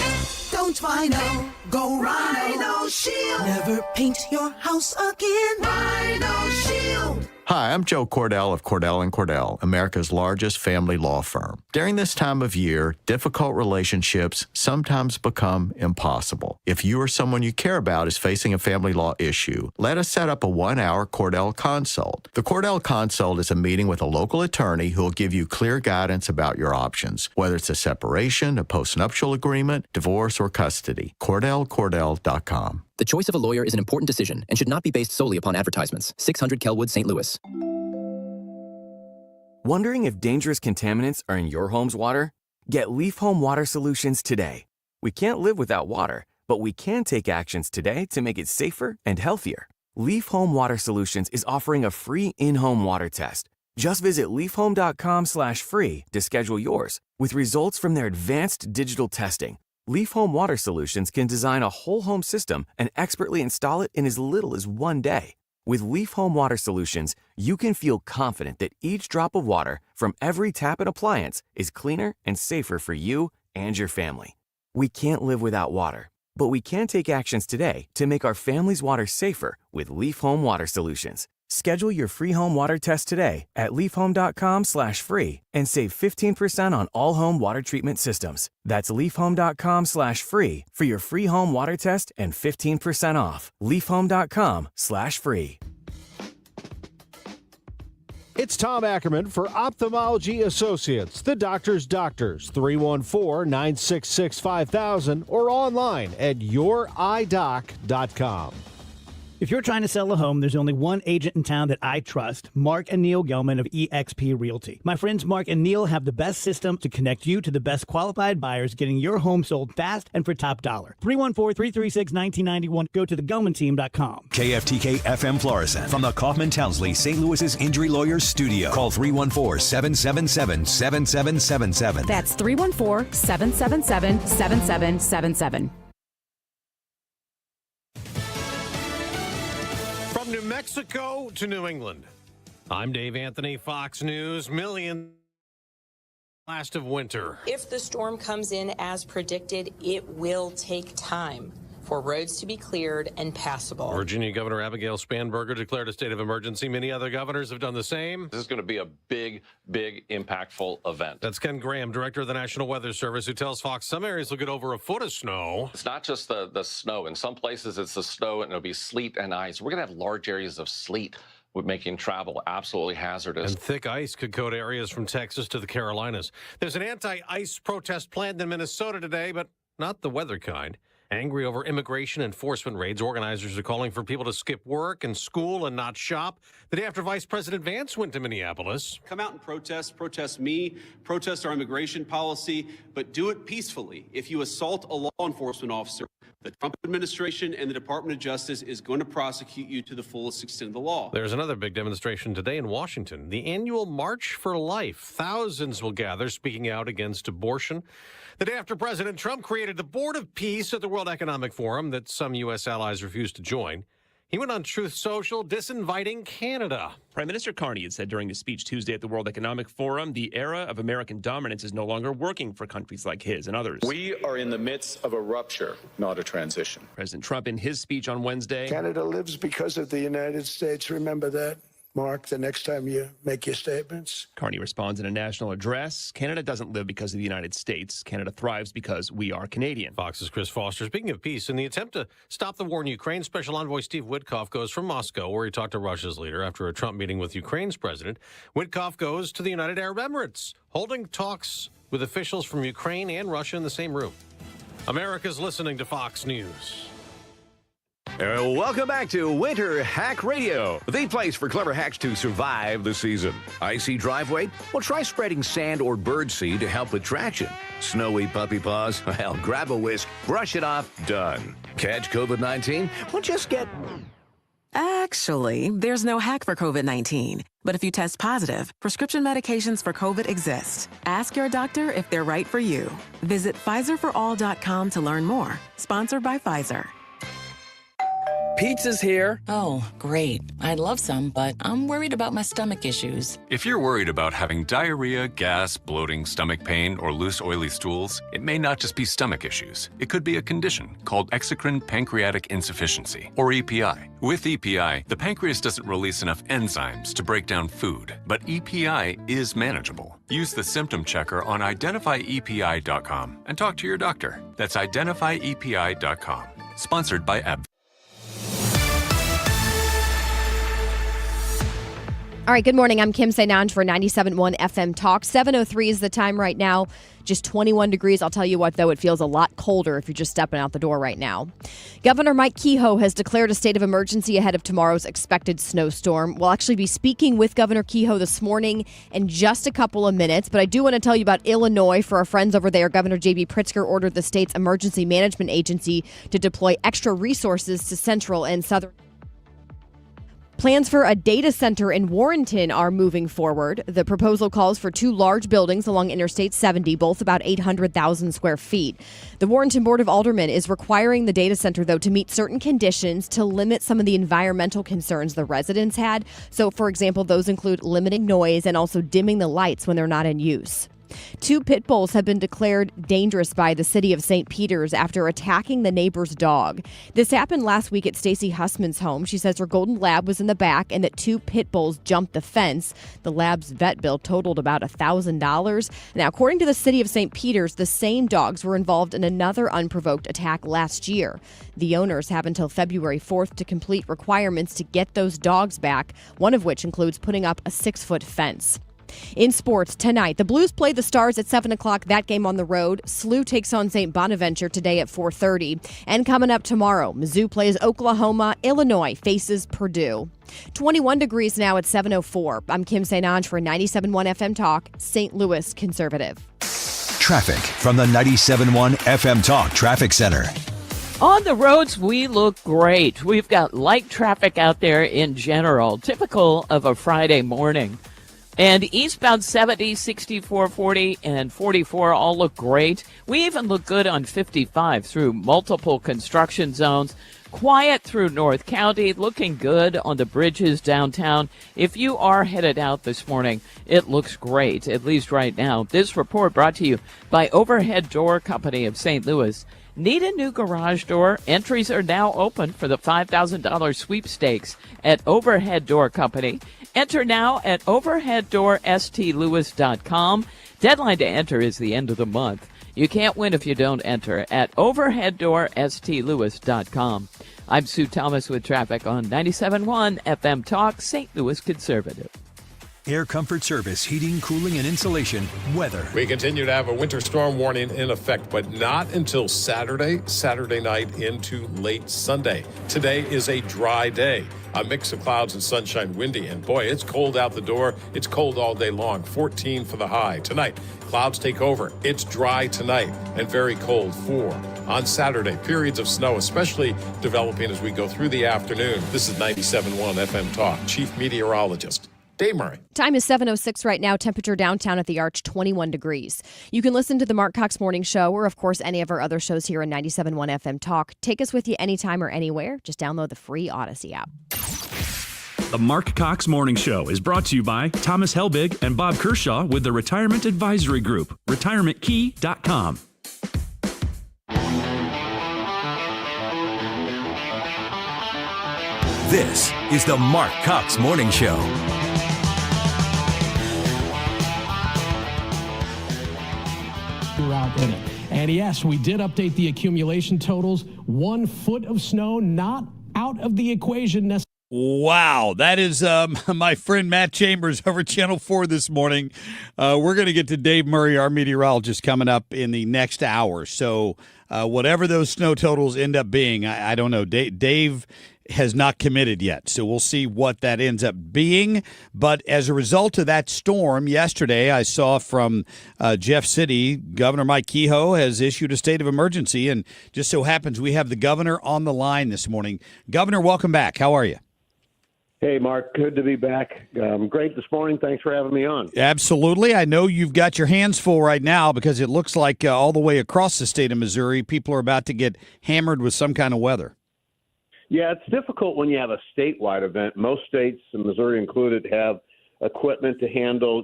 don't vinyl, go Rhino Shield. Never paint your house again. Rhino Shield. Hi, I'm Joe Cordell of Cordell & Cordell, America's largest family law firm. During this time of year, difficult relationships sometimes become impossible. If you or someone you care about is facing a family law issue, let us set up a 1-hour Cordell Consult. The Cordell Consult is a meeting with a local attorney who will give you clear guidance about your options, whether it's a separation, a postnuptial agreement, divorce, or custody. CordellCordell.com. The choice of a lawyer is an important decision and should not be based solely upon advertisements. 600 Kelwood, St. Louis. Wondering if dangerous contaminants are in your home's water? Get Leaf Home Water Solutions today. We can't live without water, but we can take actions today to make it safer and healthier. Leaf Home Water Solutions is offering a free in-home water test. Just visit leafhome.com/free to schedule yours. With results from their advanced digital testing, Leaf Home Water Solutions can design a whole home system and expertly install it in as little as 1 day. With Leaf Home Water Solutions, you can feel confident that each drop of water from every tap and appliance is cleaner and safer for you and your family. We can't live without water, but we can take actions today to make our family's water safer with Leaf Home Water Solutions. Schedule your free home water test today at leafhome.com/free and save 15% on all home water treatment systems. That's leafhome.com/free for your free home water test and 15% off. leafhome.com/free. It's Tom Ackerman for Ophthalmology Associates, the doctor's doctors, 314-966-5000 or online at youridoc.com. If you're trying to sell a home, there's only one agent in town that I trust, Mark and Neil Gelman of eXp Realty. My friends Mark and Neil have the best system to connect you to the best qualified buyers, getting your home sold fast and for top dollar. 314-336-1991. Go to thegelmanteam.com. KFTK FM Florissant from the Kaufman Townsley St. Louis's Injury Lawyers Studio. Call 314-777-7777. That's 314-777-7777. From New Mexico to New England, I'm Dave Anthony, Fox News. Millions last of winter. If the storm comes in as predicted, it will take time for roads to be cleared and passable. Virginia Governor Abigail Spanberger declared a state of emergency. Many other governors have done the same. This is going to be a big, impactful event. That's Ken Graham, director of the National Weather Service, who tells Fox some areas will get over a foot of snow. It's not just the snow. In some places, it's the snow, and it'll be sleet and ice. We're going to have large areas of sleet, with making travel absolutely hazardous. And thick ice could coat areas from Texas to the Carolinas. There's an anti-ice protest planned in Minnesota today, but not the weather kind. Angry over immigration enforcement raids, organizers are calling for people to skip work and school and not shop. The day after Vice President Vance went to Minneapolis. Come out and protest me, protest our immigration policy, but do it peacefully. If you assault a law enforcement officer, the Trump administration and the Department of Justice is going to prosecute you to the fullest extent of the law. There's another big demonstration today in Washington, the annual March for Life. Thousands will gather speaking out against abortion. The day after President Trump created the Board of Peace at the World Economic Forum that some U.S. allies refused to join, he went on Truth Social disinviting Canada. Prime Minister Carney had said during his speech Tuesday at the World Economic Forum, the era of American dominance is no longer working for countries like his and others. We are in the midst of a rupture, not a transition. President Trump, in his speech on Wednesday, Canada lives because of the United States. Remember that, Mark, the next time you make your statements. Carney responds in a national address. Canada doesn't live because of the United States. Canada thrives because we are Canadian. Fox's Chris Foster. Speaking of peace, in the attempt to stop the war in Ukraine, Special Envoy Steve Witkoff goes from Moscow, where he talked to Russia's leader after a Trump meeting with Ukraine's president. Witkoff goes to the United Arab Emirates, holding talks with officials from Ukraine and Russia in the same room. America's listening to Fox News. Welcome back to Winter Hack Radio, the place for clever hacks to survive the season. Icy driveway? Well, try spreading sand or birdseed to help with traction. Snowy puppy paws? Well, grab a whisk, brush it off, done. Catch COVID-19? Well, just get... Actually, there's no hack for COVID-19. But if you test positive, prescription medications for COVID exist. Ask your doctor if they're right for you. Visit PfizerForAll.com to learn more. Sponsored by Pfizer. Pizza's here. Oh, great. I'd love some, but I'm worried about my stomach issues. If you're worried about having diarrhea, gas, bloating, stomach pain, or loose, oily stools, it may not just be stomach issues. It could be a condition called exocrine pancreatic insufficiency, or EPI. With EPI, the pancreas doesn't release enough enzymes to break down food, but EPI is manageable. Use the symptom checker on identifyepi.com and talk to your doctor. That's identifyepi.com. Sponsored by AB. All right, good morning. I'm Kim St. for 97.1 FM Talk. 7:03 is the time right now. Just 21 degrees. I'll tell you what, though, it feels a lot colder if you're just stepping out the door right now. Governor Mike Kehoe has declared a state of emergency ahead of tomorrow's expected snowstorm. We'll actually be speaking with Governor Kehoe this morning in just a couple of minutes. But I do want to tell you about Illinois. For our friends over there, Governor J.B. Pritzker ordered the state's emergency management agency to deploy extra resources to central and southern. Plans for a data center in Warrenton are moving forward. The proposal calls for 2 large buildings along Interstate 70, both about 800,000 square feet. The Warrenton Board of Aldermen is requiring the data center, though, to meet certain conditions to limit some of the environmental concerns the residents had. So, for example, those include limiting noise and also dimming the lights when they're not in use. 2 pit bulls have been declared dangerous by the city of St. Peters after attacking the neighbor's dog. This happened last week at Stacy Hussman's home. She says her golden lab was in the back and that 2 pit bulls jumped the fence. The lab's vet bill totaled about $1,000. Now, according to the city of St. Peters, the same dogs were involved in another unprovoked attack last year. The owners have until February 4th to complete requirements to get those dogs back, one of which includes putting up a 6-foot fence. In sports, tonight, the Blues play the Stars at 7 o'clock, that game on the road. SLU takes on St. Bonaventure today at 4:30. And coming up tomorrow, Mizzou plays Oklahoma. Illinois faces Purdue. 21 degrees now at 7:04. I'm Kim St. for 97.1 FM Talk, St. Louis Conservative. Traffic from the 97.1 FM Talk Traffic Center. On the roads, we look great. We've got light traffic out there in general, typical of a Friday morning. And eastbound 70, 64, 40, and 44 all look great. We even look good on 55 through multiple construction zones. Quiet through North County, looking good on the bridges downtown. If you are headed out this morning, it looks great, at least right now. This report brought to you by Overhead Door Company of St. Louis. Need a new garage door? Entries are now open for the $5,000 sweepstakes at Overhead Door Company. Enter now at overheaddoorstlewis.com. Deadline to enter is the end of the month. You can't win if you don't enter at overheaddoorstlewis.com. I'm Sue Thomas with traffic on 97.1 FM Talk, St. Louis Conservative. Air Comfort Service, heating, cooling, and insulation, weather. We continue to have a winter storm warning in effect, but not until Saturday night into late Sunday. Today is a dry day. A mix of clouds and sunshine, windy, and boy, it's cold out the door. It's cold all day long. 14 for the high. Tonight, clouds take over. It's dry tonight and very cold. 4 on Saturday. Periods of snow, especially developing as we go through the afternoon. This is 97.1 FM Talk. Chief Meteorologist Dave Murray. Time is 7:06 right now. Temperature downtown at the Arch, 21 degrees. You can listen to the Marc Cox Morning Show or, of course, any of our other shows here on 97.1 FM Talk. Take us with you anytime or anywhere. Just download the free Odyssey app. The Marc Cox Morning Show is brought to you by Thomas Helbig and Bob Kershaw with the Retirement Advisory Group, retirementkey.com. This is the Marc Cox Morning Show. And yes, we did update the accumulation totals. 1 foot of snow not out of the equation necessarily. Wow, that is my friend Matt Chambers over Channel 4 this morning. We're going to get to Dave Murray, our meteorologist, coming up in the next hour. So whatever those snow totals end up being, I don't know. Dave has not committed yet, so we'll see what that ends up being. But as a result of that storm yesterday, I saw from Jeff City, Governor Mike Kehoe has issued a state of emergency, and just so happens we have the governor on the line this morning. Governor, welcome back. How are you? Hey, Mark. Good to be back. Great this morning. Thanks for having me on. Absolutely. I know you've got your hands full right now because it looks like all the way across the state of Missouri, people are about to get hammered with some kind of weather. Yeah, it's difficult when you have a statewide event. Most states, Missouri included, have equipment to handle,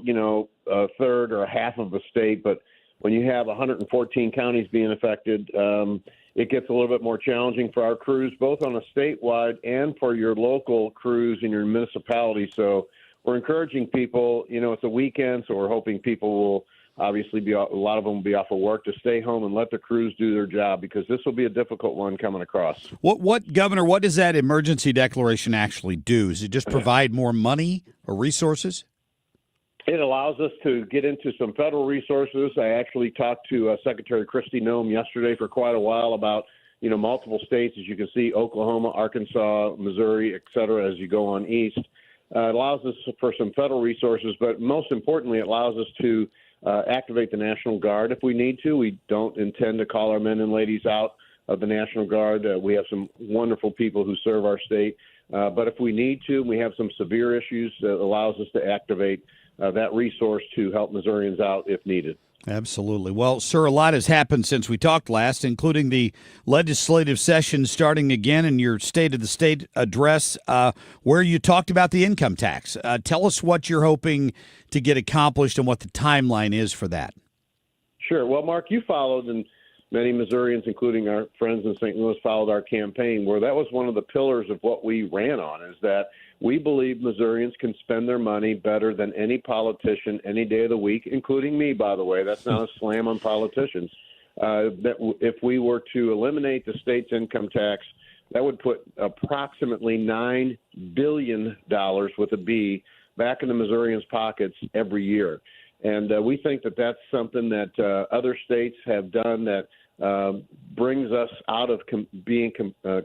a third or a half of a state. But when you have 114 counties being affected, it gets a little bit more challenging for our crews, both on a statewide and for your local crews in your municipality. So we're encouraging people, it's a weekend, so we're hoping people will obviously a lot of them will be off of work, to stay home and let the crews do their job, because this will be a difficult one coming across. Governor, what does that emergency declaration actually do? Does it just provide more money or resources? It allows us to get into some federal resources. I actually talked to Secretary Kristi Noem yesterday for quite a while about, multiple states, as you can see, Oklahoma, Arkansas, Missouri, et cetera, as you go on east. It allows us for some federal resources, but most importantly, it allows us to activate the National Guard if we need to. We don't intend to call our men and ladies out of the National Guard. We have some wonderful people who serve our state. But if we need to, we have some severe issues that allows us to activate that resource to help Missourians out if needed. Absolutely. Well, sir, a lot has happened since we talked last, including the legislative session starting again in your State of the State address, where you talked about the income tax. Tell us what you're hoping to get accomplished and what the timeline is for that. Sure. Well, Mark, you followed, and many Missourians, including our friends in St. Louis, followed our campaign, where that was one of the pillars of what we ran on, is that we believe Missourians can spend their money better than any politician any day of the week, including me, by the way. That's not a slam on politicians. That if we were to eliminate the state's income tax, that would put approximately $9 billion with a B back into Missourians' pockets every year. And we think that that's something that other states have done that brings us out of being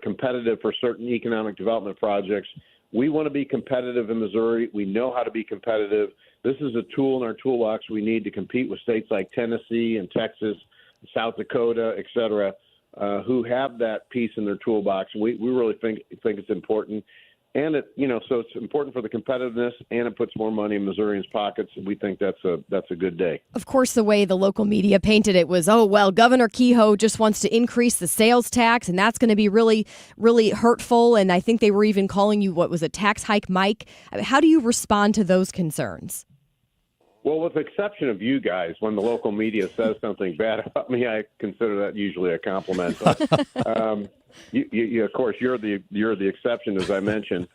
competitive for certain economic development projects. We want to be competitive in Missouri. We know how to be competitive. This is a tool in our toolbox we need to compete with states like Tennessee and Texas, South Dakota, et cetera, who have that piece in their toolbox. We really think it's important. And so it's important for the competitiveness, and it puts more money in Missourians' pockets. We think that's a good day. Of course, the way the local media painted it was, Governor Kehoe just wants to increase the sales tax, and that's going to be really, really hurtful. And I think they were even calling you, what was it, tax hike Mike? How do you respond to those concerns? Well, with the exception of you guys, when the local media says something bad about me, I consider that usually a compliment. But, you of course, you're the exception, as I mentioned.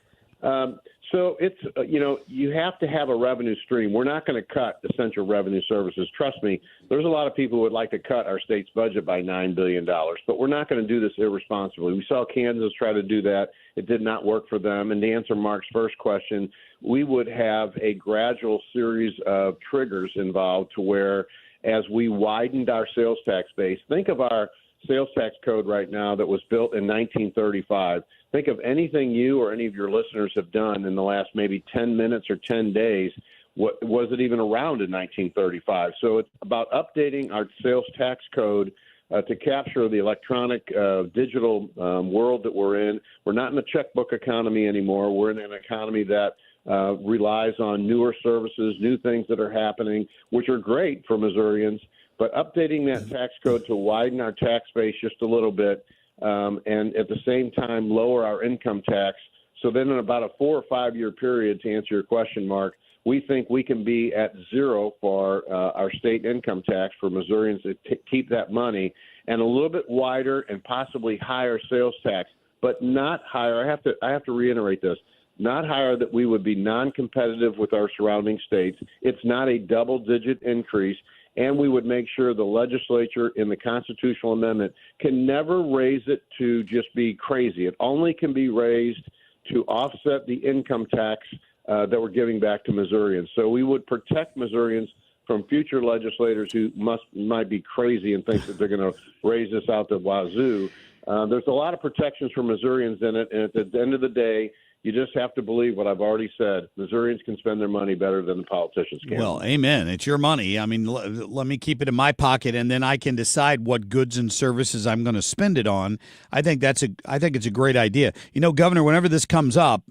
So it's you have to have a revenue stream. We're not going to cut essential revenue services. Trust me. There's a lot of people who would like to cut our state's budget by $9 billion, but we're not going to do this irresponsibly. We saw Kansas try to do that. It did not work for them. And to answer Mark's first question, we would have a gradual series of triggers involved to where, as we widened our sales tax base, think of our sales tax code right now that was built in 1935. Think of anything you or any of your listeners have done in the last maybe 10 minutes or 10 days. What was it even around in 1935? So it's about updating our sales tax code to capture the electronic digital world that we're in. We're not in a checkbook economy anymore. We're in an economy that relies on newer services, new things that are happening, which are great for Missourians. But updating that tax code to widen our tax base just a little bit, and at the same time lower our income tax. So then in about a 4 or 5 year period, to answer your question, Mark, we think we can be at zero for our state income tax for Missourians to keep that money, and a little bit wider and possibly higher sales tax, but not higher. I have to reiterate this. Not higher that we would be non-competitive with our surrounding states. It's not a double-digit increase. And we would make sure the legislature in the constitutional amendment can never raise it to just be crazy. It only can be raised to offset the income tax that we're giving back to Missourians. So we would protect Missourians from future legislators who might be crazy and think that they're going to raise this out the wazoo. There's a lot of protections for Missourians in it, and at the end of the day, you just have to believe what I've already said. Missourians can spend their money better than the politicians can. Well, amen. It's your money. I mean, let me keep it in my pocket, and then I can decide what goods and services I'm going to spend it on. I think it's a great idea. You know, Governor, whenever this comes up,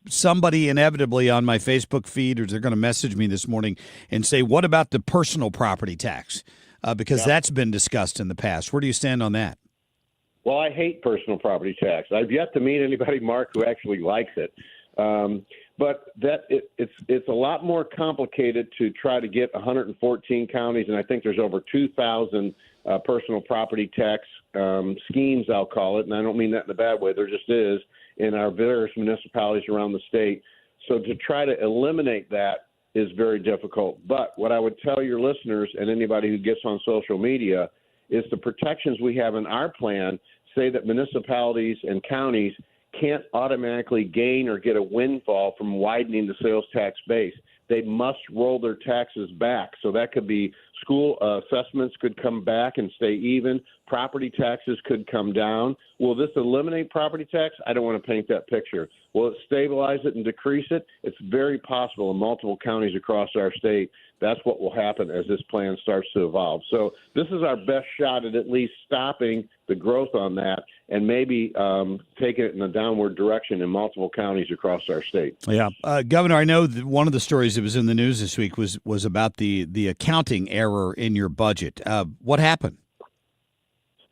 somebody inevitably on my Facebook feed, or they're going to message me this morning and say, "What about the personal property tax?" Because that's been discussed in the past. Where do you stand on that? Well, I hate personal property tax. I've yet to meet anybody, Mark, who actually likes it. But it's a lot more complicated to try to get 114 counties, and I think there's over 2,000 personal property tax schemes, I'll call it, and I don't mean that in a bad way. There just is in our various municipalities around the state. So to try to eliminate that is very difficult. But what I would tell your listeners and anybody who gets on social media is the protections we have in our plan say that municipalities and counties can't automatically gain or get a windfall from widening the sales tax base. They must roll their taxes back. So that could be school assessments could come back and stay even. Property taxes could come down. Will this eliminate property tax? I don't want to paint that picture. Will it stabilize it and decrease it? It's very possible in multiple counties across our state. That's what will happen as this plan starts to evolve. So this is our best shot at least stopping the growth on that and maybe taking it in a downward direction in multiple counties across our state. Yeah. Governor, I know that one of the stories that was in the news this week was about the accounting error in your budget. What happened?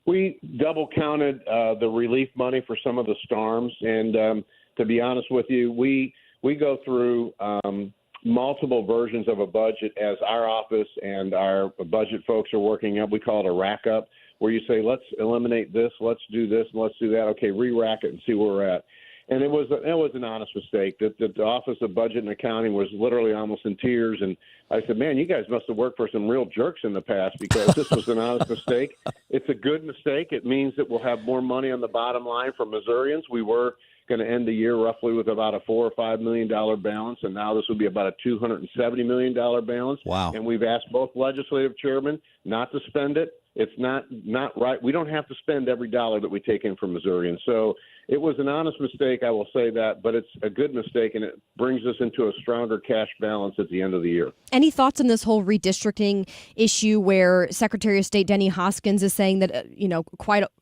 We double counted the relief money for some of the storms. And to be honest with you, we go through multiple versions of a budget as our office and our budget folks are working up. We call it a rack up, where you say, let's eliminate this, let's do this, and let's do that. Okay, re-rack it and see where we're at. And it was an honest mistake. The Office of Budget and Accounting was literally almost in tears. And I said, man, you guys must have worked for some real jerks in the past, because this was an honest mistake. It's a good mistake. It means that we'll have more money on the bottom line for Missourians. We were going to end the year roughly with about a $4 or $5 million balance, and now this will be about a $270 million balance. Wow. And we've asked both legislative chairmen not to spend it. It's not right. We don't have to spend every dollar that we take in from Missourians. So it was an honest mistake, I will say that, but it's a good mistake, and it brings us into a stronger cash balance at the end of the year. Any thoughts on this whole redistricting issue where Secretary of State Denny Hoskins is saying that,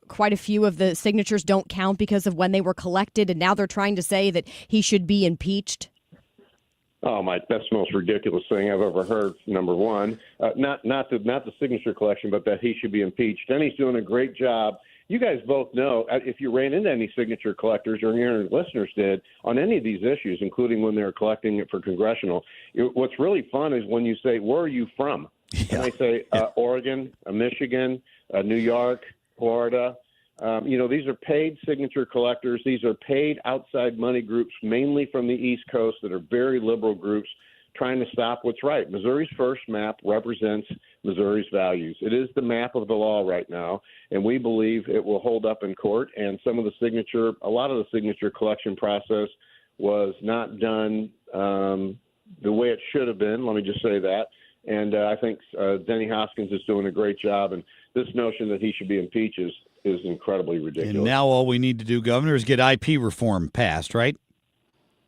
quite a few of the signatures don't count because of when they were collected, and now they're trying to say that he should be impeached? Oh, that's the most ridiculous thing I've ever heard, number one. Not the signature collection, but that he should be impeached. And he's doing a great job. You guys both know, if you ran into any signature collectors, or your listeners did, on any of these issues, including when they were collecting it for congressional, what's really fun is when you say, where are you from? Yeah. And they say, Oregon, Michigan, New York, Florida. These are paid signature collectors. These are paid outside money groups, mainly from the East Coast, that are very liberal groups trying to stop what's right. Missouri's first map represents Missouri's values. It is the map of the law right now, and we believe it will hold up in court. And a lot of the signature collection process was not done the way it should have been. Let me just say that. And I think Denny Hoskins is doing a great job. And this notion that he should be impeached is incredibly ridiculous. And now all we need to do, Governor, is get IP reform passed, right?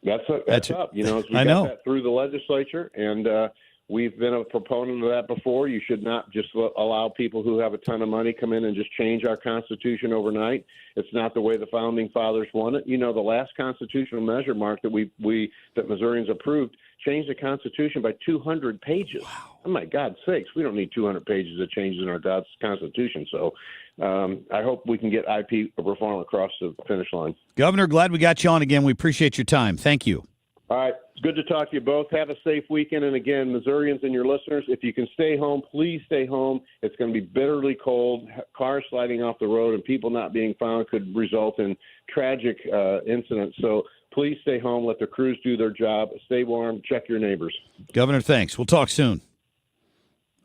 That's up. We got that through the legislature, and we've been a proponent of that before. You should not just allow people who have a ton of money come in and just change our Constitution overnight. It's not the way the Founding Fathers want it. The last constitutional measure, Mark, that Missourians approved changed the Constitution by 200 pages. Wow. Oh, my God's sakes. We don't need 200 pages of changes in our Constitution. So I hope we can get IP reform across the finish line. Governor, glad we got you on again. We appreciate your time. Thank you. All right. It's good to talk to you both. Have a safe weekend. And again, Missourians and your listeners, if you can stay home, please stay home. It's going to be bitterly cold. Cars sliding off the road and people not being found could result in tragic incidents. So please stay home. Let the crews do their job. Stay warm. Check your neighbors. Governor, thanks. We'll talk soon.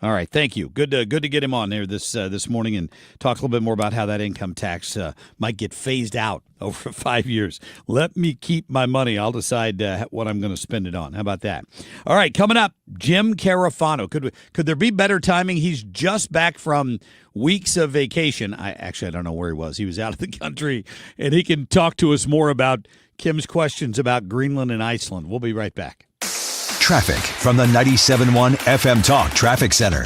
All right, thank you. Good to get him on there this morning and talk a little bit more about how that income tax might get phased out over 5 years. Let me keep my money. I'll decide what I'm going to spend it on. How about that? All right, coming up, Jim Carafano. Could there be better timing? He's just back from weeks of vacation. I don't know where he was. He was out of the country, and he can talk to us more about Kim's questions about Greenland and Iceland. We'll be right back. Traffic from the 97.1 FM Talk Traffic Center.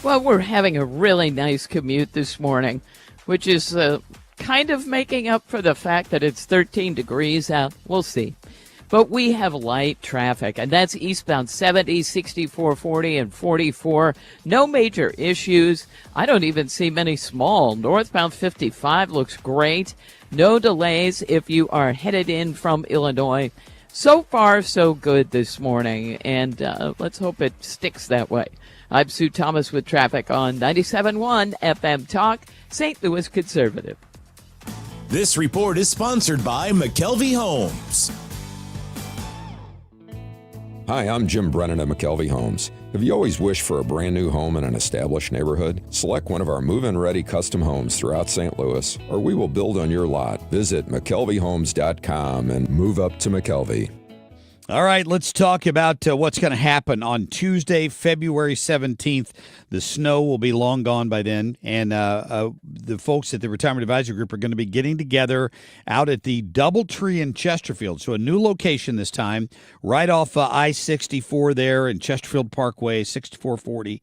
Well, we're having a really nice commute this morning, which is kind of making up for the fact that it's 13 degrees out. We'll see. But we have light traffic, and that's eastbound 70, 64, 40, and 44. No major issues. I don't even see many small. Northbound 55 looks great. No delays if you are headed in from Illinois. So far, so good this morning, and let's hope it sticks that way. I'm Sue Thomas with traffic on 97.1 FM Talk, St. Louis Conservative. This report is sponsored by McKelvey Homes. Hi, I'm Jim Brennan of McKelvey Homes. Have you always wished for a brand new home in an established neighborhood? Select one of our move-in ready custom homes throughout St. Louis, or we will build on your lot. Visit McKelveyHomes.com and move up to McKelvey. All right, let's talk about what's going to happen on Tuesday, February 17th. The snow will be long gone by then, and the folks at the Retirement Advisory Group are going to be getting together out at the Doubletree in Chesterfield. So a new location this time, right off I-64 there in Chesterfield Parkway, 6440.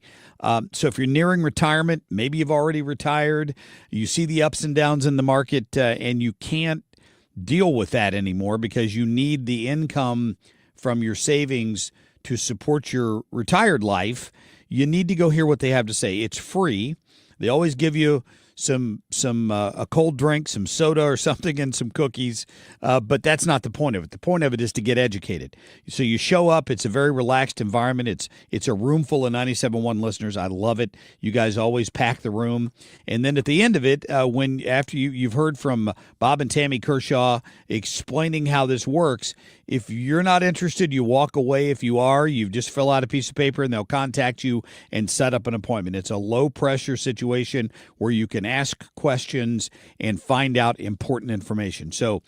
So if you're nearing retirement, maybe you've already retired, you see the ups and downs in the market, and you can't deal with that anymore because you need the income from your savings to support your retired life, you need to go hear what they have to say. It's free. They always give you a cold drink, some soda or something, and some cookies, but that's not the point of it. The point of it is to get educated. So you show up. It's a very relaxed environment. It's a room full of 97.1 listeners. I love it. You guys always pack the room. And then at the end of it, after you've heard from Bob and Tammy Kershaw explaining how this works, if you're not interested, you walk away. If you are, you just fill out a piece of paper and they'll contact you and set up an appointment. It's a low-pressure situation where you can ask questions and find out important information. So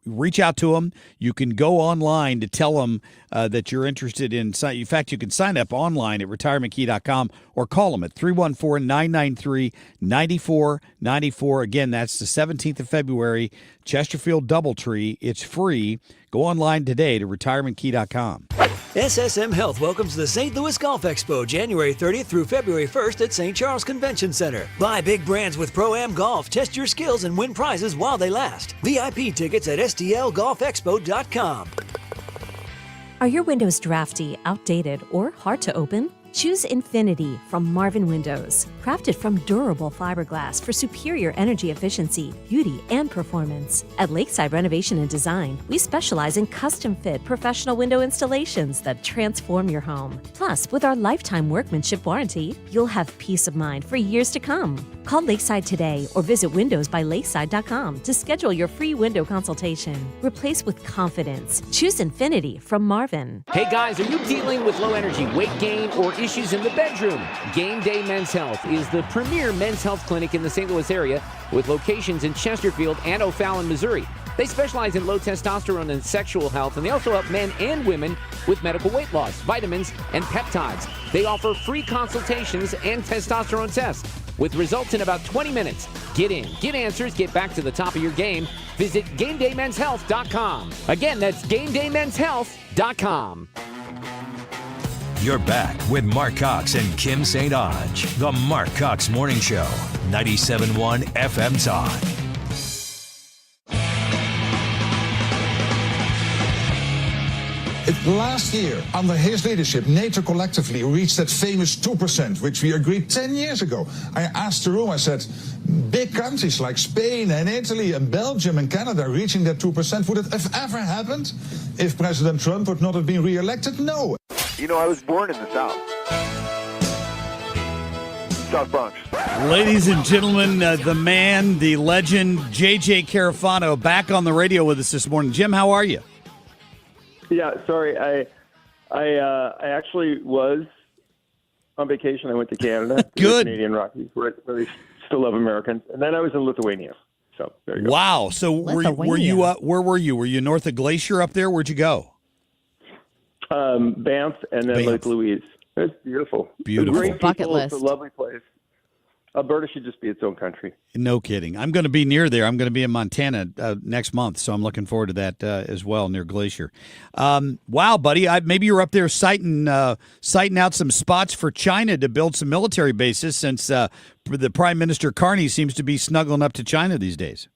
reach out to them. You can go online to tell them that you're interested in. In fact, you can sign up online at retirementkey.com or call them at 314-993-9494. Again, that's the 17th of February, Chesterfield Doubletree. It's free. Go online today to retirementkey.com. SSM Health welcomes the St. Louis Golf Expo January 30th through February 1st at St. Charles Convention Center. Buy big brands with Pro-Am Golf, test your skills, and win prizes while they last. VIP tickets at stlgolfexpo.com. Are your windows drafty, outdated, or hard to open? Choose Infinity from Marvin Windows. Crafted from durable fiberglass for superior energy efficiency, beauty, and performance. At Lakeside Renovation and Design, we specialize in custom-fit professional window installations that transform your home. Plus, with our lifetime workmanship warranty, you'll have peace of mind for years to come. Call Lakeside today or visit windowsbylakeside.com to schedule your free window consultation. Replace with confidence. Choose Infinity from Marvin. Hey guys, are you dealing with low energy, weight gain, or issues in the bedroom? Game Day Men's Health is the premier men's health clinic in the St. Louis area with locations in Chesterfield and O'Fallon, Missouri. They specialize in low testosterone and sexual health, and they also help men and women with medical weight loss, vitamins, and peptides. They offer free consultations and testosterone tests with results in about 20 minutes. Get in, get answers, get back to the top of your game. Visit GameDayMen'sHealth.com. Again, that's GameDayMen'sHealth.com. You're back with Marc Cox and Kim St. Onge. The Marc Cox Morning Show, 97.1 FM Talk. Last year, under his leadership, NATO collectively reached that famous 2%, which we agreed 10 years ago. I asked the room, I said, big countries like Spain and Italy and Belgium and Canada reaching that 2%, would it have ever happened if President Trump would not have been re-elected? No. You know, I was born in the South. South Bronx. Ladies and gentlemen, the man, the legend, J.J. Carafano, back on the radio with us this morning. Jim, how are you? Yeah, sorry. I actually was on vacation. I went to Canada. Good. The Canadian Rockies, where they still love Americans. And then I was in Lithuania. So there you go. Wow. So were you where were you? Were you north of Glacier up there? Where'd you go? Banff and then Lake Louise. It's beautiful. Beautiful. Great Bucket people. list. It's a lovely place. Alberta should just be its own country. No kidding. I'm going to be near there. I'm going to be in Montana next month, so I'm looking forward to that as well, near Glacier. Wow, buddy. Maybe you're up there citing out some spots for China to build some military bases, since the Prime Minister Carney seems to be snuggling up to China these days.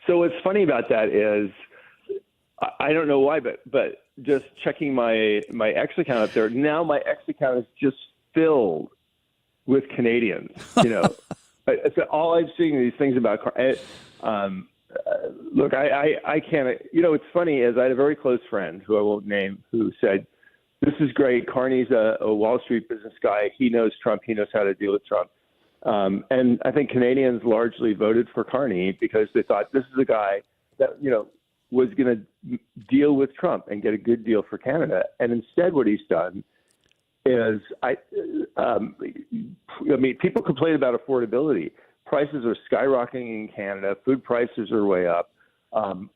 So what's funny about that is, I don't know why, but just checking my X account up there, now my X account is just filled with Canadians. You know, all I've seen these things about. Look, I can't. You know, what's funny is I had a very close friend who I won't name who said, "This is great. Carney's a Wall Street business guy. He knows Trump. He knows how to deal with Trump." And I think Canadians largely voted for Carney because they thought this is a guy that was going to deal with Trump and get a good deal for Canada. And instead, what he's done is, people complain about affordability. Prices are skyrocketing in Canada. Food prices are way up.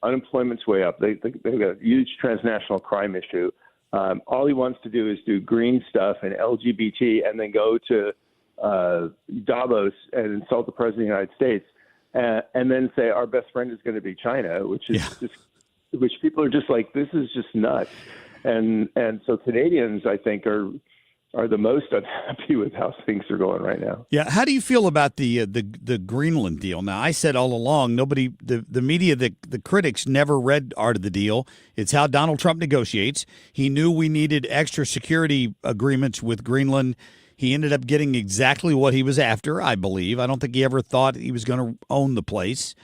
Unemployment's way up. They've got a huge transnational crime issue. All he wants to do is do green stuff and LGBT, and then go to Davos and insult the president of the United States, and then say our best friend is going to be China, which people are just like, this is just nuts. And so Canadians, I think, are the most unhappy with how things are going right now. Yeah, how do you feel about the Greenland deal? Now, I said all along, the media, the critics never read Art of the Deal. It's how Donald Trump negotiates. He knew we needed extra security agreements with Greenland. He ended up getting exactly what he was after, I believe. I don't think he ever thought he was going to own the place.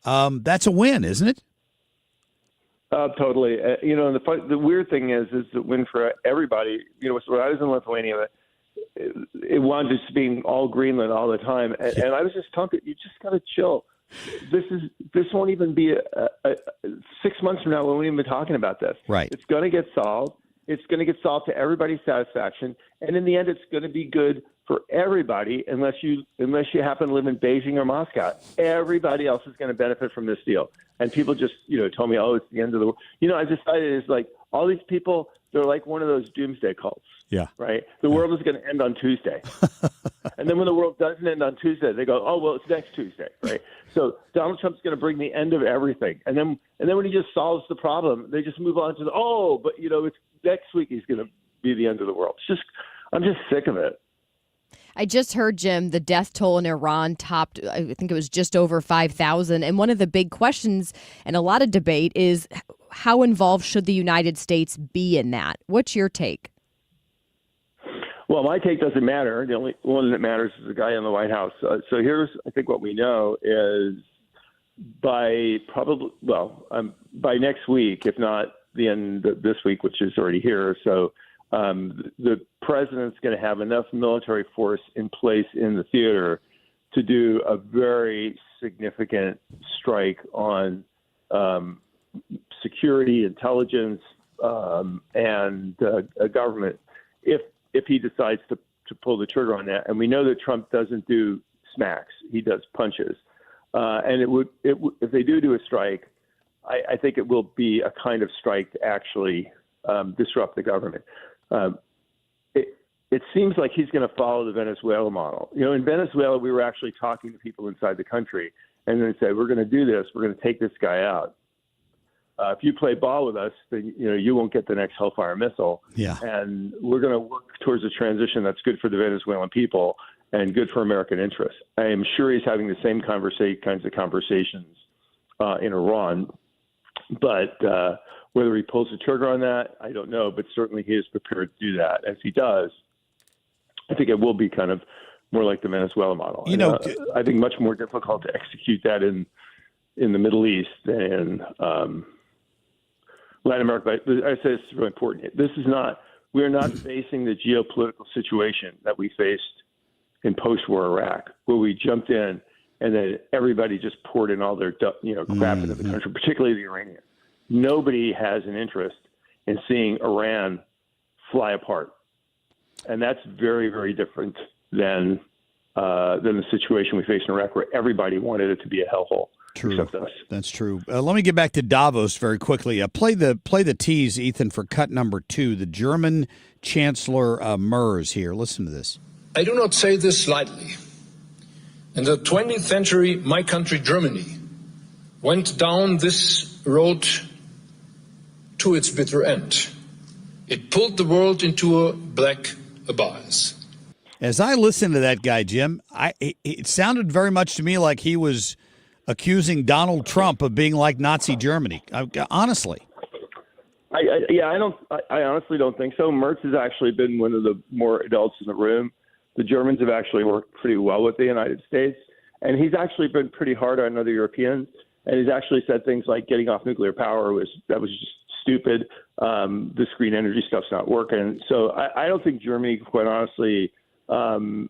That's a win, isn't it? Totally. And the weird thing is a win for everybody. When I was in Lithuania, it wound just being all Greenland all the time. And I was just talking, you just got to chill. This won't even be 6 months from now. We won't even be talking about this. Right. It's going to get solved. It's going to get solved to everybody's satisfaction. And in the end, it's going to be good for everybody, unless you happen to live in Beijing or Moscow. Everybody else is going to benefit from this deal. And people just, told me, oh, it's the end of the world. I decided it's like all these people, they're like one of those doomsday cults. Yeah. Right? The world is going to end on Tuesday. And then when the world doesn't end on Tuesday, they go, oh, well, it's next Tuesday. Right? So Donald Trump's going to bring the end of everything. And then when he just solves the problem, they just move on to it's next week he's going to be the end of the world. I'm just sick of it. I just heard, Jim, the death toll in Iran topped, I think it was just over 5,000. And one of the big questions and a lot of debate is how involved should the United States be in that? What's your take? Well, my take doesn't matter. The only one that matters is the guy in the White House. So here's, I think, what we know is by next week, if not the end of this week, which is already here. So the president's going to have enough military force in place in the theater to do a very significant strike on security, intelligence, and government if he decides to pull the trigger on that. And we know that Trump doesn't do smacks; he does punches. And if they do a strike, I think it will be a kind of strike to actually disrupt the government. It seems like he's going to follow the Venezuela model. In Venezuela, we were actually talking to people inside the country, and they said, we're going to do this. We're going to take this guy out. If you play ball with us, then you won't get the next Hellfire missile. Yeah. And we're going to work towards a transition that's good for the Venezuelan people and good for American interests. I am sure he's having the same kinds of conversations in Iran. But whether he pulls the trigger on that, I don't know. But certainly he is prepared to do that. As he does, I think it will be kind of more like the Venezuela model. I think much more difficult to execute that in the Middle East than in Latin America. But I say it's really important. We are not facing the geopolitical situation that we faced in post-war Iraq, where we jumped in and then everybody just poured in all their crap into the country, particularly the Iranians. Nobody has an interest in seeing Iran fly apart. And that's very, very different than the situation we face in Iraq, where everybody wanted it to be a hellhole. True. Except us. That's true. Let me get back to Davos very quickly. Play the tease, Ethan, for cut number 2. The German Chancellor Merz here. Listen to this. I do not say this lightly. In the 20th century, my country, Germany, went down this road to its bitter end. It pulled the world into a black abyss. As I listened to that guy, Jim, it sounded very much to me like he was accusing Donald Trump of being like Nazi Germany. Honestly. I honestly don't think so. Merz has actually been one of the more adults in the room. The Germans have actually worked pretty well with the United States, and he's actually been pretty hard on other Europeans. And he's actually said things like getting off nuclear power was just stupid. This green energy stuff's not working. So I don't think Germany, quite honestly,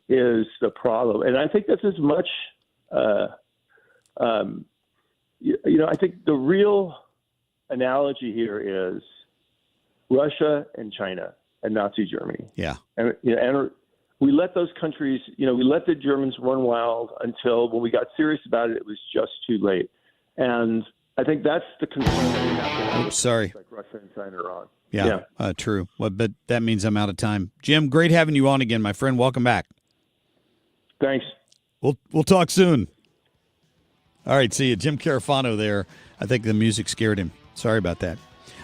is the problem. And I think that's as much. I think the real analogy here is Russia and China and Nazi Germany. Yeah. And we let those countries, we let the Germans run wild until when we got serious about it, it was just too late. And I think that's the concern that we have to have. Sorry. Like Russia and China are on. Yeah. True. Well, but that means I'm out of time. Jim, great having you on again, my friend. Welcome back. Thanks. We'll talk soon. All right, see you. Jim Carafano there. I think the music scared him. Sorry about that.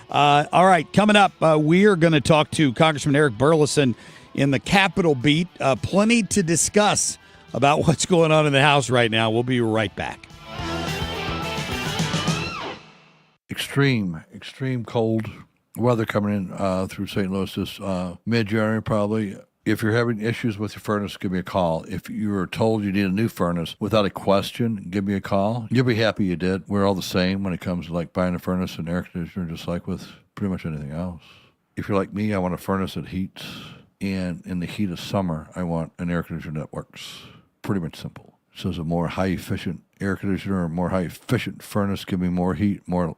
All right, coming up, we are going to talk to Congressman Eric Burlison in the Capitol beat. Plenty to discuss about what's going on in the House right now. We'll be right back. Extreme cold weather coming in through St. Louis this mid-January probably. If you're having issues with your furnace, give me a call. If you were told you need a new furnace, without a question, give me a call. You'll be happy you did. We're all the same when it comes to like buying a furnace and air conditioner, just like with pretty much anything else. If you're like me, I want a furnace that heats, and in the heat of summer, I want an air conditioner that works. Pretty much simple. So is a more high-efficient air conditioner or a more high-efficient furnace give me more heat, more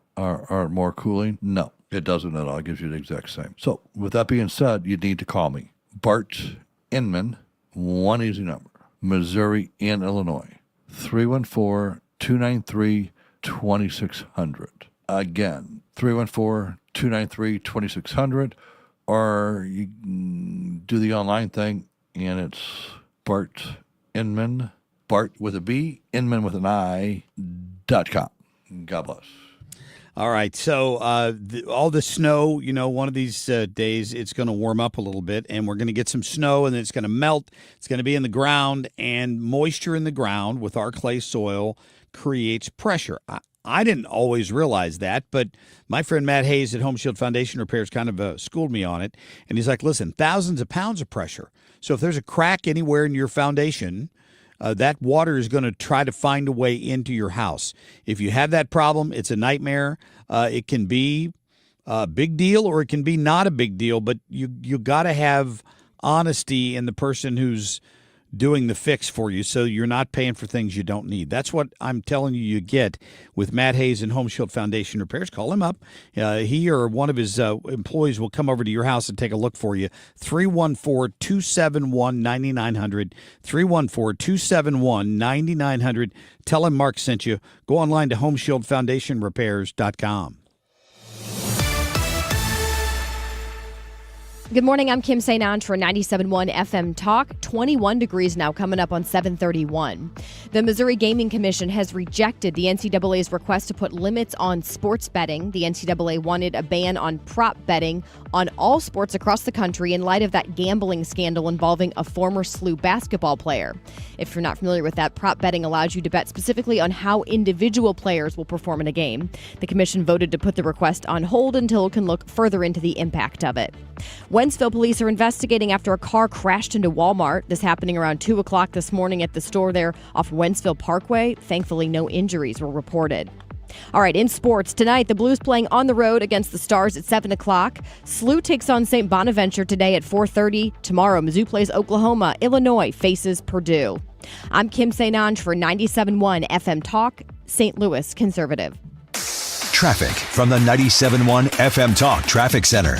cooling? No, it doesn't at all. It gives you the exact same. So with that being said, you need to call me. Bart Inman, one easy number, Missouri and Illinois, 314-293-2600. Again, 314-293-2600, or you can do the online thing, and it's Bart Inman, Bart with a B, Inman with an I.com. God bless. All right, so all the snow, one of these days it's going to warm up a little bit, and we're going to get some snow, and then it's going to melt. It's going to be in the ground, and moisture in the ground with our clay soil creates pressure. I didn't always realize that, but my friend Matt Hayes at Home Shield Foundation Repairs kind of schooled me on it, and he's like, listen, thousands of pounds of pressure. So if there's a crack anywhere in your foundation, that water is going to try to find a way into your house. If you have that problem, it's a nightmare. It can be a big deal or it can be not a big deal, but you got to have honesty in the person who's doing the fix for you so you're not paying for things you don't need. That's what I'm telling you get with Matt Hayes and Home Shield Foundation Repairs. Call him up. He or one of his employees will come over to your house and take a look for you. 314-271-9900. 314-271-9900. Tell him Mark sent you. Go online to HomeshieldFoundationRepairs.com. Good morning. I'm Kim St. Ange for 97.1 FM Talk. 21 degrees now coming up on 731. The Missouri Gaming Commission has rejected the NCAA's request to put limits on sports betting. The NCAA wanted a ban on prop betting on all sports across the country in light of that gambling scandal involving a former SLU basketball player. If you're not familiar with that, prop betting allows you to bet specifically on how individual players will perform in a game. The commission voted to put the request on hold until it can look further into the impact of it. Wentzville police are investigating after a car crashed into Walmart. This happening around 2 o'clock this morning at the store there off Wentzville Parkway. Thankfully, no injuries were reported. All right, in sports, tonight, the Blues playing on the road against the Stars at 7 o'clock. SLU takes on St. Bonaventure today at 4:30. Tomorrow, Mizzou plays Oklahoma. Illinois faces Purdue. I'm Kim St. Ange for 97.1 FM Talk, St. Louis Conservative. Traffic from the 97.1 FM Talk Traffic Center.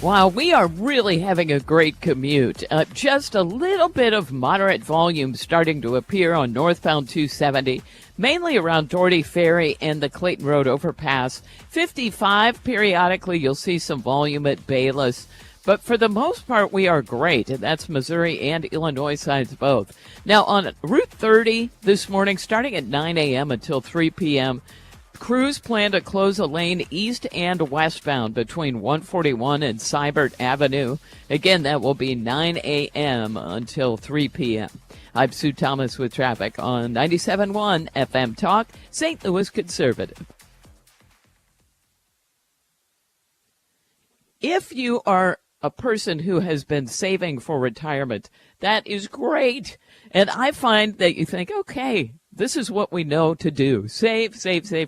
Wow, we are really having a great commute. Just a little bit of moderate volume starting to appear on northbound 270, mainly around Doherty Ferry and the Clayton Road overpass. 55, periodically you'll see some volume at Bayless. But for the most part, we are great, and that's Missouri and Illinois sides both. Now, on Route 30 this morning, starting at 9 a.m. until 3 p.m., crews plan to close a lane east and westbound between 141 and Seibert Avenue. Again, that will be 9 a.m. until 3 p.m. I'm Sue Thomas with traffic on 97.1 FM Talk, St. Louis Conservative. If you are a person who has been saving for retirement, that is great. And I find that you think, okay, this is what we know to do. Save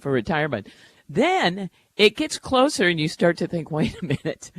for retirement. Then it gets closer and you start to think, wait a minute.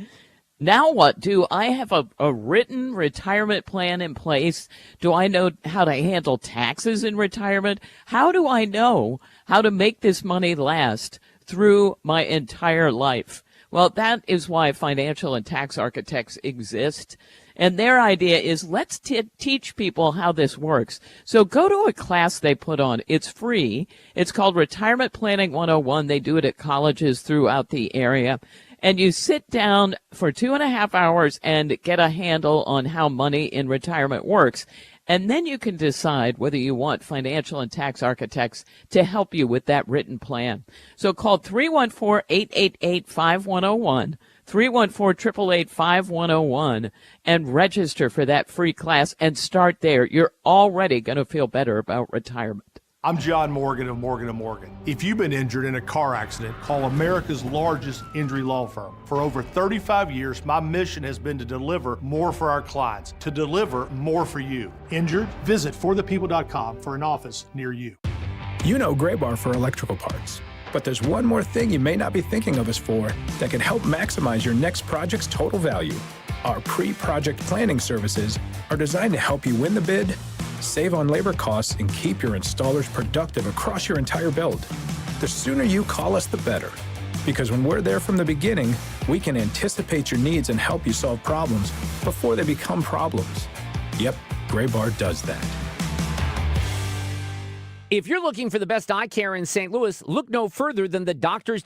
Now what? Do I have a written retirement plan in place? Do I know how to handle taxes in retirement? How do I know how to make this money last through my entire life? Well, that is why financial and tax architects exist. And their idea is let's teach people how this works. So go to a class they put on. It's free. It's called Retirement Planning 101. They do it at colleges throughout the area. And you sit down for 2.5 hours and get a handle on how money in retirement works. And then you can decide whether you want financial and tax architects to help you with that written plan. So call 314-888-5101, 314-888-5101, and register for that free class and start there. You're already going to feel better about retirement. I'm John Morgan of Morgan & Morgan. If you've been injured in a car accident, call America's largest injury law firm. For over 35 years, my mission has been to deliver more for our clients, to deliver more for you. Injured? Visit forthepeople.com for an office near you. You know Gray Bar for electrical parts, but there's one more thing you may not be thinking of us for that can help maximize your next project's total value. Our pre-project planning services are designed to help you win the bid, save on labor costs, and keep your installers productive across your entire build. The sooner you call us, the better. Because when we're there from the beginning, we can anticipate your needs and help you solve problems before they become problems. Yep, Gray Bar does that. If you're looking for the best eye care in St. Louis, look no further than the doctors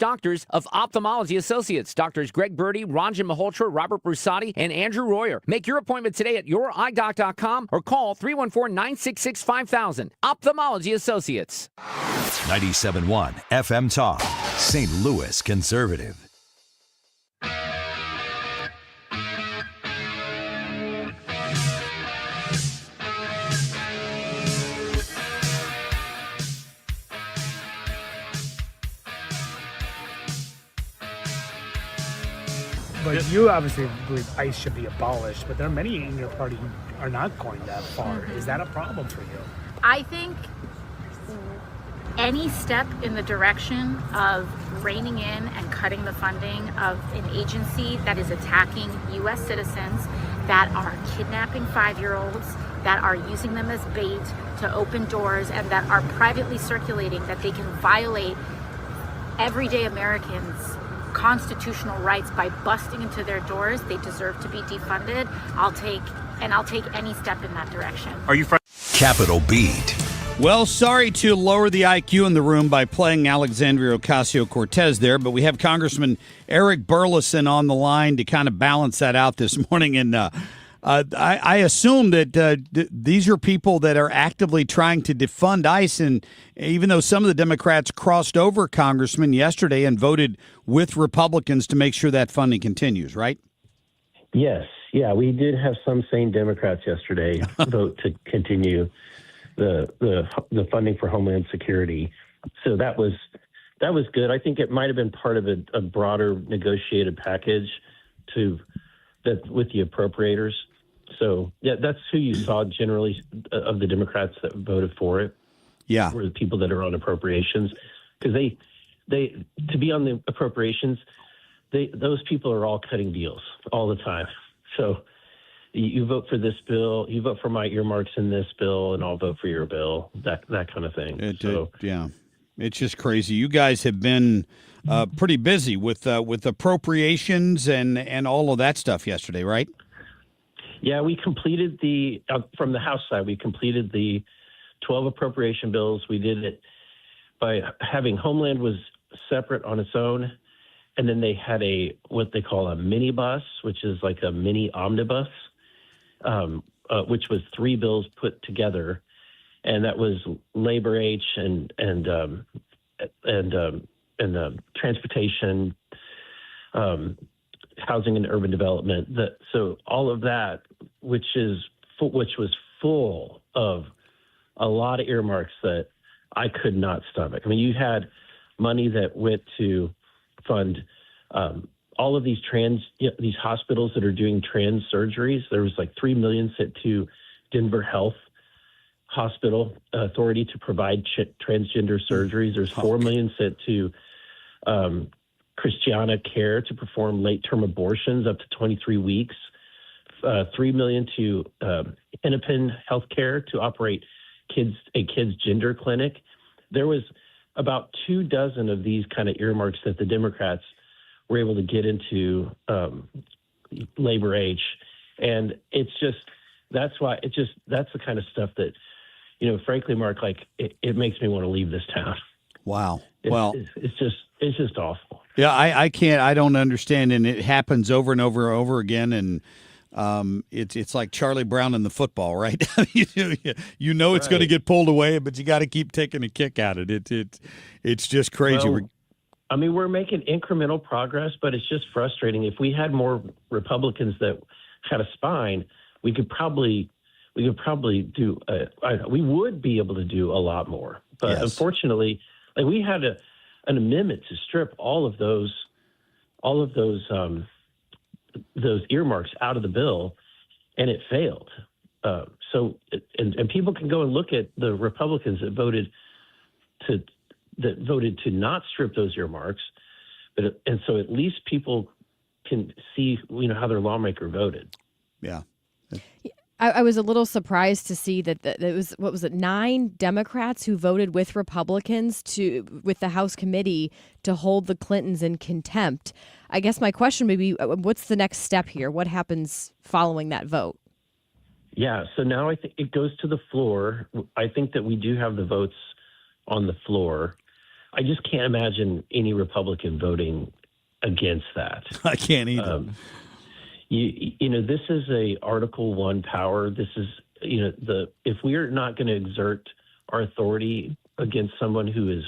of Ophthalmology Associates. Doctors Greg Birdie, Ranjan Malhotra, Robert Brusati, and Andrew Royer. Make your appointment today at youridoc.com or call 314-966-5000. Ophthalmology Associates. 97.1 FM Talk, St. Louis Conservative. But you obviously believe ICE should be abolished, but there are many in your party who are not going that far. Is that a problem for you? I think any step in the direction of reining in and cutting the funding of an agency that is attacking U.S. citizens, that are kidnapping 5-year-olds, that are using them as bait to open doors, and that are privately circulating that they can violate everyday Americans' constitutional rights by busting into their doors, they deserve to be defunded. I'll take any step in that direction. Are you Capital Beat? Well, sorry to lower the IQ in the room by playing Alexandria Ocasio-Cortez there, but we have Congressman Eric Burlison on the line to kind of balance that out this morning. And I assume that these are people that are actively trying to defund ICE. And even though some of the Democrats crossed over, Congressman, yesterday and voted with Republicans to make sure that funding continues, right? Yes. Yeah, we did have some sane Democrats yesterday vote to continue the funding for Homeland Security. So that was good. I think it might have been part of a broader negotiated package with the appropriators. So yeah, that's who you saw generally of the Democrats that voted for it. Yeah, were the people that are on appropriations, because they to be on the appropriations, those people are all cutting deals all the time. So you vote for this bill, you vote for my earmarks in this bill, and I'll vote for your bill. That kind of thing. Yeah. It's just crazy. You guys have been pretty busy with appropriations and all of that stuff yesterday, right? Yeah, we completed from the House side, we completed the 12 appropriation bills. We did it by having Homeland was separate on its own, and then they had what they call a mini bus, which is like a mini omnibus, which was 3 bills put together, and that was Labor H and transportation, housing and urban development. So all of that, which was full of a lot of earmarks that I could not stomach. I mean, you had money that went to fund all of these these hospitals that are doing trans surgeries. There was like $3 million sent to Denver Health Hospital Authority to provide transgender surgeries. There's $4 million sent to Christiana Care to perform late-term abortions up to 23 weeks. $3 million to Hennepin Healthcare to operate a kids gender clinic. There was about 24 of these kind of earmarks that the Democrats were able to get into Labor H, and that's the kind of stuff that, frankly, Mark, like it makes me want to leave this town. Wow. It's just awful. Yeah, I don't understand, and it happens over and over and over again, and it's like Charlie Brown in the football, right? you know it's going to get pulled away, but you got to keep taking a kick at it. It's just crazy. Well, I mean, we're making incremental progress, but it's just frustrating. If we had more Republicans that had a spine, we would be able to do a lot more. But yes. Unfortunately, like we had an amendment to strip all of those earmarks out of the bill, and it failed. So people can go and look at the Republicans that voted to not strip those earmarks, and so at least people can see how their lawmaker voted. Yeah. I was a little surprised to see that it was 9 Democrats who voted with Republicans with the House committee to hold the Clintons in contempt. I guess my question would be, what's the next step here? What happens following that vote? Yeah, so now I think it goes to the floor. I think that we do have the votes on the floor. I just can't imagine any Republican voting against that. I can't either. This is a Article 1 power. This is, if we are not going to exert our authority against someone who is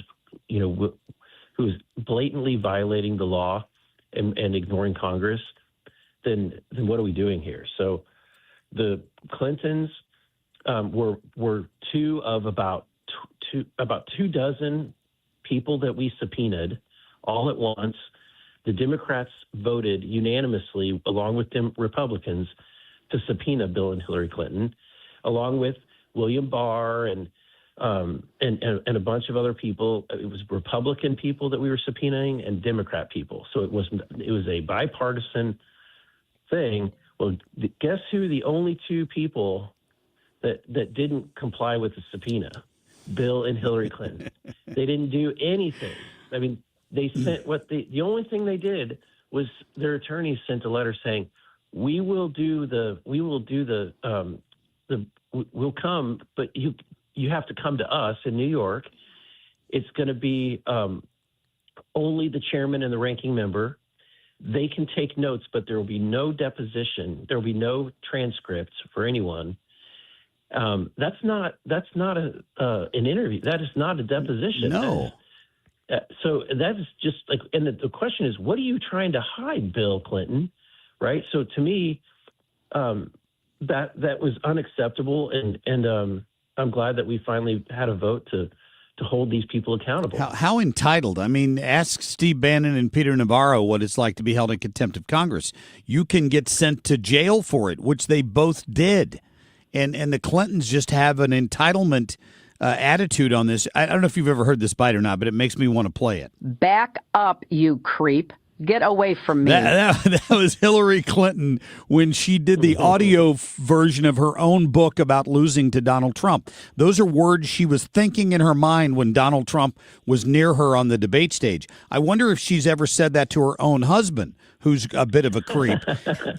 blatantly violating the law and ignoring Congress, then what are we doing here? So the Clintons were 2 of about 24 people that we subpoenaed all at once. The Democrats voted unanimously, along with them Republicans, to subpoena Bill and Hillary Clinton, along with William Barr and a bunch of other people. It was Republican people that we were subpoenaing and Democrat people. So it was a bipartisan thing. Well, guess who the only 2 people that didn't comply with the subpoena? Bill and Hillary Clinton. They didn't do anything. I mean, they sent the only thing they did was their attorneys sent a letter saying, we'll come, but you have to come to us in New York. It's going to be only the chairman and the ranking member. They can take notes, but there will be no deposition. There will be no transcripts for anyone. That's not an interview. That is not a deposition. No. So that is just like, and the question is, what are you trying to hide, Bill Clinton? Right. So to me, that was unacceptable, and I'm glad that we finally had a vote to hold these people accountable. How entitled? I mean, ask Steve Bannon and Peter Navarro what it's like to be held in contempt of Congress. You can get sent to jail for it, which they both did, and the Clintons just have an entitlement attitude on this. I don't know if you've ever heard this bite or not, but it makes me want to play it. Back up, you creep. Get away from me. That was Hillary Clinton when she did the audio version of her own book about losing to Donald Trump. Those are words she was thinking in her mind when Donald Trump was near her on the debate stage. I wonder if she's ever said that to her own husband, who's a bit of a creep.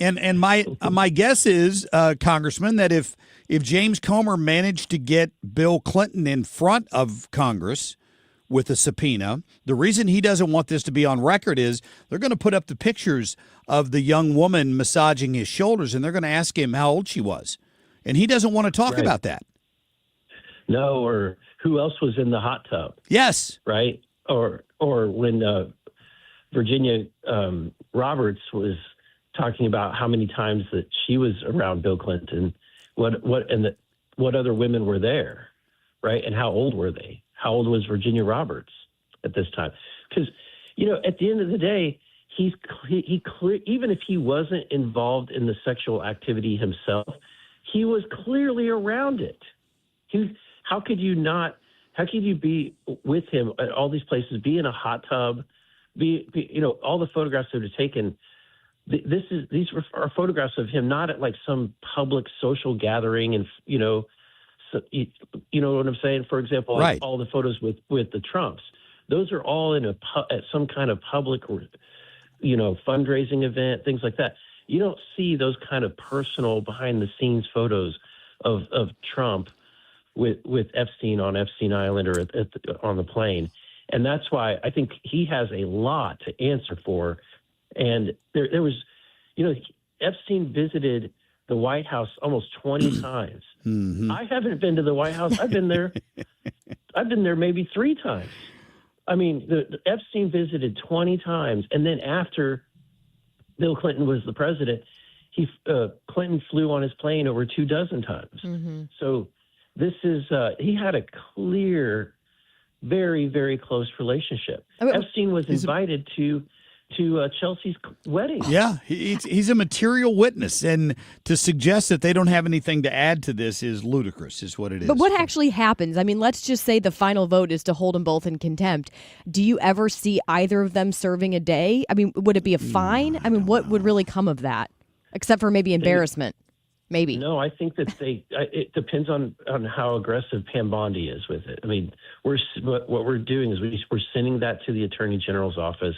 and my guess is, Congressman, that if James Comer managed to get Bill Clinton in front of Congress with a subpoena, the reason he doesn't want this to be on record is they're going to put up the pictures of the young woman massaging his shoulders, and they're going to ask him how old she was. And he doesn't want to talk about that. No, or who else was in the hot tub? Yes. Right? Or when Virginia Roberts was talking about how many times that she was around Bill Clinton, what other women were there, right? And how old were they? How old was Virginia Roberts at this time? Because, at the end of the day, he even if he wasn't involved in the sexual activity himself, he was clearly around it. How could you be with him at all these places, be in a hot tub, all the photographs that are taken. These are photographs of him not at like some public social gathering and, so, you know what I'm saying? For example, like all the photos with the Trumps, those are all at some kind of public, fundraising event, things like that. You don't see those kind of personal behind the scenes photos of Trump with Epstein on Epstein Island or on the plane. And that's why I think he has a lot to answer for. And there was, Epstein visited the White House almost 20 times. Mm-hmm. I haven't been to the White House. I've been there maybe 3 times. I mean, the Epstein visited 20 times. And then after Bill Clinton was the president, Clinton flew on his plane over 24 times. Mm-hmm. So this is, he had a clear, very, very close relationship. Epstein was invited to Chelsea's wedding. Yeah, he's a material witness, and to suggest that they don't have anything to add to this is ludicrous, is what it is. But what actually happens? I mean, let's just say the final vote is to hold them both in contempt. Do you ever see either of them serving a day? I mean, would it be a fine? I mean, what would really come of that, except for maybe embarrassment? Maybe. No, I think that it depends on how aggressive Pam Bondi is with it. I mean, what we're doing is we're sending that to the Attorney General's office.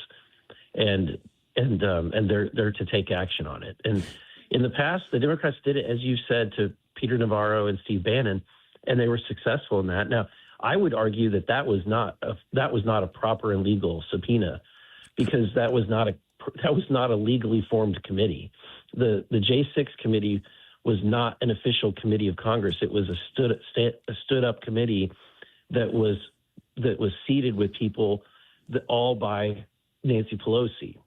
And they're to take action on it. And in the past, the Democrats did it, as you said, to Peter Navarro and Steve Bannon, and they were successful in that. Now, I would argue that was not a proper and legal subpoena, because that was not a legally formed committee. The J6 committee was not an official committee of Congress. It was a stood up committee that was seated with people all by Nancy Pelosi.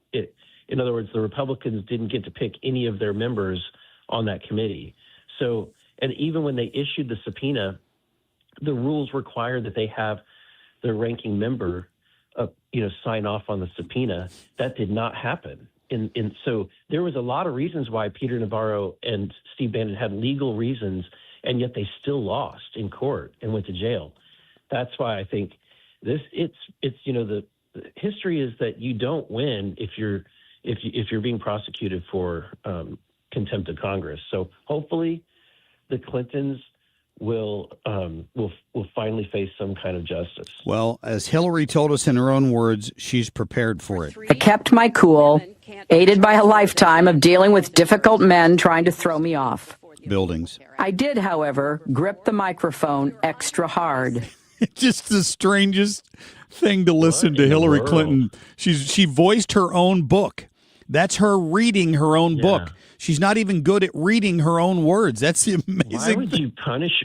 In other words, the Republicans didn't get to pick any of their members on that committee. So, and even when they issued the subpoena, the rules require that they have their ranking member, sign off on the subpoena. That did not happen. And so there was a lot of reasons why Peter Navarro and Steve Bannon had legal reasons, and yet they still lost in court and went to jail. That's why I think the history is that you don't win if you're being prosecuted for contempt of Congress. So hopefully the Clintons will finally face some kind of justice. Well, as Hillary told us in her own words, she's prepared for it. I kept my cool, aided by a lifetime of dealing with difficult men trying to throw me off. Buildings. I did, however, grip the microphone extra hard. Just the strangest thing to listen to Hillary Clinton. She voiced her own book. That's her reading her own book. She's not even good at reading her own words. That's the amazing thing.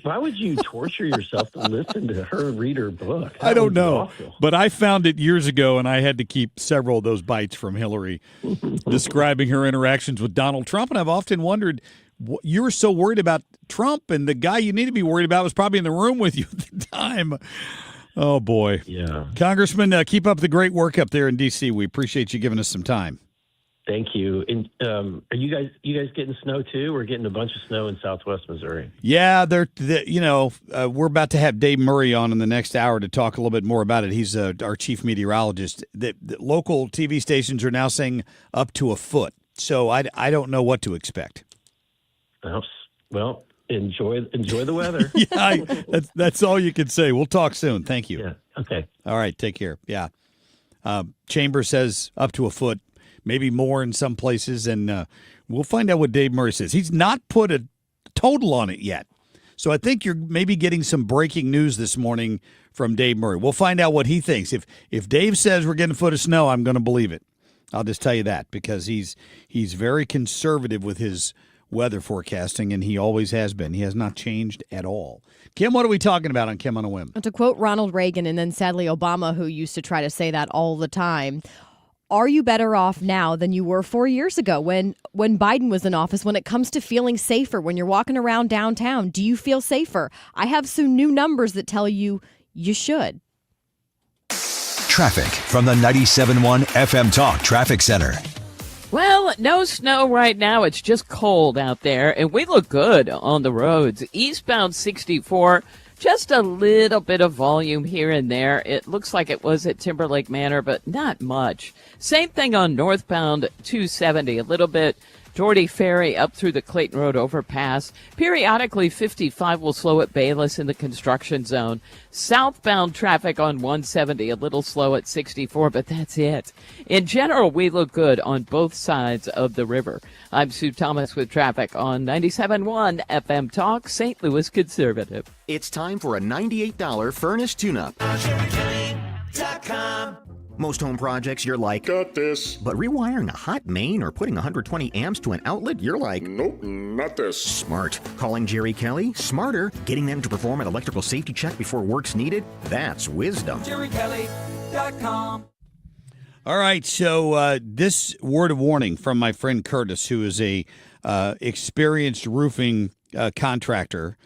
Why would you torture yourself to listen to her read her book? I don't know. Awful. But I found it years ago, and I had to keep several of those bites from Hillary describing her interactions with Donald Trump. And I've often wondered, you were so worried about Trump, and the guy you need to be worried about was probably in the room with you at the time. Oh, boy. Yeah. Congressman, keep up the great work up there in D.C. We appreciate you giving us some time. Thank you. And are you guys getting snow too? We're getting a bunch of snow in Southwest Missouri. Yeah, we're about to have Dave Murray on in the next hour to talk a little bit more about it. He's our chief meteorologist. The local TV stations are now saying up to a foot. So I don't know what to expect. Well, enjoy the weather. Yeah, that's all you can say. We'll talk soon. Thank you. Yeah. Okay. All right. Take care. Yeah. Chambers says up to a foot, maybe more in some places, and we'll find out what Dave Murray says. He's not put a total on it yet. So I think you're maybe getting some breaking news this morning from Dave Murray. We'll find out what he thinks. If Dave says we're getting a foot of snow, I'm going to believe it. I'll just tell you that because he's very conservative with his weather forecasting, and he always has been. He has not changed at all. Kim, what are we talking about on Kim on a Whim? To quote Ronald Reagan and then sadly Obama, who used to try to say that all the time, are you better off now than you were 4 years ago when Biden was in office when it comes to feeling safer when you're walking around downtown? Do you feel safer? I have some new numbers that tell you you should. Traffic from the 97.1 FM Talk Traffic Center. Well, no snow right now. It's just cold out there, and we look good on the roads. Eastbound 64, just a little bit of volume here and there. It looks like it was at Timberlake Manor, but not much. Same thing on northbound 270, a little bit. Doherty Ferry up through the Clayton Road overpass. Periodically, 55 will slow at Bayless in the construction zone. Southbound traffic on 170, a little slow at 64, but that's it. In general, we look good on both sides of the river. I'm Sue Thomas with traffic on 97.1 FM Talk, St. Louis Conservative. It's time for a $98 furnace tune-up. Most home projects, you're like, got this. But rewiring a hot main or putting 120 amps to an outlet, you're like, nope, not this. Smart. Calling Jerry Kelly? Smarter. Getting them to perform an electrical safety check before work's needed? That's wisdom. JerryKelly.com. All right, so this word of warning from my friend Curtis, who is a experienced roofing contractor.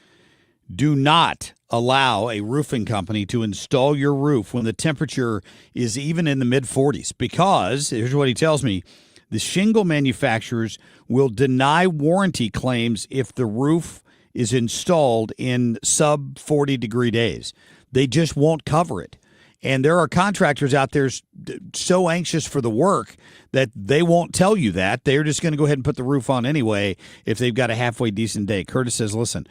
Do not allow a roofing company to install your roof when the temperature is even in the mid-40s because, here's what he tells me, the shingle manufacturers will deny warranty claims if the roof is installed in sub-40-degree days. They just won't cover it. And there are contractors out there so anxious for the work that they won't tell you that. They're just going to go ahead and put the roof on anyway if they've got a halfway decent day. Curtis says, listen,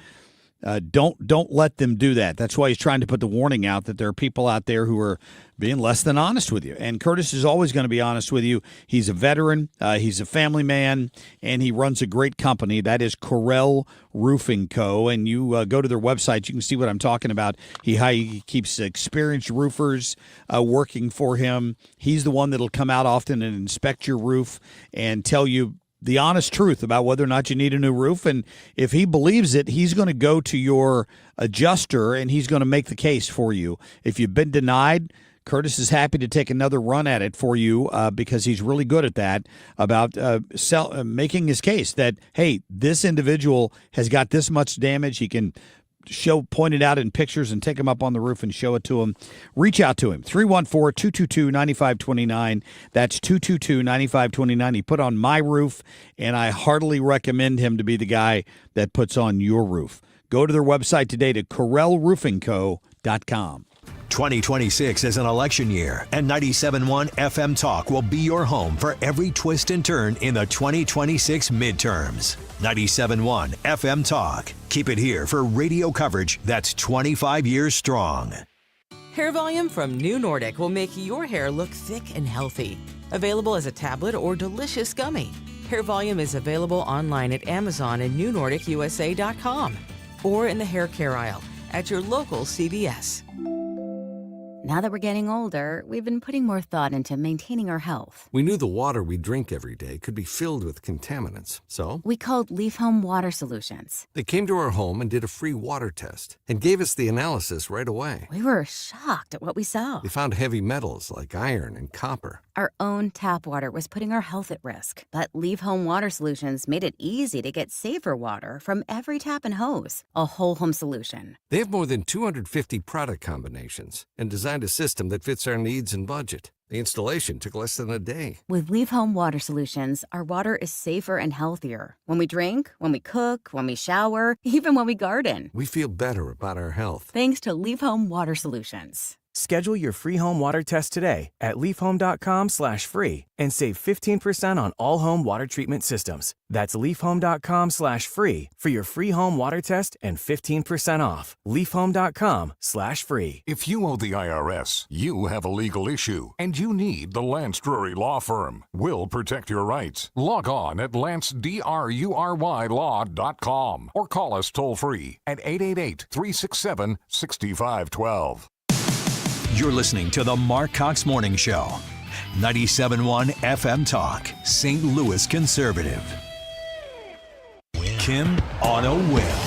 don't let them do that. That's why he's trying to put the warning out that there are people out there who are being less than honest with you. And Curtis is always going to be honest with you. He's a veteran. He's a family man, and he runs a great company. That is Corel Roofing Co. And you go to their website. You can see what I'm talking about. He keeps experienced roofers working for him. He's the one that'll come out often and inspect your roof and tell you the honest truth about whether or not you need a new roof. And if he believes it, he's going to go to your adjuster and he's going to make the case for you. If you've been denied, Curtis is happy to take another run at it for you because he's really good at that, about making his case that, hey, this individual has got this much damage. He can point it out in pictures and take him up on the roof and show it to him. Reach out to him, 314-222-9529. That's 222-9529. He put on my roof, and I heartily recommend him to be the guy that puts on your roof. Go to their website today to CorelRoofingCo.com. 2026 is an election year, and 97.1 FM Talk will be your home for every twist and turn in the 2026 midterms. 97.1 FM Talk. Keep it here for radio coverage that's 25 years strong. Hair Volume from New Nordic will make your hair look thick and healthy. Available as a tablet or delicious gummy. Hair Volume is available online at Amazon and NewNordicUSA.com or in the hair care aisle at your local CVS. Now that we're getting older, we've been putting more thought into maintaining our health. We knew the water we drink every day could be filled with contaminants, so we called Leaf Home Water Solutions. They came to our home and did a free water test and gave us the analysis right away. We were shocked at what we saw. They found heavy metals like iron and copper. Our own tap water was putting our health at risk, but Leaf Home Water Solutions made it easy to get safer water from every tap and hose. A whole home solution. They have more than 250 product combinations and designed designed a system that fits our needs and budget. The installation took less than a day. With Leaf Home Water Solutions, our water is safer and healthier. When we drink, when we cook, when we shower, even when we garden. We feel better about our health. Thanks to Leaf Home Water Solutions. Schedule your free home water test today at leafhome.com/free and save 15% on all home water treatment systems. That's leafhome.com/free for your free home water test and 15% off. leafhome.com/free. If you owe the IRS, you have a legal issue, and you need the Lance Drury Law Firm. We'll protect your rights. Log on at lancedrurylaw.com or call us toll-free at 888-367-6512. You're listening to the Marc Cox Morning Show. 97.1 FM Talk, St. Louis Conservative. Kim on a whim.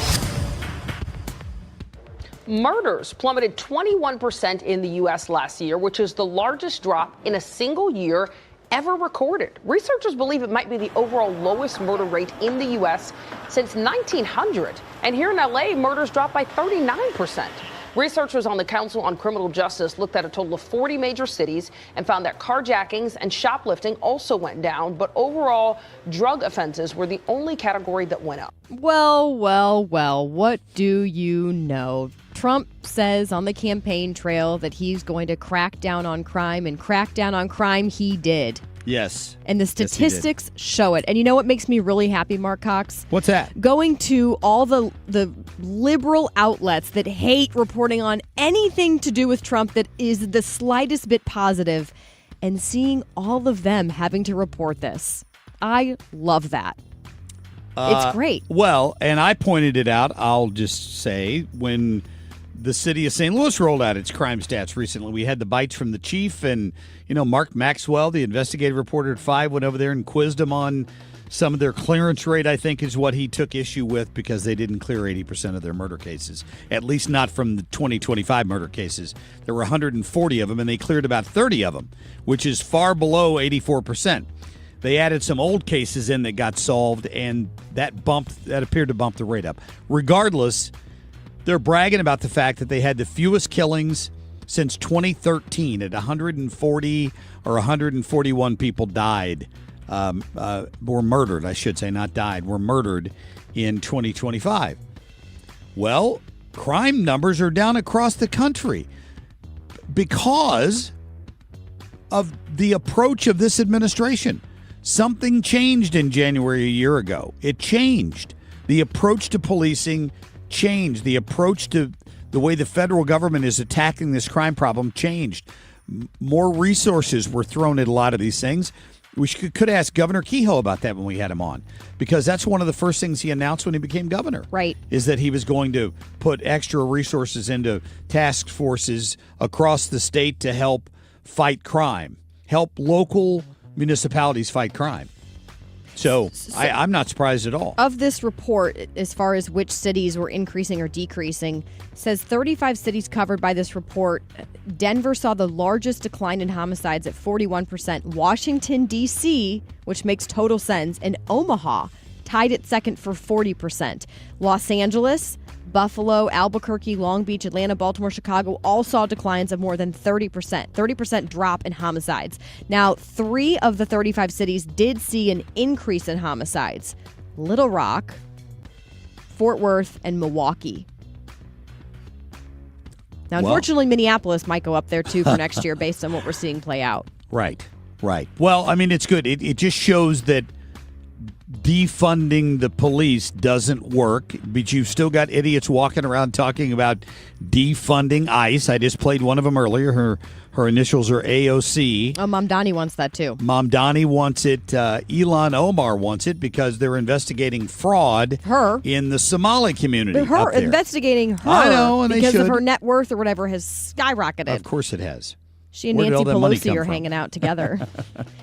Murders plummeted 21% in the U.S. last year, which is the largest drop in a single year ever recorded. Researchers believe it might be the overall lowest murder rate in the U.S. since 1900. And here in L.A., murders dropped by 39%. Researchers on the Council on Criminal Justice looked at a total of 40 major cities and found that carjackings and shoplifting also went down, but overall, drug offenses were the only category that went up. Well, what do you know? Trump says on the campaign trail that he's going to crack down on crime, and crack down on crime he did. Yes. And the statistics show it. And you know what makes me really happy, Marc Cox? What's that? Going to all the liberal outlets that hate reporting on anything to do with Trump that is the slightest bit positive, and seeing all of them having to report this. I love that. It's great. Well, and I pointed it out, I'll just say, when the city of St. Louis rolled out its crime stats recently. We had the bites from the chief, and, Mark Maxwell, the investigative reporter at 5, went over there and quizzed them on some of their clearance rate, I think, is what he took issue with, because they didn't clear 80% of their murder cases, at least not from the 2025 murder cases. There were 140 of them, and they cleared about 30 of them, which is far below 84%. They added some old cases in that got solved, and that appeared to bump the rate up. Regardless, they're bragging about the fact that they had the fewest killings since 2013 at 140 or 141 people died, were murdered, I should say, not died, were murdered in 2025. Well, crime numbers are down across the country because of the approach of this administration. Something changed in January a year ago. It changed. The approach to policing changed. The approach to the way the federal government is attacking this crime problem changed. More resources were thrown at a lot of these things. We could ask Governor Kehoe about that when we had him on, because that's one of the first things he announced when he became governor. Right. Is that he was going to put extra resources into task forces across the state to help fight crime, help local municipalities fight crime. So I'm not surprised at all. Of this report, as far as which cities were increasing or decreasing, says 35 cities covered by this report. Denver saw the largest decline in homicides at 41%. Washington, D.C., which makes total sense, and Omaha tied at second for 40%. Los Angeles, Buffalo, Albuquerque, Long Beach, Atlanta, Baltimore, Chicago all saw declines of more than 30%. 30% drop in homicides. Now, 3 of the 35 cities did see an increase in homicides. Little Rock, Fort Worth, and Milwaukee. Now, unfortunately, Minneapolis might go up there, too, for next year based on what we're seeing play out. Right. Well, I mean, it's good. It just shows that defunding the police doesn't work, but you've still got idiots walking around talking about defunding ICE. I just played one of them earlier. Her initials are AOC. Oh, Mom Donnie wants that too. Mom Donnie wants it. Ilhan Omar wants it because they're investigating fraud in the Somali community. But her investigating her, I know, and because they of should. her net worth or whatever has skyrocketed. Of course it has. She and Nancy Pelosi are hanging out together.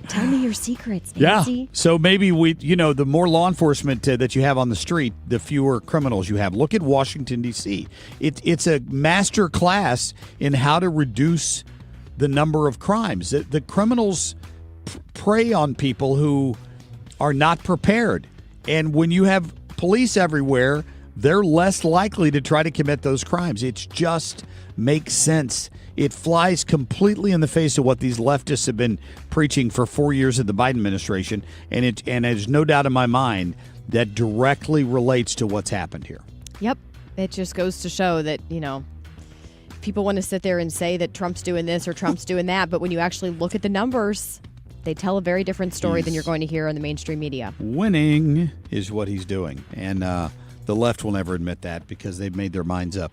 Tell me your secrets, Nancy. Yeah. So maybe the more law enforcement that you have on the street, the fewer criminals you have. Look at Washington, D.C. It's a master class in how to reduce the number of crimes. The criminals prey on people who are not prepared. And when you have police everywhere, they're less likely to try to commit those crimes. It just makes sense it flies completely in the face of what these leftists have been preaching for 4 years of the Biden administration, and there's no doubt in my mind that directly relates to what's happened here. Yep. It just goes to show that, people want to sit there and say that Trump's doing this or Trump's doing that, but when you actually look at the numbers, they tell a very different story than you're going to hear in the mainstream media. Winning is what he's doing, and the left will never admit that because they've made their minds up.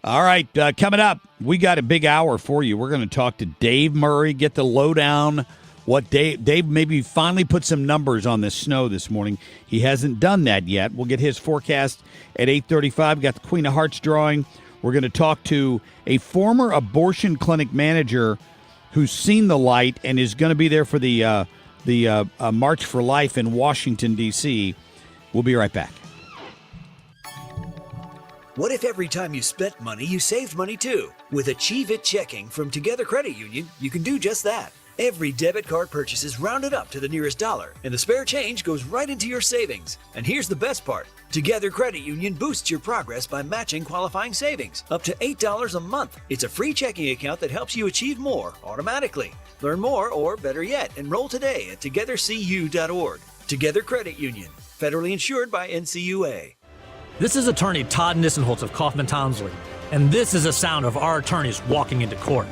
All right, coming up, we got a big hour for you. We're going to talk to Dave Murray, get the lowdown. What Dave maybe finally put some numbers on this snow this morning. He hasn't done that yet. We'll get his forecast at 8:35. Got the Queen of Hearts drawing. We're going to talk to a former abortion clinic manager who's seen the light and is going to be there for the March for Life in Washington, D.C. We'll be right back. What if every time you spent money, you saved money too? With Achieve It Checking from Together Credit Union, you can do just that. Every debit card purchase is rounded up to the nearest dollar, and the spare change goes right into your savings. And here's the best part. Together Credit Union boosts your progress by matching qualifying savings up to $8 a month. It's a free checking account that helps you achieve more automatically. Learn more, or better yet, enroll today at togethercu.org. Together Credit Union, federally insured by NCUA. This is attorney Todd Nissenholtz of Kaufman Townsley, and this is the sound of our attorneys walking into court.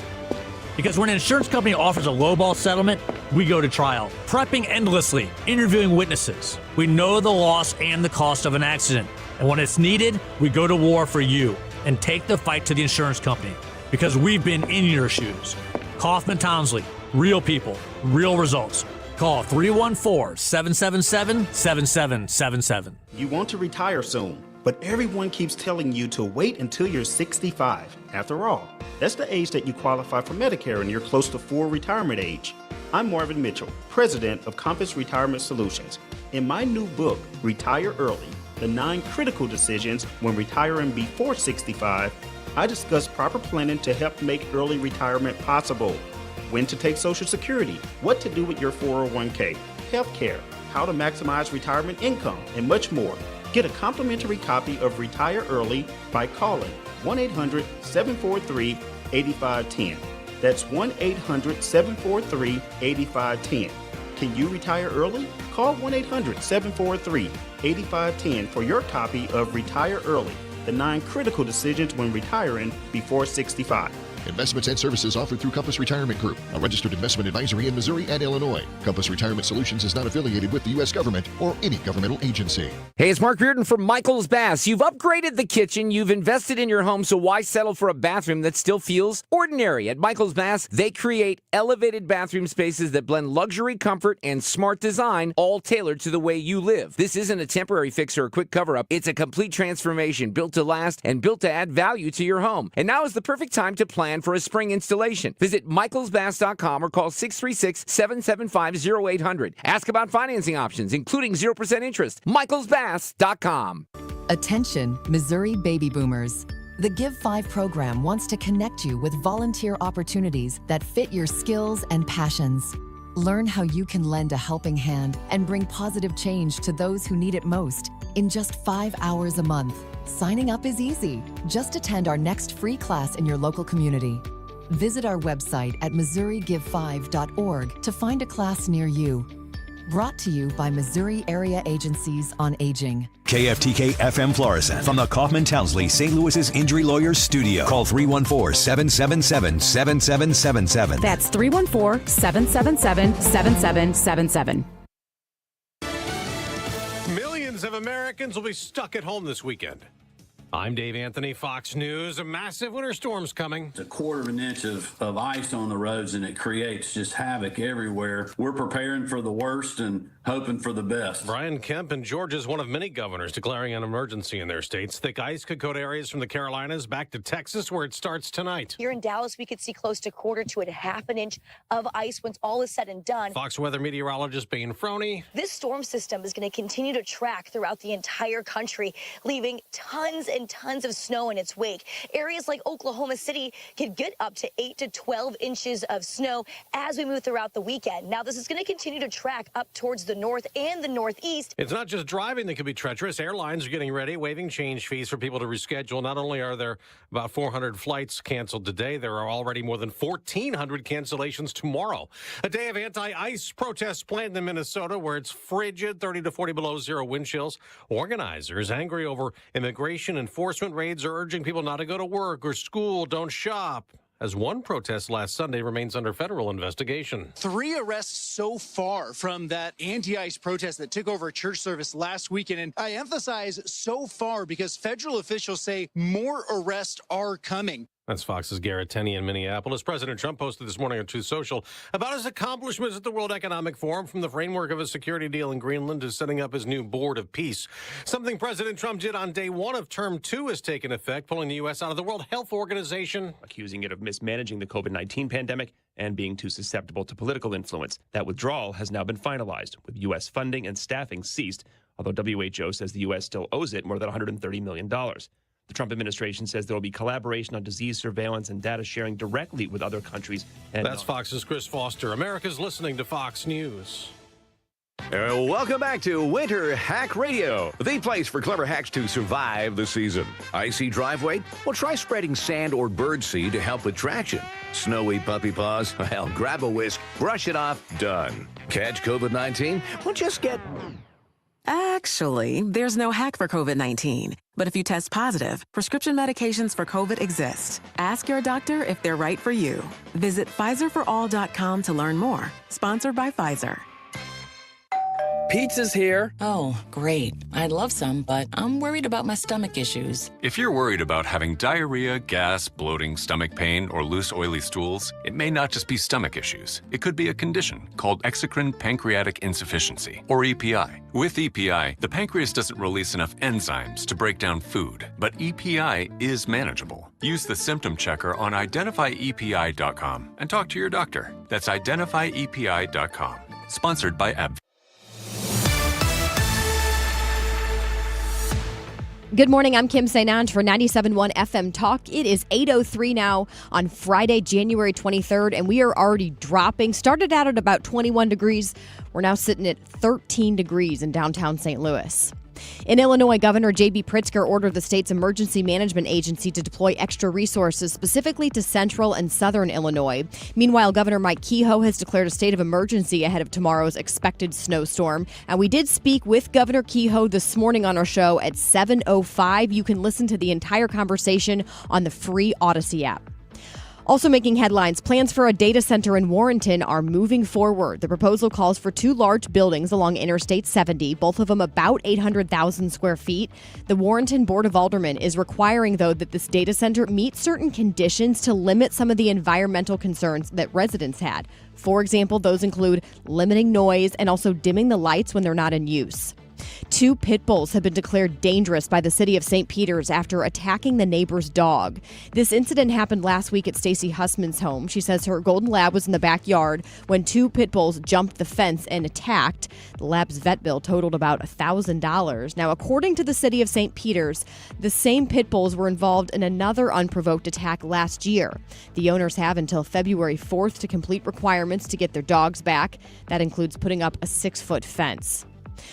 Because when an insurance company offers a lowball settlement, we go to trial, prepping endlessly, interviewing witnesses. We know the loss and the cost of an accident, and when it's needed, we go to war for you and take the fight to the insurance company, because we've been in your shoes. Kaufman Townsley, real people, real results. Call 314-777-7777. You want to retire soon, but everyone keeps telling you to wait until you're 65. After all, that's the age that you qualify for Medicare and you're close to full retirement age. I'm Marvin Mitchell, president of Compass Retirement Solutions. In my new book, Retire Early, The 9 Critical Decisions When Retiring Before 65, I discuss proper planning to help make early retirement possible. When to take Social Security, what to do with your 401k, health care, how to maximize retirement income, and much more. Get a complimentary copy of Retire Early by calling 1-800-743-8510. That's 1-800-743-8510. Can you retire early? Call 1-800-743-8510 for your copy of Retire Early, the 9 critical decisions when retiring before 65. Investments and services offered through Compass Retirement Group, a registered investment advisory in Missouri and Illinois. Compass Retirement Solutions is not affiliated with the U.S. government or any governmental agency. Hey, it's Mark Reardon from Michael's Bass. You've upgraded the kitchen, you've invested in your home, so why settle for a bathroom that still feels ordinary? At Michael's Bass, they create elevated bathroom spaces that blend luxury, comfort, and smart design, all tailored to the way you live. This isn't a temporary fix or a quick cover-up. It's a complete transformation, built to last and built to add value to your home. And now is the perfect time to plan for a spring installation. Visit michaelsbass.com or call 636-775-0800. Ask about financing options, including 0% interest. michaelsbass.com. Attention, Missouri baby boomers. The Give 5 program wants to connect you with volunteer opportunities that fit your skills and passions. Learn how you can lend a helping hand and bring positive change to those who need it most in just 5 hours a month. Signing up is easy. Just attend our next free class in your local community. Visit our website at MissouriGive5.org to find a class near you. Brought to you by Missouri Area Agencies on Aging. KFTK FM Florissant from the Kaufman Townsley St. Louis's Injury Lawyers Studio. Call 314-777-7777. That's 314-777-7777. Millions of Americans will be stuck at home this weekend. I'm Dave Anthony, Fox News. A massive winter storm's coming. It's a quarter of an inch of ice on the roads, and it creates just havoc everywhere. We're preparing for the worst and hoping for the best. Brian Kemp in Georgia is one of many governors declaring an emergency in their states. Thick ice could coat areas from the Carolinas back to Texas, where it starts tonight. Here in Dallas, we could see close to quarter to a half an inch of ice once all is said and done. Fox weather meteorologist Bain Froney. This storm system is going to continue to track throughout the entire country, leaving tons and send tons of snow in its wake. Areas like Oklahoma City could get up to 8 to 12 inches of snow as we move throughout the weekend. Now, this is going to continue to track up towards the north and the northeast. It's not just driving that can be treacherous. Airlines are getting ready, waiving change fees for people to reschedule. Not only are there about 400 flights canceled today, there are already more than 1,400 cancellations tomorrow. A day of anti-ice protests planned in Minnesota where it's frigid, 30 to 40 below zero wind chills. Organizers angry over immigration enforcement raids are urging people not to go to work or school, don't shop. As one protest last Sunday remains under federal investigation. 3 arrests so far from that anti-ICE protest that took over a church service last weekend. And I emphasize so far because federal officials say more arrests are coming. That's Fox's Garrett Tenney in Minneapolis. President Trump posted this morning on Truth Social about his accomplishments at the World Economic Forum, from the framework of a security deal in Greenland to setting up his new board of peace. Something President Trump did on day one of term 2 has taken effect, pulling the U.S. out of the World Health Organization, accusing it of mismanaging the COVID-19 pandemic and being too susceptible to political influence. That withdrawal has now been finalized, with U.S. funding and staffing ceased, although WHO says the U.S. still owes it more than $130 million. The Trump administration says there will be collaboration on disease surveillance and data sharing directly with other countries. And that's Fox's Chris Foster. America's listening to Fox News. Welcome back to Winter Hack Radio, the place for clever hacks to survive the season. Icy driveway? Well, try spreading sand or birdseed to help with traction. Snowy puppy paws? Well, grab a whisk, brush it off, done. Catch COVID-19? Well, just get... Actually, there's no hack for COVID-19. But if you test positive, prescription medications for COVID exist. Ask your doctor if they're right for you. Visit PfizerForAll.com to learn more. Sponsored by Pfizer. Pizza's here. Oh, great. I'd love some, but I'm worried about my stomach issues. If you're worried about having diarrhea, gas, bloating, stomach pain, or loose, oily stools, it may not just be stomach issues. It could be a condition called exocrine pancreatic insufficiency, or EPI. With EPI, the pancreas doesn't release enough enzymes to break down food, but EPI is manageable. Use the symptom checker on identifyepi.com and talk to your doctor. That's identifyepi.com. Sponsored by AB. Good morning, I'm Kim St. for 97.1 FM Talk. It is 8:03 now on Friday, January 23rd, and we are already dropping. Started out at about 21 degrees. We're now sitting at 13 degrees in downtown St. Louis. In Illinois, Governor J.B. Pritzker ordered the state's emergency management agency to deploy extra resources specifically to central and southern Illinois. Meanwhile, Governor Mike Kehoe has declared a state of emergency ahead of tomorrow's expected snowstorm. And we did speak with Governor Kehoe this morning on our show at 7:05. You can listen to the entire conversation on the free Odyssey app. Also making headlines, plans for a data center in Warrenton are moving forward. The proposal calls for 2 large buildings along Interstate 70, both of them about 800,000 square feet. The Warrenton Board of Aldermen is requiring, though, that this data center meet certain conditions to limit some of the environmental concerns that residents had. For example, those include limiting noise and also dimming the lights when they're not in use. 2 pit bulls have been declared dangerous by the city of St. Peters after attacking the neighbor's dog. This incident happened last week at Stacy Hussman's home. She says her golden lab was in the backyard when 2 pit bulls jumped the fence and attacked. The lab's vet bill totaled about $1,000. Now, according to the city of St. Peters, the same pit bulls were involved in another unprovoked attack last year. The owners have until February 4th to complete requirements to get their dogs back. That includes putting up a 6-foot fence.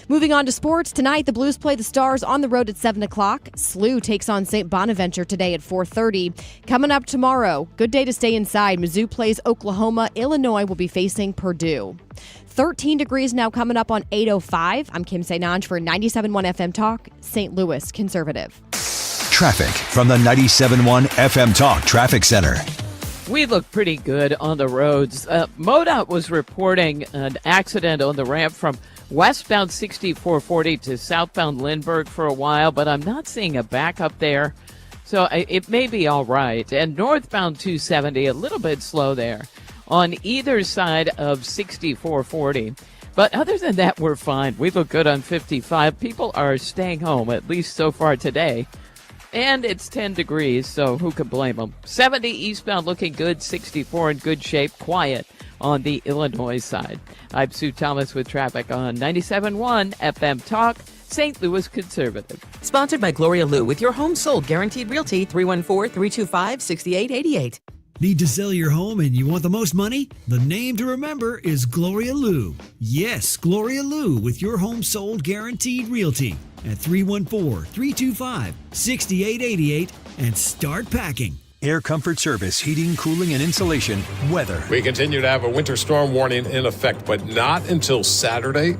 Moving on to sports, tonight the Blues play the Stars on the road at 7 o'clock. SLU takes on St. Bonaventure today at 4:30. Coming up tomorrow, good day to stay inside. Mizzou plays Oklahoma. Illinois will be facing Purdue. 13 degrees now coming up on 8:05. I'm Kim St. for 97.1 FM Talk, St. Louis Conservative. Traffic from the 97.1 FM Talk Traffic Center. We look pretty good on the roads. MoDOT was reporting an accident on the ramp from westbound 6440 to southbound Lindbergh for a while, but I'm not seeing a backup there, so it may be all right. And northbound 270, a little bit slow there on either side of 6440. But other than that, we're fine. We look good on 55. People are staying home, at least so far today. And it's 10 degrees, so who could blame them? 70 eastbound looking good, 64 in good shape, quiet on the Illinois side. I'm Sue Thomas with traffic on 97.1 FM Talk, St. Louis conservative. Sponsored by Gloria Lou with your home sold guaranteed realty 314-325-6888. Need to sell your home and you want the most money? The name to remember is Gloria Lou. Yes, Gloria Lou with your home sold guaranteed realty at 314-325-6888 and start packing. Air Comfort Service, heating, cooling, and insulation, weather. We continue to have a winter storm warning in effect, but not until Saturday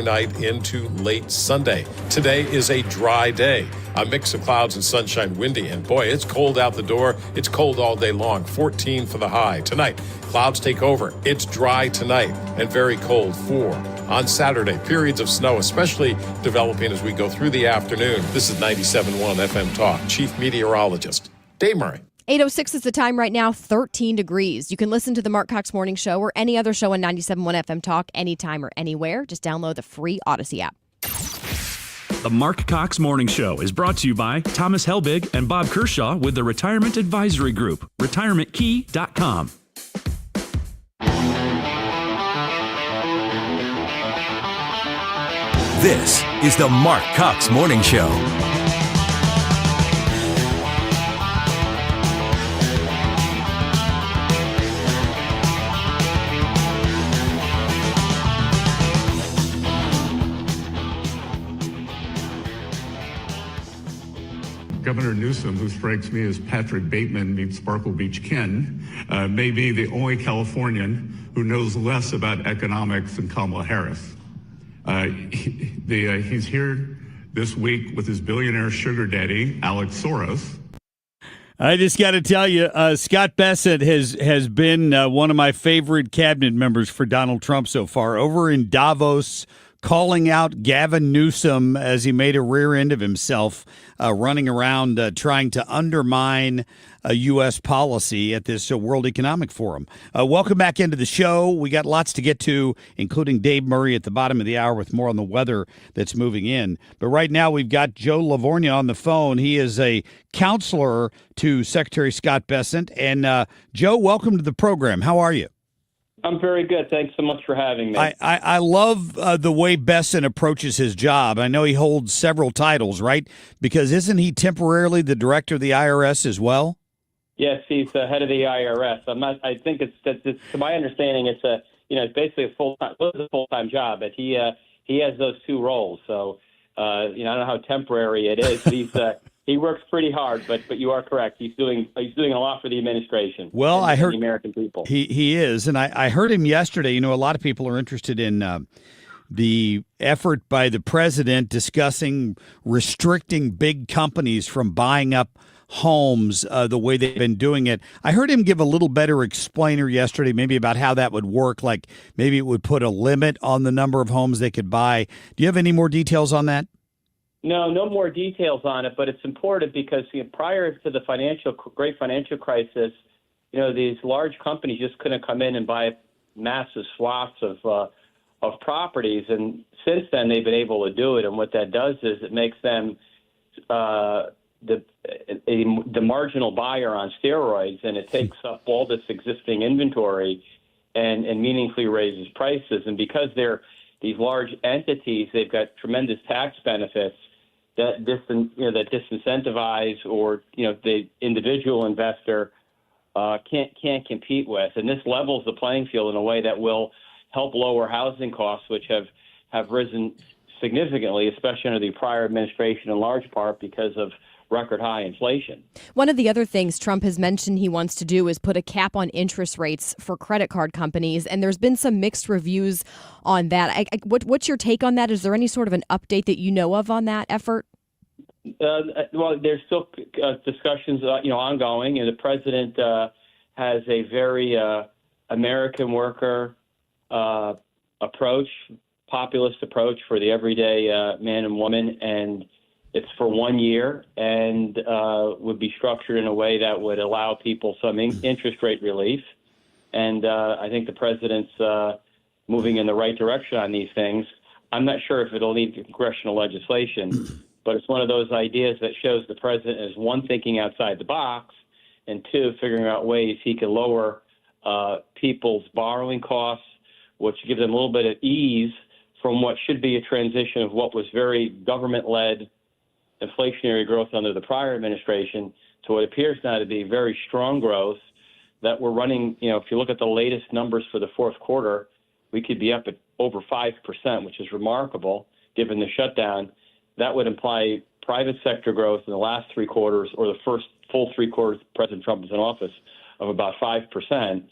night into late Sunday. Today is a dry day. A mix of clouds and sunshine, windy, and boy, it's cold out the door. It's cold all day long. 14 for the high. Tonight, clouds take over. It's dry tonight and very cold. 4 on Saturday. Periods of snow, especially developing as we go through the afternoon. This is 97.1 FM Talk. Chief Meteorologist Dave Murray. 8:06 is the time right now, 13 degrees. You can listen to the Marc Cox Morning Show or any other show on 97.1 FM Talk anytime or anywhere. Just download the free Odyssey app. The Marc Cox Morning Show is brought to you by Thomas Helbig and Bob Kershaw with the Retirement Advisory Group, retirementkey.com. This is the Marc Cox Morning Show. Governor Newsom, who strikes me as Patrick Bateman meets Sparkle Beach Ken, may be the only Californian who knows less about economics than Kamala Harris. He's here this week with his billionaire sugar daddy, Alex Soros. I just got to tell you, Scott Bessent has been one of my favorite cabinet members for Donald Trump so far. Over in Davos, calling out Gavin Newsom as he made a rear end of himself, running around trying to undermine U.S. policy at this World Economic Forum. Welcome back into the show. We got lots to get to, including Dave Murray at the bottom of the hour with more on the weather that's moving in. But right now we've got Joe Lavorgna on the phone. He is a counselor to Secretary Scott Bessent. And Joe, welcome to the program. How are you? I'm very good. Thanks so much for having me. I love the way Bessent approaches his job. I know he holds several titles, right? Because isn't he temporarily the director of the IRS as well? Yes, he's the head of the IRS. I think it's to my understanding, it's basically a full-time job, but he has those two roles. So I don't know how temporary it is. He works pretty hard, but you are correct. He's doing a lot for the administration. Well, I heard the American people. He is, and I heard him yesterday. You know, a lot of people are interested in the effort by the president discussing restricting big companies from buying up homes the way they've been doing it. I heard him give a little better explainer yesterday, maybe about how that would work. Like maybe it would put a limit on the number of homes they could buy. Do you have any more details on that? No more details on it, but it's important because prior to the great financial crisis, these large companies just couldn't come in and buy massive swaths of properties, and since then they've been able to do it. And what that does is it makes them the marginal buyer on steroids, and it takes up all this existing inventory and meaningfully raises prices. And because they're these large entities, they've got tremendous tax benefits that disincentivize or the individual investor can't compete with, and this levels the playing field in a way that will help lower housing costs, which have risen significantly, especially under the prior administration, in large part because of record high inflation. One of the other things Trump has mentioned he wants to do is put a cap on interest rates for credit card companies, and there's been some mixed reviews on that. What's your take on that? Is there any sort of an update that you know of on that effort? Well, there's still discussions, ongoing, and the president has a very American worker approach, populist approach for the everyday man and woman, and it's for 1 year and would be structured in a way that would allow people some interest rate relief. And I think the president's moving in the right direction on these things. I'm not sure if it'll need congressional legislation, but it's one of those ideas that shows the president is, one, thinking outside the box, and two, figuring out ways he can lower people's borrowing costs, which gives them a little bit of ease from what should be a transition of what was very government-led inflationary growth under the prior administration to what appears now to be very strong growth that we're running. If you look at the latest numbers for the fourth quarter, we could be up at over 5%, which is remarkable given the shutdown. That would imply private sector growth in the last 3 quarters, or the first full 3 quarters President Trump is in office, of about 5%.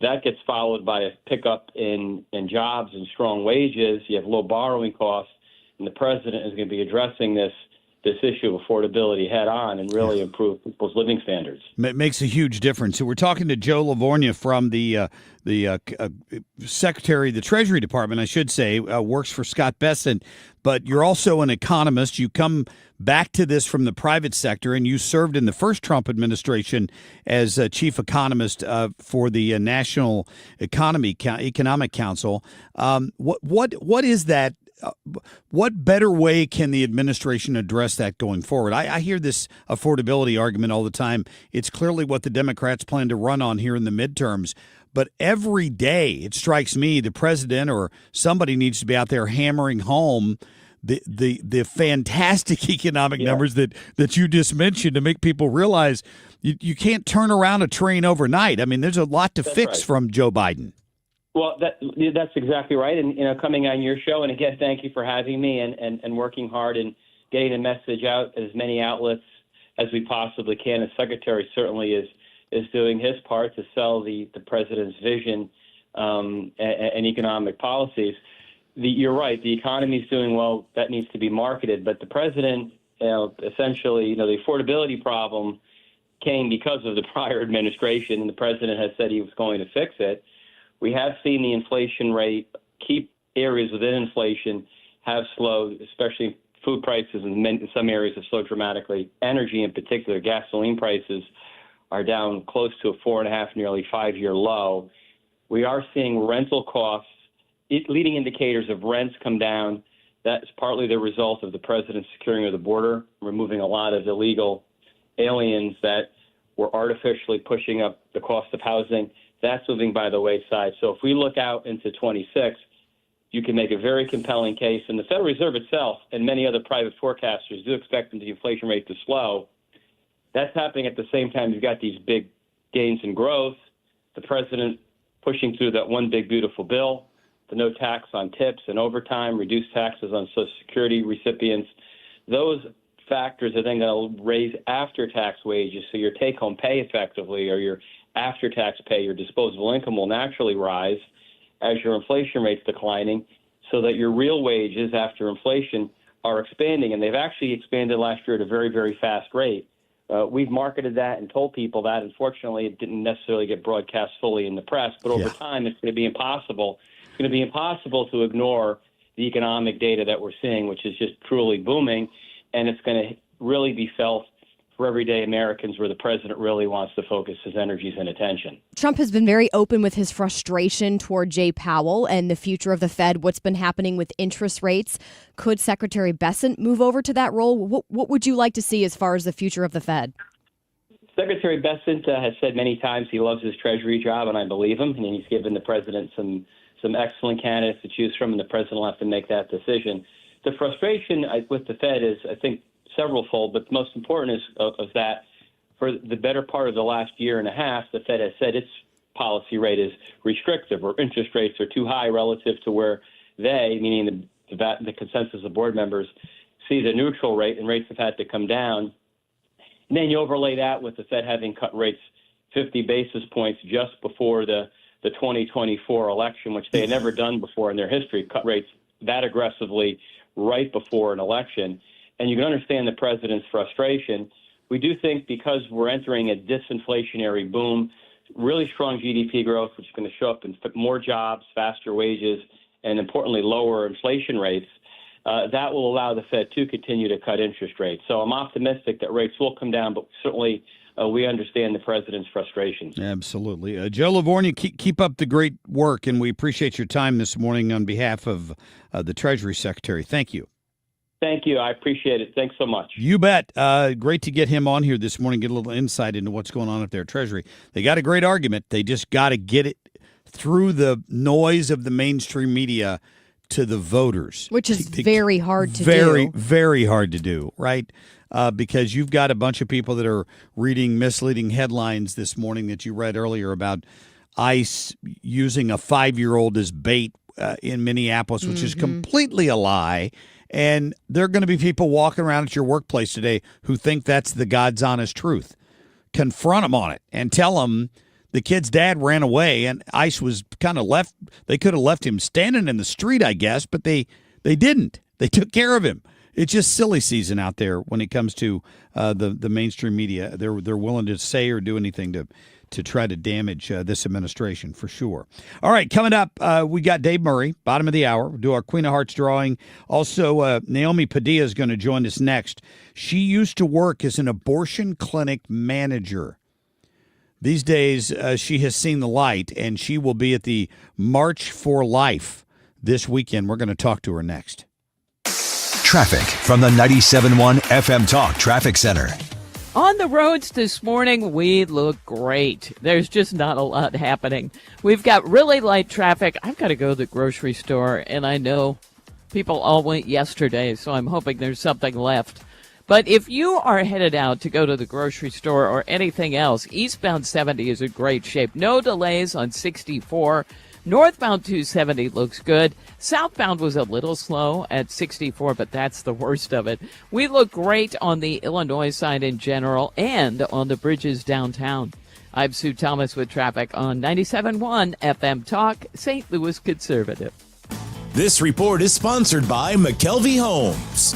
That gets followed by a pickup in jobs and strong wages. You have low borrowing costs, and the president is going to be addressing this issue of affordability head on and really improve people's living standards. It makes a huge difference. So we're talking to Joe Lavorgna from the Secretary of the Treasury Department, I should say, works for Scott Bessent, but you're also an economist. You come back to this from the private sector, and you served in the first Trump administration as chief economist for the National Economic Council. What is that? What better way can the administration address that going forward? I hear this affordability argument all the time. It's clearly what the Democrats plan to run on here in the midterms. But every day, it strikes me, the president or somebody needs to be out there hammering home the fantastic economic numbers that you just mentioned to make people realize you can't turn around a train overnight. I mean, there's a lot to fix from Joe Biden. Well, that's exactly right. And, coming on your show, and again, thank you for having me and working hard and getting the message out as many outlets as we possibly can. The Secretary certainly is doing his part to sell the president's vision and economic policies. You're right. The economy is doing well. That needs to be marketed. But the president, essentially, the affordability problem came because of the prior administration, and the president has said he was going to fix it. We have seen the inflation rate keep areas within inflation have slowed, especially food prices in some areas have slowed dramatically. Energy in particular, gasoline prices are down close to a 4.5, nearly 5-year low. We are seeing rental costs, leading indicators of rents come down. That's partly the result of the president's securing of the border, removing a lot of illegal aliens that were artificially pushing up the cost of housing. That's moving by the wayside. So if we look out into 26, you can make a very compelling case. And the Federal Reserve itself and many other private forecasters do expect the inflation rate to slow. That's happening at the same time you've got these big gains in growth, the president pushing through that one big beautiful bill, the no tax on tips and overtime, reduced taxes on Social Security recipients. Those factors are then going to raise after-tax wages, so your take-home pay effectively, or your after-tax pay, your disposable income will naturally rise as your inflation rate's declining, so that your real wages after inflation are expanding. And they've actually expanded last year at a very, very fast rate. We've marketed that and told people that. Unfortunately, it didn't necessarily get broadcast fully in the press, but over time it's going to be impossible. It's going to be impossible to ignore the economic data that we're seeing, which is just truly booming, and it's going to really be felt for everyday Americans, where the president really wants to focus his energies and attention. Trump has been very open with his frustration toward Jay Powell and the future of the Fed, what's been happening with interest rates. Could Secretary Bessent move over to that role? What would you like to see as far as the future of the Fed? Secretary Bessent has said many times he loves his Treasury job, and I believe him. And he's given the president some excellent candidates to choose from, and the president will have to make that decision. The frustration with the Fed is, I think, several-fold, but the most important is that for the better part of the last year and a half, the Fed has said its policy rate is restrictive, or interest rates are too high relative to where they, meaning the consensus of board members, see the neutral rate, and rates have had to come down. And then you overlay that with the Fed having cut rates 50 basis points just before the 2024 election, which they had never done before in their history, cut rates that aggressively right before an election. And you can understand the president's frustration. We do think, because we're entering a disinflationary boom, really strong GDP growth, which is going to show up in more jobs, faster wages, and importantly, lower inflation rates, that will allow the Fed to continue to cut interest rates. So I'm optimistic that rates will come down, but certainly we understand the president's frustrations. Absolutely. Joe Lavorgna, keep up the great work, and we appreciate your time this morning on behalf of the Treasury Secretary. Thank you. Thank you. I appreciate it. Thanks so much. You bet. Great to get him on here this morning, get a little insight into what's going on at their Treasury. They got a great argument. They just got to get it through the noise of the mainstream media to the voters. Which is very hard to do. Very, very hard to do, right? Because you've got a bunch of people that are reading misleading headlines this morning that you read earlier about ICE using a 5-year-old as bait in Minneapolis, which is completely a lie. And there are going to be people walking around at your workplace today who think that's the God's honest truth. Confront them on it and tell them the kid's dad ran away and ICE was kind of left. They could have left him standing in the street, I guess, but they didn't. They took care of him. It's just silly season out there when it comes to the mainstream media. They're willing to say or do anything to try to damage this administration, for sure. All right, coming up, we got Dave Murray, bottom of the hour. We'll do our Queen of Hearts drawing. Also, Noemi Padilla is going to join us next. She used to work as an abortion clinic manager. These days, she has seen the light, and she will be at the March for Life this weekend. We're going to talk to her next. Traffic from the 97.1 FM Talk Traffic Center. On the roads this morning, we look great. There's just not a lot happening. We've got really light traffic. I've got to go to the grocery store, and I know people all went yesterday, so I'm hoping there's something left. But if you are headed out to go to the grocery store or anything else, eastbound 70 is in great shape. No delays on 64. Northbound 270 looks good. Southbound was a little slow at 64, but that's the worst of it. We look great on the Illinois side in general and on the bridges downtown. I'm Sue Thomas with traffic on 97.1 FM Talk, St. Louis Conservative. This report is sponsored by McKelvey Homes.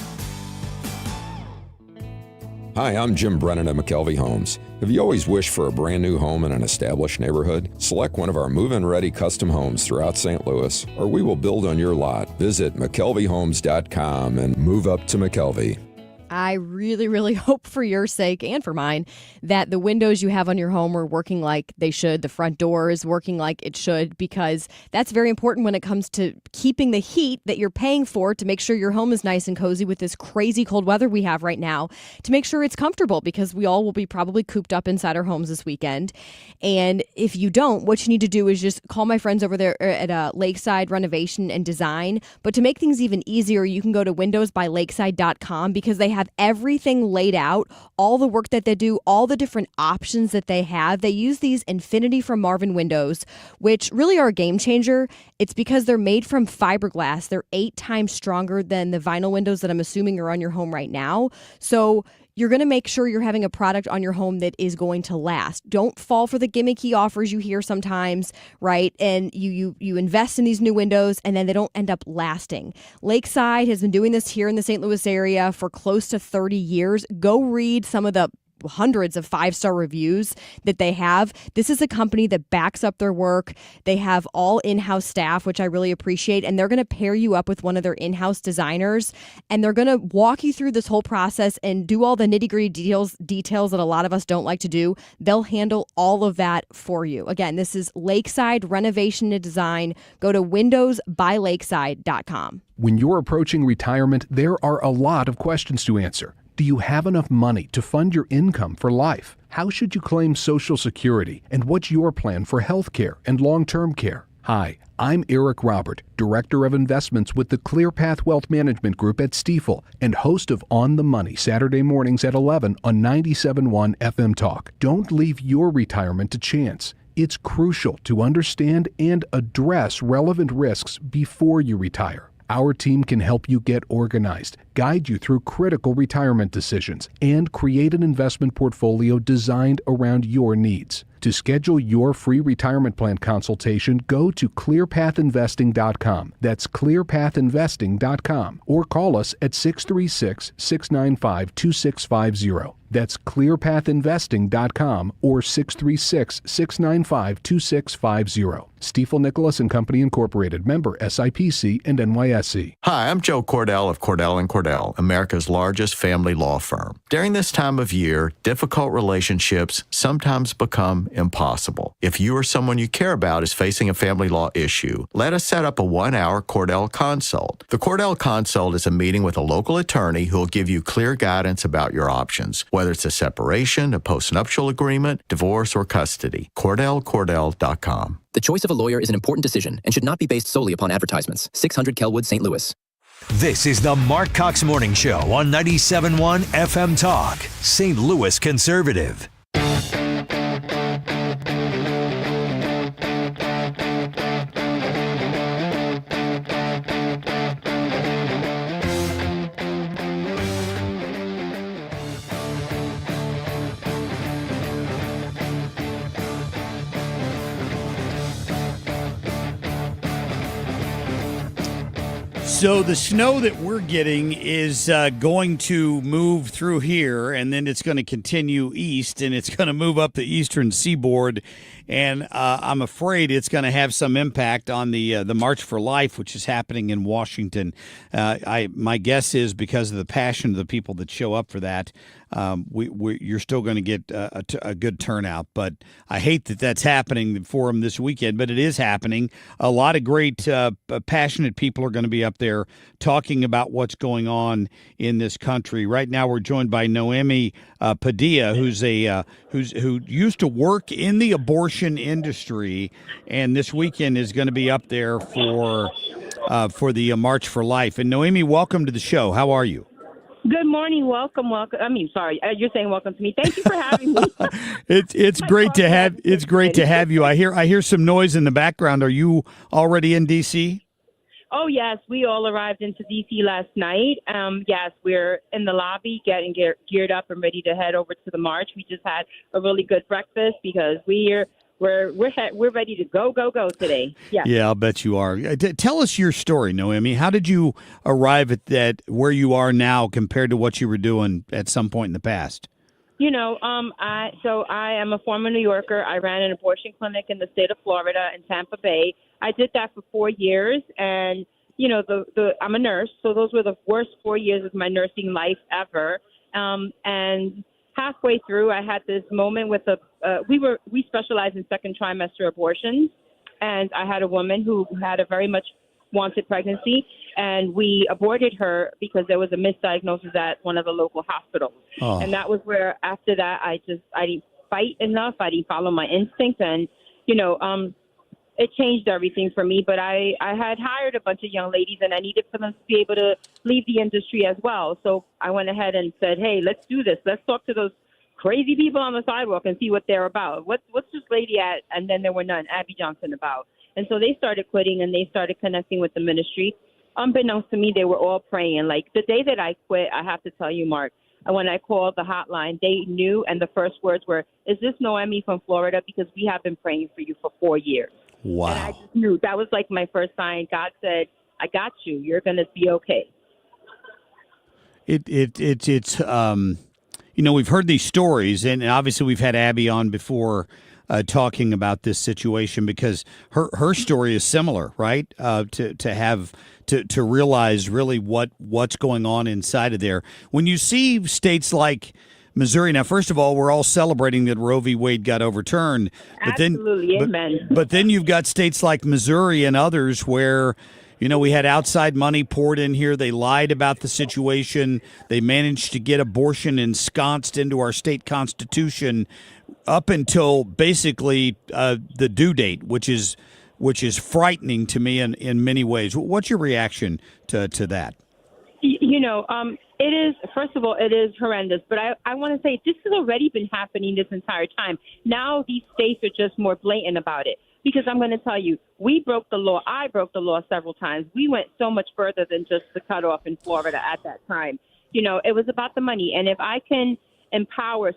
Hi, I'm Jim Brennan at McKelvey Homes. Have you always wished for a brand new home in an established neighborhood? Select one of our move-in ready custom homes throughout St. Louis, or we will build on your lot. Visit McKelveyhomes.com and move up to McKelvey. I really, really hope for your sake and for mine that the windows you have on your home are working like they should. The front door is working like it should, because that's very important when it comes to keeping the heat that you're paying for to make sure your home is nice and cozy with this crazy cold weather we have right now, to make sure it's comfortable, because we all will be probably cooped up inside our homes this weekend. And if you don't, what you need to do is just call my friends over there at Lakeside Renovation and Design. But to make things even easier, you can go to windowsbylakeside.com, because they have everything laid out, all the work that they do, all the different options that they have. They use these Infinity from Marvin windows, which really are a game changer. It's because they're made from fiberglass. They're 8 times stronger than the vinyl windows that I'm assuming are on your home right now. So you're going to make sure you're having a product on your home that is going to last. Don't fall for the gimmicky offers you hear sometimes, right? And you invest in these new windows and then they don't end up lasting. Lakeside has been doing this here in the St. Louis area for close to 30 years. Go read some of the hundreds of 5-star reviews that they have. This is a company that backs up their work. They have all in-house staff, which I really appreciate, and they're going to pair you up with one of their in-house designers, and they're going to walk you through this whole process and do all the nitty-gritty details that a lot of us don't like to do. They'll handle all of that for you. Again, this is Lakeside Renovation and Design. Go to windowsbylakeside.com. When you're approaching retirement, there are a lot of questions to answer. Do you have enough money to fund your income for life? How should you claim Social Security? And what's your plan for health care and long-term care? Hi, I'm Eric Robert, Director of Investments with the ClearPath Wealth Management Group at Stifel and host of On the Money Saturday mornings at 11 on 97.1 FM Talk. Don't leave your retirement to chance. It's crucial to understand and address relevant risks before you retire. Our team can help you get organized, guide you through critical retirement decisions, and create an investment portfolio designed around your needs. To schedule your free retirement plan consultation, go to clearpathinvesting.com. That's clearpathinvesting.com. Or call us at 636-695-2650. That's clearpathinvesting.com or 636-695-2650. Stifel Nicholas and Company Incorporated, member SIPC and NYSE. Hi, I'm Joe Cordell of Cordell & Cordell, America's largest family law firm. During this time of year, difficult relationships sometimes become impossible. If you or someone you care about is facing a family law issue, let us set up a 1-hour Cordell Consult. The Cordell Consult is a meeting with a local attorney who will give you clear guidance about your options, whether it's a separation, a postnuptial agreement, divorce, or custody. CordellCordell.com. The choice of a lawyer is an important decision and should not be based solely upon advertisements. 600 Kelwood, St. Louis. This is the Marc Cox Morning Show on 97.1 FM Talk, St. Louis Conservative. So the snow that we're getting is going to move through here, and then it's going to continue east, and it's going to move up the eastern seaboard, and I'm afraid it's going to have some impact on the March for Life, which is happening in Washington. My guess is because of the passion of the people that show up for that, you're still going to get a good turnout. But I hate that that's happening for them this weekend, but it is happening. A lot of great, passionate people are going to be up there talking about what's going on in this country. Right now, we're joined by Noemi Padilla, who used to work in the abortion industry, and this weekend is going to be up there for the March for Life. And Noemi, welcome to the show. How are you? Good morning. Welcome. I mean, sorry, you're saying welcome to me. Thank you for having me. It's great to have you. I hear some noise in the background. Are you already in DC? Oh yes, we all arrived into DC last night. Yes, we're in the lobby getting geared up and ready to head over to the march. We just had a really good breakfast because we're ready to go today. Yeah, I'll bet you are. Tell us your story, Noemi. How did you arrive at that where you are now compared to what you were doing at some point in the past? You know, I am a former New Yorker. I ran an abortion clinic in the state of Florida in Tampa Bay. I did that for 4 years, and you know, I'm a nurse, so those were the worst 4 years of my nursing life ever. And halfway through, I had this moment with we specialize in second trimester abortions, and I had a woman who had a very much wanted pregnancy, and we aborted her because there was a misdiagnosis at one of the local hospitals. Oh. And that was where, after that, I didn't fight enough. I didn't follow my instinct, and it changed everything for me. But I had hired a bunch of young ladies, and I needed for them to be able to leave the industry as well. So I went ahead and said, hey, let's do this. Let's talk to those crazy people on the sidewalk and see what they're about. What's this lady at? And then there were none, Abby Johnson, about. And so they started quitting, and they started connecting with the ministry. Unbeknownst to me, they were all praying. Like the day that I quit, I have to tell you, Mark, when I called the hotline, they knew, and the first words were, is this Noemi from Florida? Because we have been praying for you for 4 years. Wow. And I just knew. That was like my first sign. God said, I got you. You're going to be okay. It's we've heard these stories, and obviously we've had Abby on before talking about this situation because her story is similar, right? To realize really what's going on inside of there. When you see states like Missouri, now first of all, we're all celebrating that Roe v. Wade got overturned. Absolutely, amen. But then you've got states like Missouri and others where, we had outside money poured in here. They lied about the situation. They managed to get abortion ensconced into our state constitution up until basically the due date, which is frightening to me in many ways. What's your reaction to that? It is, first of all, it is horrendous. But I want to say this has already been happening this entire time. Now these states are just more blatant about it. Because I'm going to tell you, we broke the law. I broke the law several times. We went so much further than just the cutoff in Florida at that time. It was about the money. And if I can empower,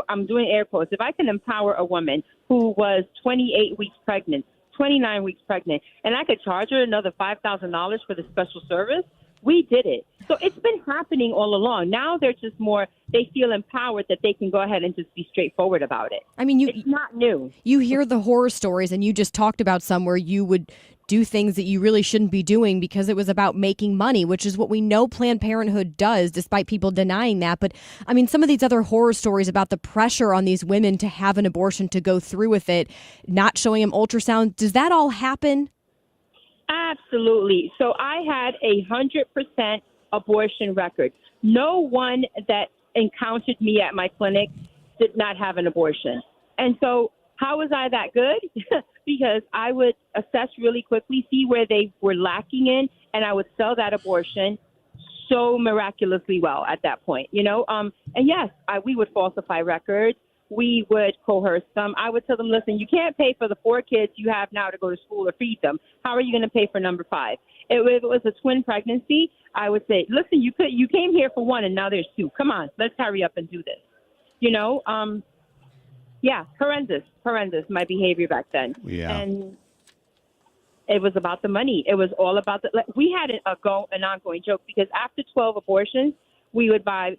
I'm doing air quotes, if I can empower a woman who was 28 weeks pregnant, 29 weeks pregnant, and I could charge her another $5,000 for the special service, We did it. So it's been happening all along. Now they're just more, they feel empowered that they can go ahead and just be straightforward about it. I mean, it's not new. You hear the horror stories, and you just talked about some where you would do things that you really shouldn't be doing because it was about making money, which is what we know Planned Parenthood does, despite people denying that. But I mean, some of these other horror stories about the pressure on these women to have an abortion, to go through with it, not showing them ultrasound, does that all happen? Absolutely. So I had 100% abortion record. No one that encountered me at my clinic did not have an abortion. And so how was I that good? Because I would assess really quickly, see where they were lacking in, and I would sell that abortion so miraculously well at that point, And yes, we would falsify records. We would coerce them. I would tell them, listen, you can't pay for the 4 kids you have now to go to school or feed them. How are you going to pay for number 5? If it was a twin pregnancy, I would say, listen, you came here for 1 and now there's 2. Come on, let's hurry up and do this. Yeah, horrendous, my behavior back then. Yeah. And it was about the money. It was all about we had an ongoing joke because after 12 abortions, we would buy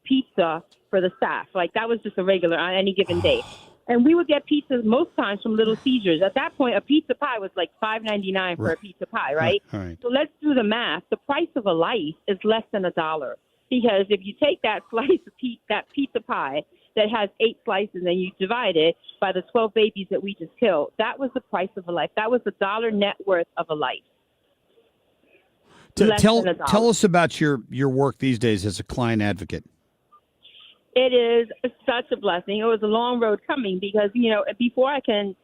pizza for the staff. Like that was just a regular on any given day. And we would get pizzas most times from Little Caesars. At that point, a pizza pie was like $5.99 for a pizza pie, right? Right. So let's do the math. The price of a life is less than $1. Because if you take that slice of that pizza pie that has 8 slices and you divide it by the 12 babies that we just killed, that was the price of a life. That was $1 net worth of a life. Tell us about your work these days as a client advocate. It is such a blessing. It was a long road coming because, before I can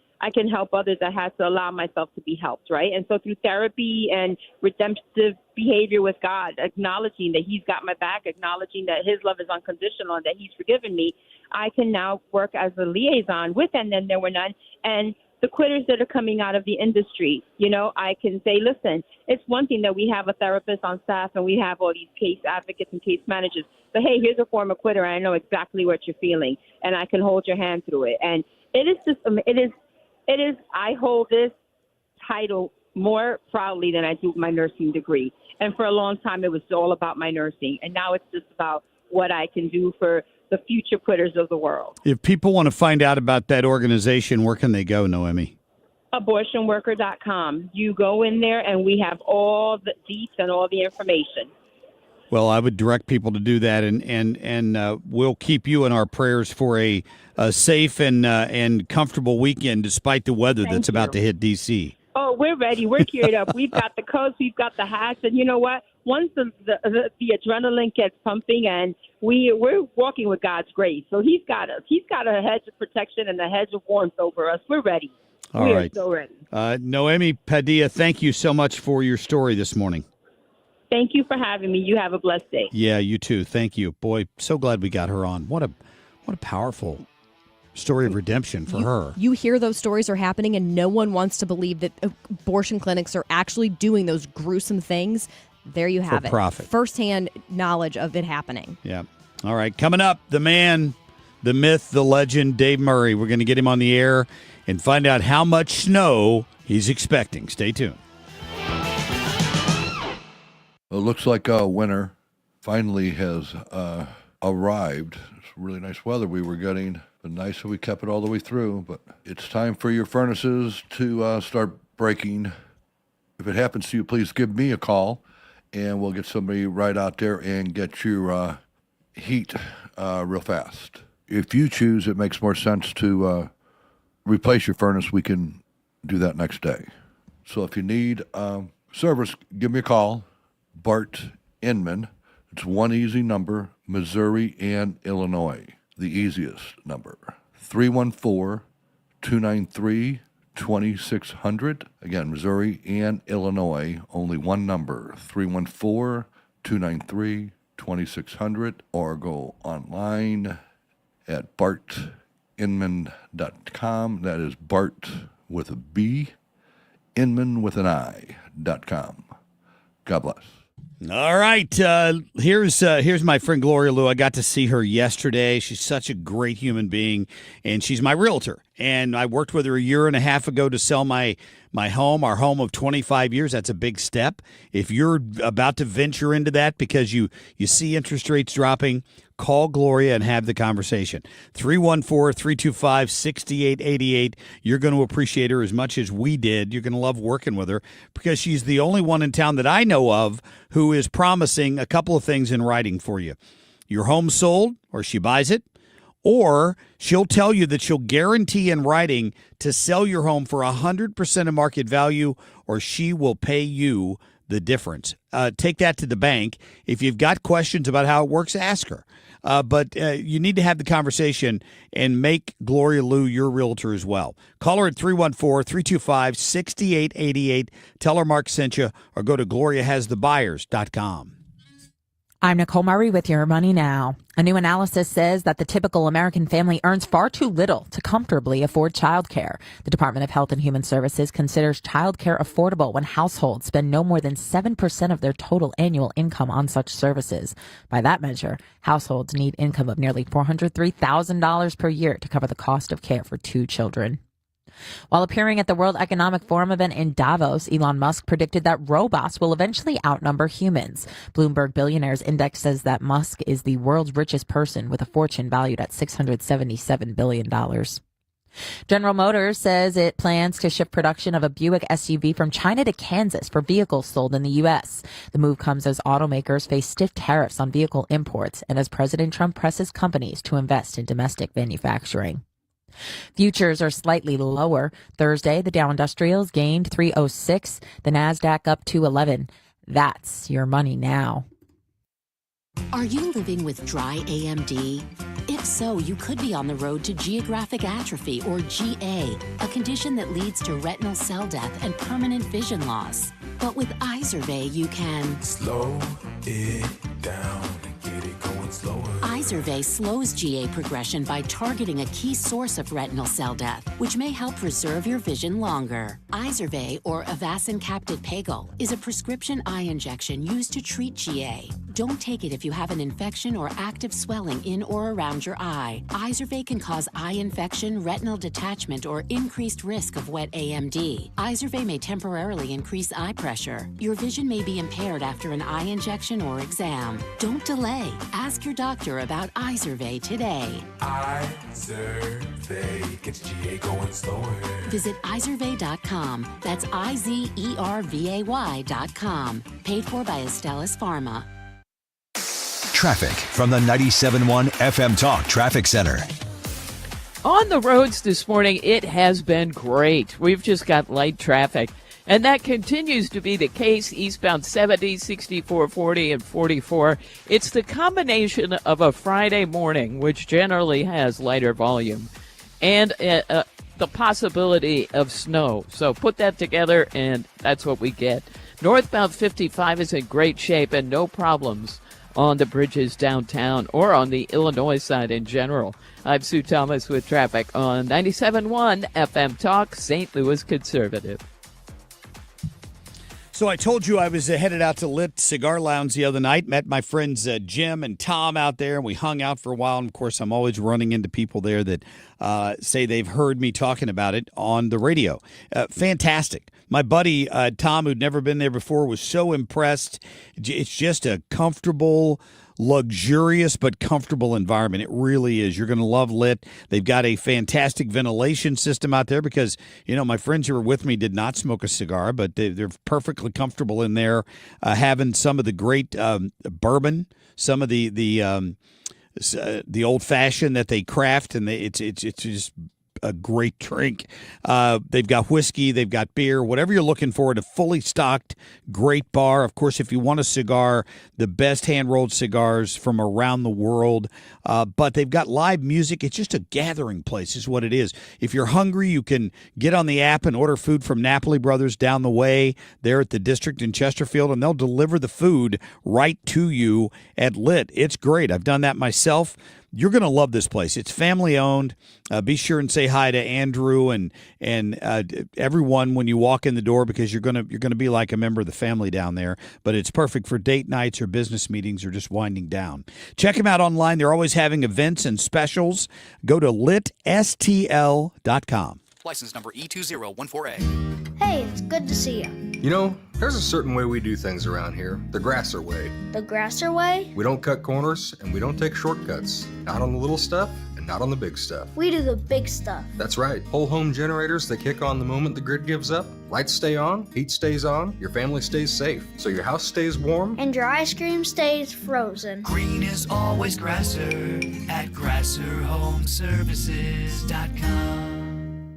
help others, I had to allow myself to be helped, right? And so through therapy and redemptive behavior with God, acknowledging that he's got my back, acknowledging that his love is unconditional and that he's forgiven me, I can now work as a liaison with And Then There Were None. And the quitters that are coming out of the industry, I can say, listen, it's one thing that we have a therapist on staff and we have all these case advocates and case managers. But hey, here's a former quitter. And I know exactly what you're feeling and I can hold your hand through it. And it is, I hold this title more proudly than I do my nursing degree. And for a long time, it was all about my nursing. And now it's just about what I can do for the future quitters of the world. If people want to find out about that organization, where can they go, Noemi? Abortionworker.com. You go in there and we have all the deets and all the information. Well, I would direct people to do that, and we'll keep you in our prayers for a safe and comfortable weekend, despite the weather that's about to hit D.C. Oh, we're ready. We're geared up. We've got the coats, we've got the hats, and you know what? Once the adrenaline gets pumping, and we're walking with God's grace, so He's got us. He's got a hedge of protection and a hedge of warmth over us. We're ready. All we right. are so ready. Noemi Padilla, thank you so much for your story this morning. Thank you for having me. You have a blessed day. Yeah, you too. Thank you. Boy, so glad we got her on. What a powerful story of redemption for her. You hear those stories are happening and no one wants to believe that abortion clinics are actually doing those gruesome things. There you have For it. profit. Firsthand knowledge of it happening. Yeah. All right. Coming up, the man, the myth, the legend, Dave Murray. We're going to get him on the air and find out how much snow he's expecting. Stay tuned. It looks like winter finally has arrived. It's really nice weather we were getting. But nice that we kept it all the way through. But it's time for your furnaces to start breaking. If it happens to you, please give me a call, and we'll get somebody right out there and get your heat real fast. If you choose, it makes more sense to replace your furnace. We can do that next day. So if you need service, give me a call. Bart Inman. It's one easy number, Missouri and Illinois. The easiest number. 314-293-2600. Again, Missouri and Illinois, only one number. 314-293-2600. Or go online at bartinman.com. That is Bart with a B, Inman with an I.com. God bless. All right, here's my friend Gloria Lou. I got to see her yesterday. She's such a great human being, and she's my realtor. And I worked with her a year and a half ago to sell my home, our home of 25 years. That's a big step. If you're about to venture into that because you see interest rates dropping, call Gloria and have the conversation. 314-325-6888. You're going to appreciate her as much as we did. You're going to love working with her because she's the only one in town that I know of who is promising a couple of things in writing for you. Your home sold, or she buys it, or she'll tell you that she'll guarantee in writing to sell your home for 100% of market value, or she will pay you the difference. Take that to the bank. If you've got questions about how it works, ask her. But you need to have the conversation and make Gloria Lou your realtor as well. Call her at 314-325-6888. Tell her Mark sent you, or go to gloriahasthebuyers.com. I'm Nicole Murray with Your Money Now. A new analysis says that the typical American family earns far too little to comfortably afford childcare. The Department of Health and Human Services considers childcare affordable when households spend no more than 7% of their total annual income on such services. By that measure, households need income of nearly $403,000 per year to cover the cost of care for 2 children. While appearing at the World Economic Forum event in Davos, Elon Musk predicted that robots will eventually outnumber humans. Bloomberg Billionaires Index says that Musk is the world's richest person with a fortune valued at $677 billion. General Motors says it plans to shift production of a Buick SUV from China to Kansas for vehicles sold in the U.S. The move comes as automakers face stiff tariffs on vehicle imports and as President Trump presses companies to invest in domestic manufacturing. Futures are slightly lower. Thursday, the Dow Industrials gained 306, the NASDAQ up 211. That's Your Money Now. Are you living with dry AMD? If so, you could be on the road to geographic atrophy, or GA, a condition that leads to retinal cell death and permanent vision loss. But with Izervay, you can slow it down and get it going slower. Izervay slows GA progression by targeting a key source of retinal cell death, which may help preserve your vision longer. Izervay, or Avastin Capted Pagel, is a prescription eye injection used to treat GA. Don't take it if you have an infection or active swelling in or around your eye. Izervay can cause eye infection, retinal detachment, or increased risk of wet AMD. Izervay may temporarily increase eye pressure. Your vision may be impaired after an eye injection or exam. Don't delay. Ask your doctor about Izervay today. Izervay gets GA going slower. Visit Izervay.com. That's IZERVAY.com. Paid for by Astellas Pharma. Traffic from the 97.1 FM Talk Traffic Center. On the roads this morning, it has been great. We've just got light traffic, and that continues to be the case eastbound 70, 64, 40, and 44. It's the combination of a Friday morning, which generally has lighter volume, and the possibility of snow. So put that together, and that's what we get. Northbound 55 is in great shape and no problems on the bridges downtown or on the Illinois side in general. I'm Sue Thomas with traffic on 97.1 FM Talk, St. Louis Conservative. So I told you I was headed out to Lit Cigar Lounge the other night, met my friends Jim and Tom out there, and we hung out for a while. And, of course, I'm always running into people there that say they've heard me talking about it on the radio. Fantastic. My buddy Tom, who'd never been there before, was so impressed. It's just a comfortable, luxurious but comfortable environment. It really is. You're going to love Lit. They've got a fantastic ventilation system out there because, you know, my friends who were with me did not smoke a cigar, but they're perfectly comfortable in there, having some of the great bourbon, some of the old fashioned that they craft, and it's just a great drink. They've got whiskey, they've got beer, whatever you're looking for at a fully stocked, great bar. Of course, if you want a cigar, the best hand-rolled cigars from around the world. But they've got live music. It's just a gathering place is what it is. If you're hungry, you can get on the app and order food from Napoli Brothers down the way there at the District in Chesterfield, and they'll deliver the food right to you at Lit. It's great. I've done that myself. You're going to love this place. It's family owned. Be sure and say hi to Andrew and everyone when you walk in the door, because you're going to be like a member of the family down there. But it's perfect for date nights or business meetings or just winding down. Check them out online. They're always having events and specials. Go to litstl.com. License number E2014A. Hey, it's good to see you. You know, there's a certain way we do things around here, the Grasser way. The Grasser way? We don't cut corners and we don't take shortcuts. Not on the little stuff and not on the big stuff. We do the big stuff. That's right. Whole home generators that kick on the moment the grid gives up. Lights stay on, heat stays on, your family stays safe, so your house stays warm. And your ice cream stays frozen. Green is always Grasser at GrasserHomeservices.com.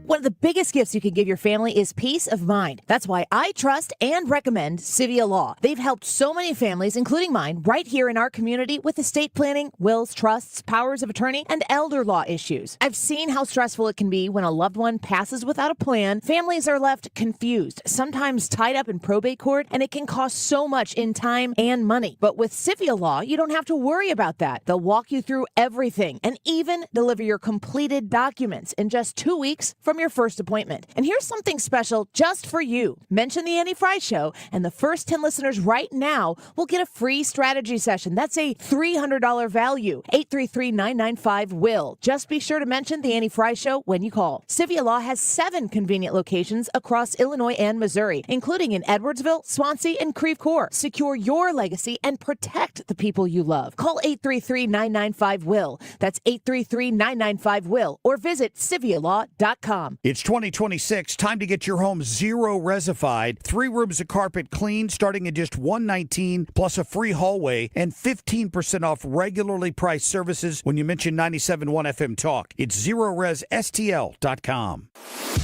One of the biggest gifts you can give your family is peace of mind. That's why I trust and recommend Civia Law. They've helped so many families, including mine, right here in our community with estate planning, wills, trusts, powers of attorney, and elder law issues. I've seen how stressful it can be when a loved one passes without a plan. Families are left confused, sometimes tied up in probate court, and it can cost so much in time and money. But with Civia Law, you don't have to worry about that. They'll walk you through everything and even deliver your completed documents in just 2 weeks from your first appointment. And here's something special just for you. Mention the Annie Fry Show, and the first 10 listeners right now will get a free strategy session. That's a $300 value. 833-995-WILL. Just be sure to mention the Annie Fry Show when you call. Civia Law has 7 convenient locations across Illinois and Missouri, including in Edwardsville, Swansea, and Creve Coeur. Secure your legacy and protect the people you love. Call 833-995-WILL. That's 833-995-WILL, or visit civialaw.com. It's 2026. Time to get your home zero resified. 3 rooms of carpet clean, starting at just $119, plus a free hallway and 15% off regularly priced services when you mention 97.1 FM Talk. It's ZeroResSTL.com.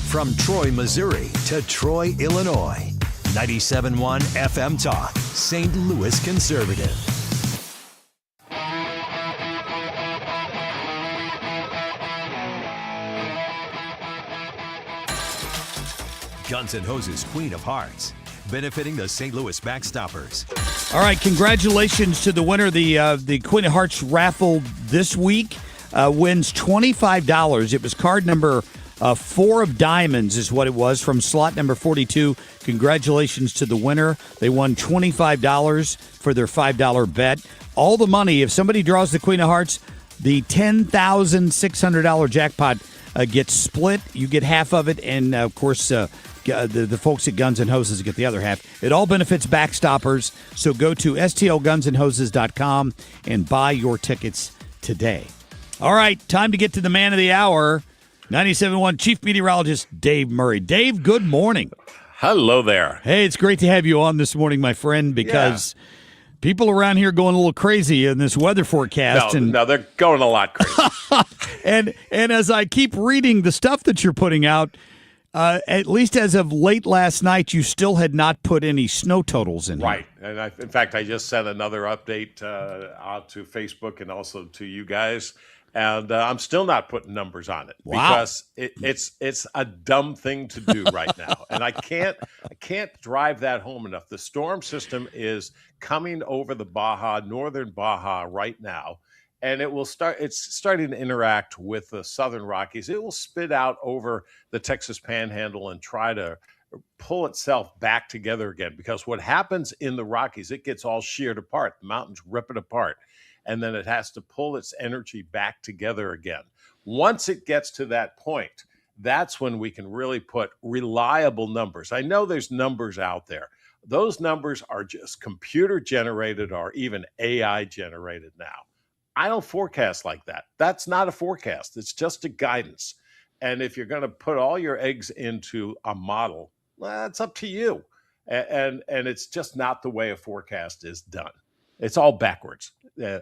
From Troy, Missouri to Troy, Illinois. 97.1 FM Talk, St. Louis Conservative. Guns N' Hoses Queen of Hearts, benefiting the St. Louis Backstoppers. All right, congratulations to the winner. The Queen of Hearts raffle this week wins $25. It was card number 4 of diamonds is what it was from slot number 42. Congratulations to the winner. They won $25 for their $5 bet. All the money, if somebody draws the Queen of Hearts, the $10,600 jackpot gets split. You get half of it, and of course, the folks at Guns N' Hoses get the other half. It all benefits Backstoppers, so go to stlgunsandhoses.com and buy your tickets today. All right, time to get to the man of the hour, 97.1 Chief Meteorologist Dave Murray. Dave, good morning. Hello there. Hey, it's great to have you on this morning, my friend, because people around here going a little crazy in this weather forecast. No, they're going a lot crazy. and as I keep reading the stuff that you're putting out, at least as of late last night, you still had not put any snow totals in. Right. And in fact, I just sent another update out to Facebook and also to you guys. And I'm still not putting numbers on it because it's a dumb thing to do right now. And I can't drive that home enough. The storm system is coming over the northern Baja right now. And it's starting to interact with the southern Rockies. It will spit out over the Texas Panhandle and try to pull itself back together again. Because what happens in the Rockies, it gets all sheared apart. The mountains rip it apart. And then it has to pull its energy back together again. Once it gets to that point, that's when we can really put reliable numbers. I know there's numbers out there. Those numbers are just computer generated or even AI generated now. I don't forecast like that. That's not a forecast. It's just a guidance. And if you're going to put all your eggs into a model, well, it's up to you. And it's just not the way a forecast is done. It's all backwards.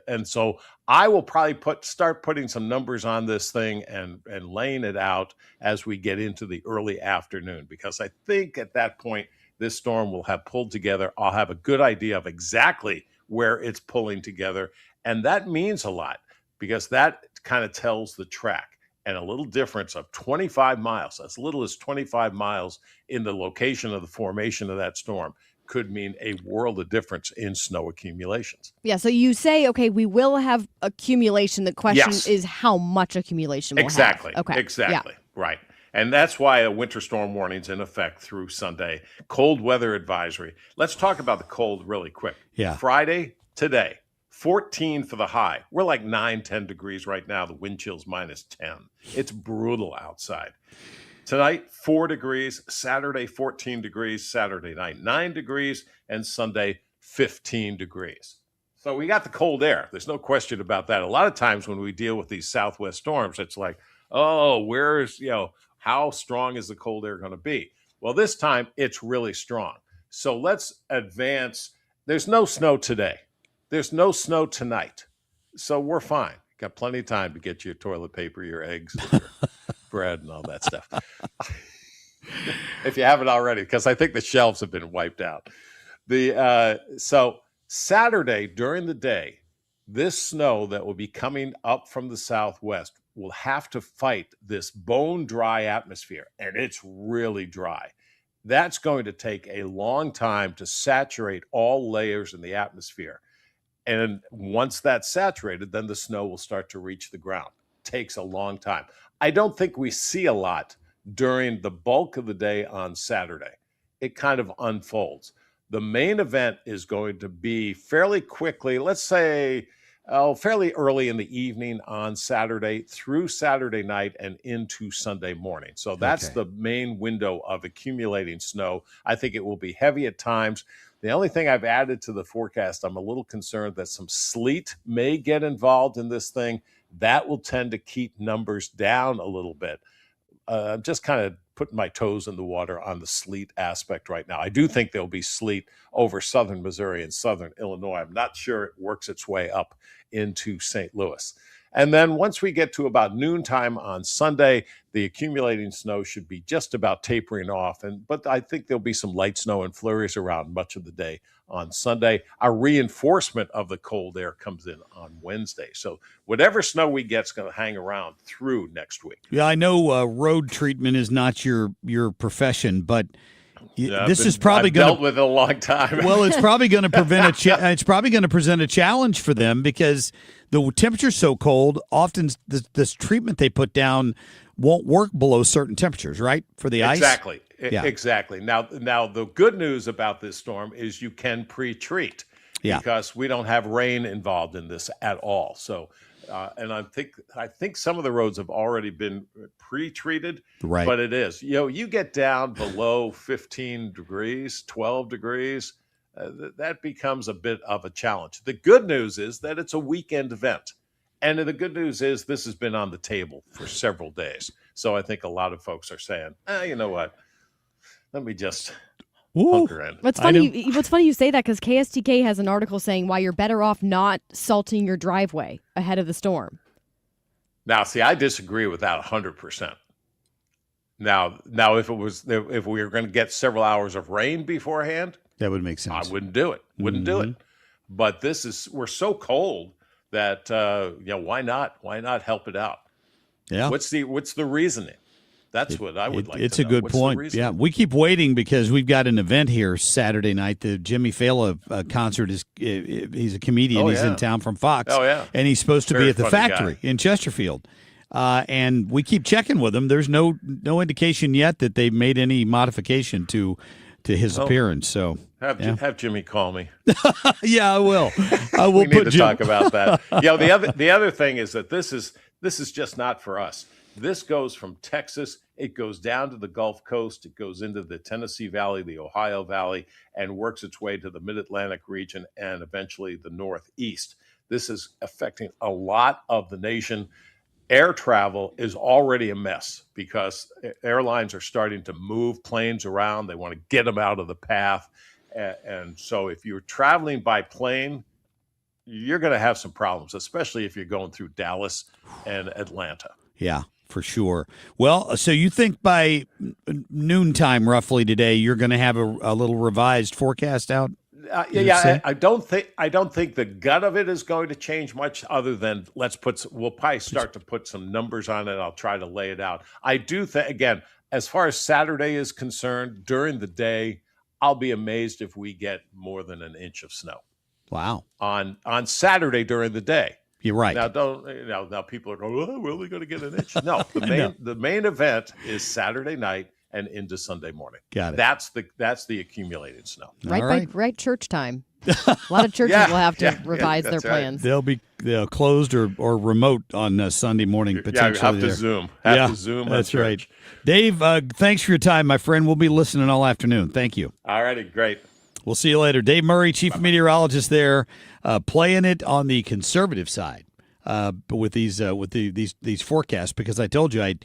And so I will probably start putting some numbers on this thing and laying it out as we get into the early afternoon, because I think at that point, this storm will have pulled together. I'll have a good idea of exactly where it's pulling together. And that means a lot because that kind of tells the track. And a little difference of 25 miles, as little as 25 miles in the location of the formation of that storm, could mean a world of difference in snow accumulations. Yeah, so you say, okay, we will have accumulation. The question Yes. is how much accumulation we'll Exactly. have. Okay. Exactly. Right. And that's why a winter storm warning's in effect through Sunday. Cold weather advisory. Let's talk about the cold really quick. Yeah. Friday, today, 14 for the high. We're like 9, 10 degrees right now. The wind chill's minus 10. It's brutal outside. Tonight, 4 degrees. Saturday, 14 degrees. Saturday night, 9 degrees. And Sunday, 15 degrees. So we got the cold air. There's no question about that. A lot of times when we deal with these southwest storms, it's like, oh, how strong is the cold air going to be? Well, this time it's really strong. So let's advance. There's no snow today. There's no snow tonight. So we're fine. Got plenty of time to get your toilet paper, your eggs, and your bread, and all that stuff. If you haven't already, because I think the shelves have been wiped out. So Saturday during the day, this snow that will be coming up from the southwest will have to fight this bone dry atmosphere, and it's really dry. That's going to take a long time to saturate all layers in the atmosphere. And once that's saturated, then the snow will start to reach the ground. Takes a long time. I don't think we see a lot during the bulk of the day on Saturday. It kind of unfolds. The main event is going to be fairly quickly, let's say fairly early in the evening on Saturday through Saturday night and into Sunday morning. So that's the main window of accumulating snow. I think it will be heavy at times. The only thing I've added to the forecast, I'm a little concerned that some sleet may get involved in this thing. That will tend to keep numbers down a little bit. I'm just kind of putting my toes in the water on the sleet aspect right now. I do think there'll be sleet over southern Missouri and southern Illinois. I'm not sure it works its way up into St. Louis. And then once we get to about noontime on Sunday, the accumulating snow should be just about tapering off. But I think there'll be some light snow and flurries around much of the day on Sunday. A reinforcement of the cold air comes in on Wednesday. So whatever snow we get is going to hang around through next week. Yeah, I know road treatment is not your profession, but this is probably going to dealt with it a long time. Well, it's probably going to it's probably going to present a challenge for them because the temperature's so cold. Often, this treatment they put down won't work below certain temperatures, right? For the ice. Exactly. Yeah. Exactly. Now, the good news about this storm is you can pre-treat because we don't have rain involved in this at all. So. And I think some of the roads have already been pre-treated, right? But it is, you get down below 15 degrees, 12 degrees, that becomes a bit of a challenge. The good news is that it's a weekend event. And the good news is this has been on the table for several days. So I think a lot of folks are saying, you know what, let me just hunker in. What's funny you say that because KSTK has an article saying why you're better off not salting your driveway ahead of the storm. Now, see, I disagree with that 100%. Now, if we were going to get several hours of rain beforehand, that would make sense. I wouldn't do it. Do it. But we're so cold that why not? Why not help it out? Yeah. What's the reasoning? That's what I would like to know. It's a good What's the point. reason? Yeah, we keep waiting because we've got an event here Saturday night. The Jimmy Fallon concert he's a comedian. He's in town from Fox. Oh, yeah. And he's supposed to be at the factory guy in Chesterfield. And we keep checking with him. There's no indication yet that they've made any modification to his appearance. So have Jimmy call me. Yeah, I will. I will. We need to talk about that. The other thing is that this is just not for us. This goes from Texas, it goes down to the Gulf Coast, it goes into the Tennessee Valley, the Ohio Valley, and works its way to the Mid-Atlantic region and eventually the Northeast. This is affecting a lot of the nation. Air travel is already a mess because airlines are starting to move planes around. They want to get them out of the path. And so if you're traveling by plane, you're going to have some problems, especially if you're going through Dallas and Atlanta. Yeah, for sure. Well, so you think by noontime roughly today, you're going to have a little revised forecast out? I don't think the gut of it is going to change much other than we'll probably start to put some numbers on it. I'll try to lay it out. I do think, again, as far as Saturday is concerned, during the day, I'll be amazed if we get more than an inch of snow. Wow. On Saturday during the day. You're right. Now now people are going, oh, we're only going to get an inch. No, the main event is Saturday night and into Sunday morning. Got it. That's the accumulated snow. Right church time. A lot of churches will have to revise their plans. They'll closed or remote on Sunday morning potentially. Yeah, have to Zoom. Have to Zoom. That's right. Dave, thanks for your time, my friend. We'll be listening all afternoon. Thank you. All righty, great. We'll see you later. Dave Murray, chief meteorologist there, playing it on the conservative side with these forecasts, because I told you I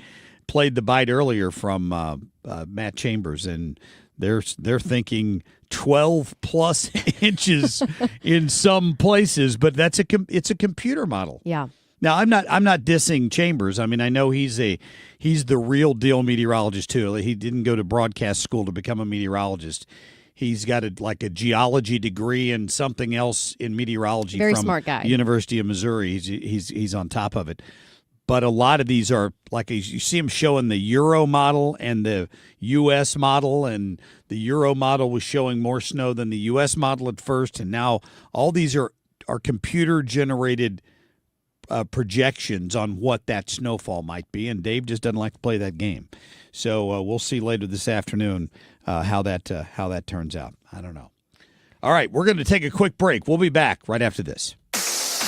played the bite earlier from Matt Chambers, and they're thinking 12 plus inches in some places, but it's a computer model. Yeah. Now I'm not dissing Chambers. I mean, I know he's the real deal meteorologist too. He didn't go to broadcast school to become a meteorologist. He's got a geology degree and something else in meteorology. Very from smart guy. University of Missouri. He's on top of it. But a lot of these are like you see him showing the Euro model and the U.S. model, and the Euro model was showing more snow than the U.S. model at first, and now all these are computer generated projections on what that snowfall might be, and Dave just doesn't like to play that game. So we'll see later this afternoon how that turns out. I don't know. All right, we're going to take a quick break. We'll be back right after this.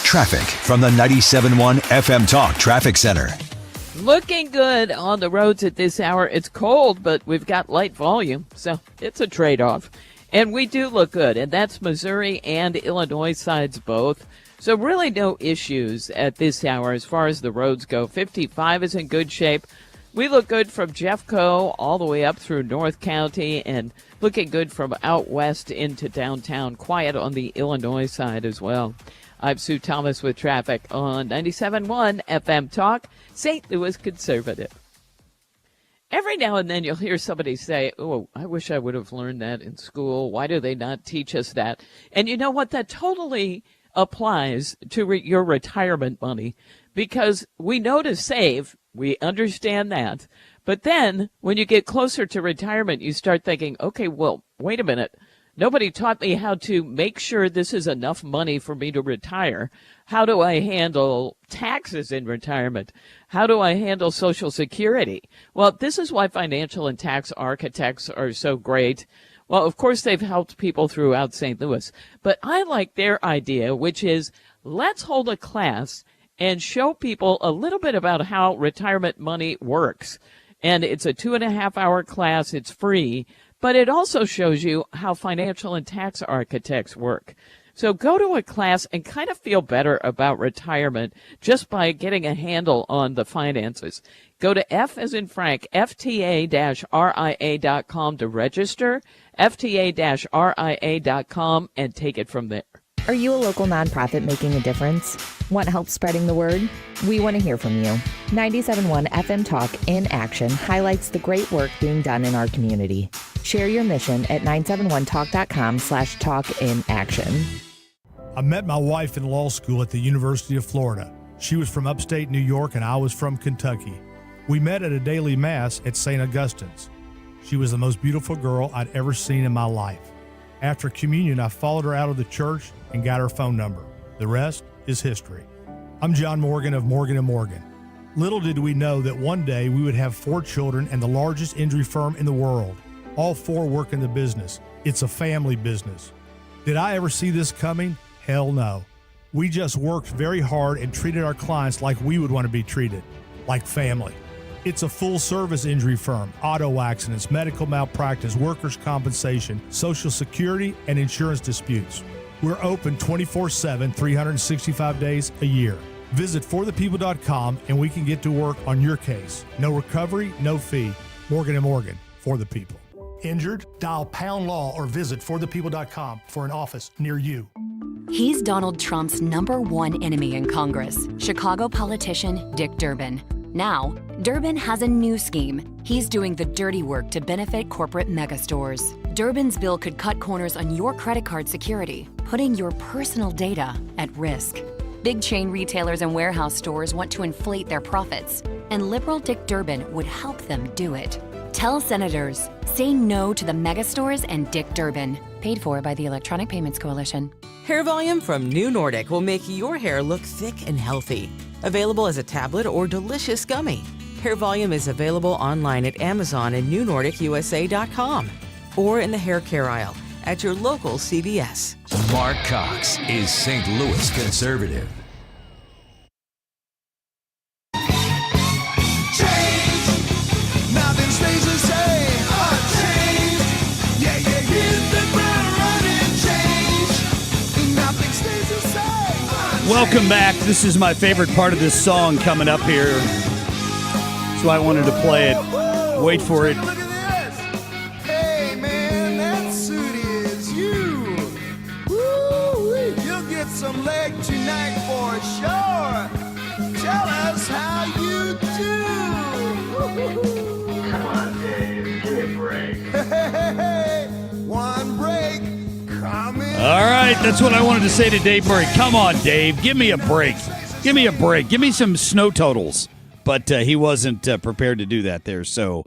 Traffic from the 97.1 FM Talk Traffic Center. Looking good on the roads at this hour. It's cold, but we've got light volume, so it's a trade-off. And we do look good, and that's Missouri and Illinois sides both. So really no issues at this hour as far as the roads go. 55 is in good shape. We look good from Jeffco all the way up through North County, and looking good from out west into downtown. Quiet on the Illinois side as well. I'm Sue Thomas with traffic on 97.1 FM Talk, St. Louis Conservative. Every now and then you'll hear somebody say, oh, I wish I would have learned that in school. Why do they not teach us that? And you know what? That totally applies to your retirement money, because we know to save. We understand that. But then when you get closer to retirement, you start thinking, okay, well, wait a minute. Nobody taught me how to make sure this is enough money for me to retire. How do I handle taxes in retirement? How do I handle Social Security? Well, this is why financial and tax architects are so great. Well, of course, they've helped people throughout St. Louis. But I like their idea, which is let's hold a class and show people a little bit about how retirement money works. And it's a 2.5-hour class. It's free. But it also shows you how financial and tax architects work. So go to a class and kind of feel better about retirement just by getting a handle on the finances. Go to F as in Frank, FTA-RIA.com to register, FTA-RIA.com, and take it from there. Are you a local nonprofit making a difference? Want help spreading the word? We want to hear from you. 97.1 FM Talk in Action highlights the great work being done in our community. Share your mission at 971talk.com/talkinaction. I met my wife in law school at the University of Florida. She was from upstate New York and I was from Kentucky. We met at a daily mass at St. Augustine's. She was the most beautiful girl I'd ever seen in my life. After communion, I followed her out of the church and got her phone number. The rest is history. I'm John Morgan of Morgan & Morgan. Little did we know that one day we would have 4 children and the largest injury firm in the world. All 4 work in the business. It's a family business. Did I ever see this coming? Hell no. We just worked very hard and treated our clients like we would want to be treated, like family. It's a full-service injury firm, auto accidents, medical malpractice, workers' compensation, Social Security, and insurance disputes. We're open 24/7, 365 days a year. Visit forthepeople.com and we can get to work on your case. No recovery, no fee. Morgan & Morgan, for the people. Injured? Dial #law or visit forthepeople.com for an office near you. He's Donald Trump's #1 enemy in Congress, Chicago politician Dick Durbin. Now, Durbin has a new scheme. He's doing the dirty work to benefit corporate megastores. Durbin's bill could cut corners on your credit card security, putting your personal data at risk. Big chain retailers and warehouse stores want to inflate their profits, and liberal Dick Durbin would help them do it. Tell senators, say no to the mega stores and Dick Durbin. Paid for by the Electronic Payments Coalition. Hair Volume from New Nordic will make your hair look thick and healthy. Available as a tablet or delicious gummy. Hair Volume is available online at Amazon and NewNordicUSA.com or in the hair care aisle at your local CVS. Marc Cox is St. Louis conservative. Nothing stays the same. Change. Yeah, hit the ground running. Change. Nothing stays the same. Welcome back. This is my favorite part of this song coming up here. So I wanted to play it. Wait for it. Look at this. Hey, man, that suit is you. Woo-wee. You'll get some leg tonight for sure. Tell us how you do. Come on, Dave. Give me a break. Hey, one break. Coming. All right, that's what I wanted to say to Dave Murray. Come on, Dave. Give me a break. Give me a break. Give me some snow totals. But he wasn't prepared to do that there, so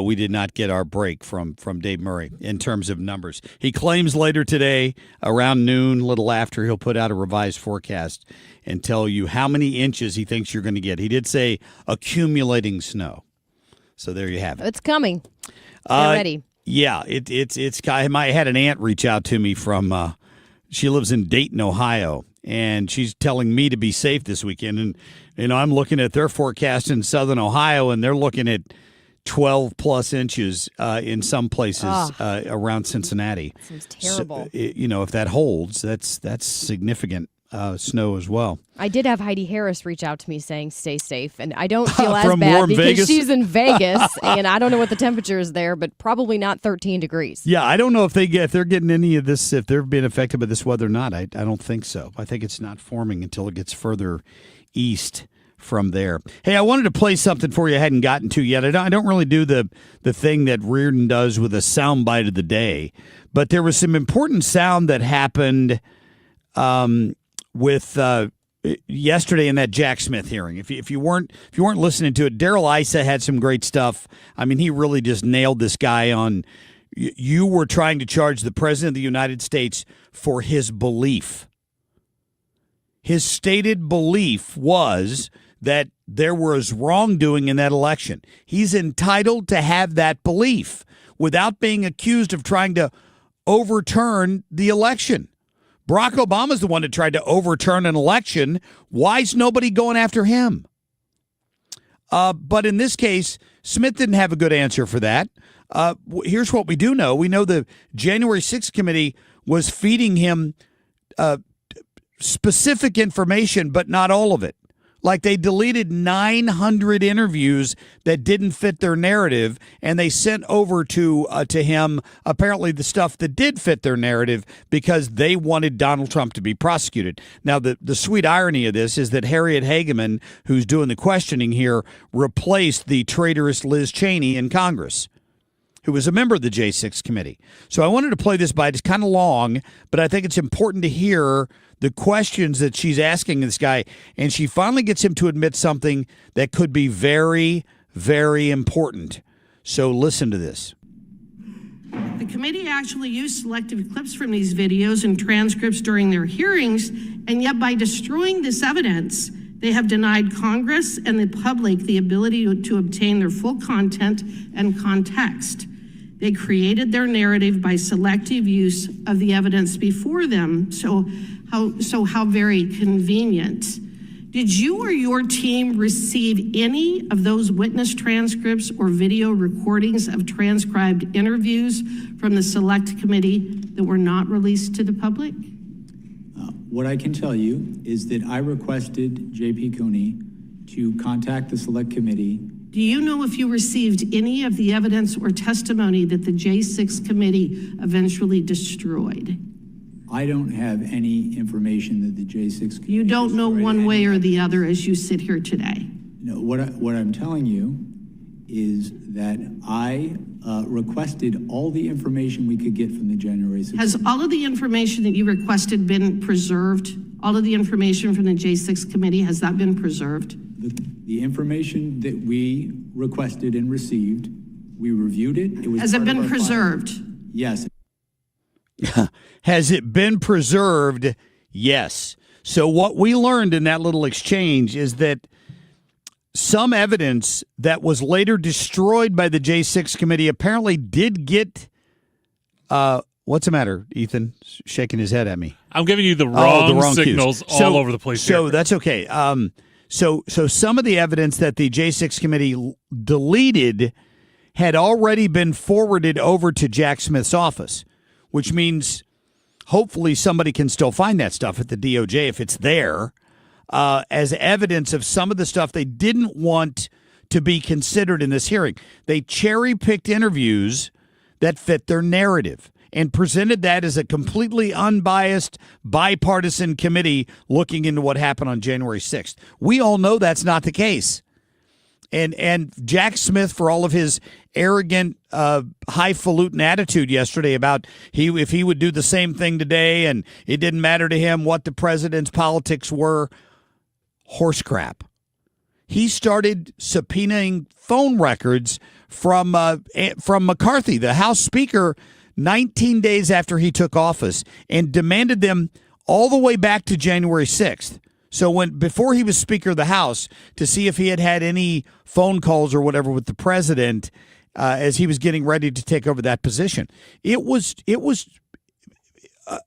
we did not get our break from Dave Murray in terms of numbers. He claims later today, around noon, a little after, he'll put out a revised forecast and tell you how many inches he thinks you're going to get. He did say accumulating snow. So there you have it. It's coming. Get ready. Yeah, it's. I had an aunt reach out to me from. She lives in Dayton, Ohio, and she's telling me to be safe this weekend. And I'm looking at their forecast in southern Ohio, and they're looking at 12 plus inches in some places around Cincinnati. Seems terrible. So, if that holds, that's significant snow as well. I did have Heidi Harris reach out to me saying stay safe, and I don't feel as From bad warm because Vegas? she's in Vegas, and I don't know what the temperature is there, but probably not 13 degrees. Yeah, I don't know if they're getting any of this, if they're being affected by this weather or not. I don't think so. I think it's not forming until it gets further east from there. Hey, I wanted to play something for you I hadn't gotten to yet. I don't really do the thing that Reardon does with a sound bite of the day, but there was some important sound that happened with yesterday in that Jack Smith hearing. If you weren't listening to it, Darrell Issa had some great stuff. I mean, he really just nailed this guy on. You were trying to charge the president of the United States for his belief. His stated belief was that there was wrongdoing in that election. He's entitled to have that belief without being accused of trying to overturn the election. Barack Obama's the one that tried to overturn an election. Why is nobody going after him? But in this case, Smith didn't have a good answer for that. Here's what we do know. We know the January 6th committee was feeding him specific information, but not all of it. Like they deleted 900 interviews that didn't fit their narrative, and they sent over to him apparently the stuff that did fit their narrative because they wanted Donald Trump to be prosecuted. Now, the sweet irony of this is that Harriet Hageman, who's doing the questioning here, replaced the traitorous Liz Cheney in Congress, who was a member of the J6 committee. So I wanted to play this by. It's kind of long, but I think it's important to hear the questions that she's asking this guy, and she finally gets him to admit something that could be very, very important. So listen to this. The committee actually used selective clips from these videos and transcripts during their hearings, and yet by destroying this evidence, they have denied Congress and the public the ability to obtain their full content and context. They created their narrative by selective use of the evidence before them. So how very convenient. Did you or your team receive any of those witness transcripts or video recordings of transcribed interviews from the select committee that were not released to the public? What I can tell you is that I requested J.P. Cooney to contact the select committee. Do you know if you received any of the evidence or testimony that the J6 committee eventually destroyed? I don't have any information that the J6 committee. You don't know one way or the other as you sit here today? No, what I'm telling you is that I requested all the information we could get from the January 6th. Has all of the information that you requested been preserved? All of the information from the J6 committee, has that been preserved? The information that we requested and received We reviewed it. It was Has it part of been our preserved? file. Yes. Has it been preserved? Yes. So what we learned in that little exchange is that some evidence that was later destroyed by the J6 committee apparently did get what's the matter, Ethan? Shaking his head at me. I'm giving you the wrong signals cues. all over the place. So here. that's okay. So some of the evidence that the J6 committee deleted had already been forwarded over to Jack Smith's office, which means hopefully somebody can still find that stuff at the DOJ if it's there, as evidence of some of the stuff they didn't want to be considered in this hearing. They cherry-picked interviews that fit their narrative and presented that as a completely unbiased, bipartisan committee looking into what happened on January 6th. We all know that's not the case. And Jack Smith, for all of his arrogant, highfalutin attitude yesterday about if he would do the same thing today and it didn't matter to him what the president's politics were, horse crap. He started subpoenaing phone records from McCarthy, the House Speaker, 19 days after he took office, and demanded them all the way back to January 6th. So before he was Speaker of the House, to see if he had had any phone calls or whatever with the president as he was getting ready to take over that position. It was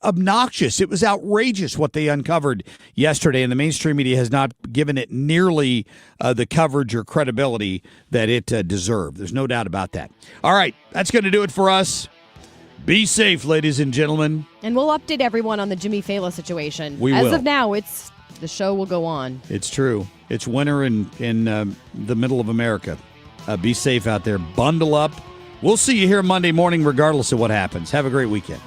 obnoxious. It was outrageous what they uncovered yesterday, and the mainstream media has not given it nearly the coverage or credibility that it deserved. There's no doubt about that. All right, that's going to do it for us. Be safe, ladies and gentlemen. And we'll update everyone on the Jimmy Fallon situation. We will. As of now, the show will go on. It's true. It's winter in the middle of America. Be safe out there. Bundle up. We'll see you here Monday morning regardless of what happens. Have a great weekend.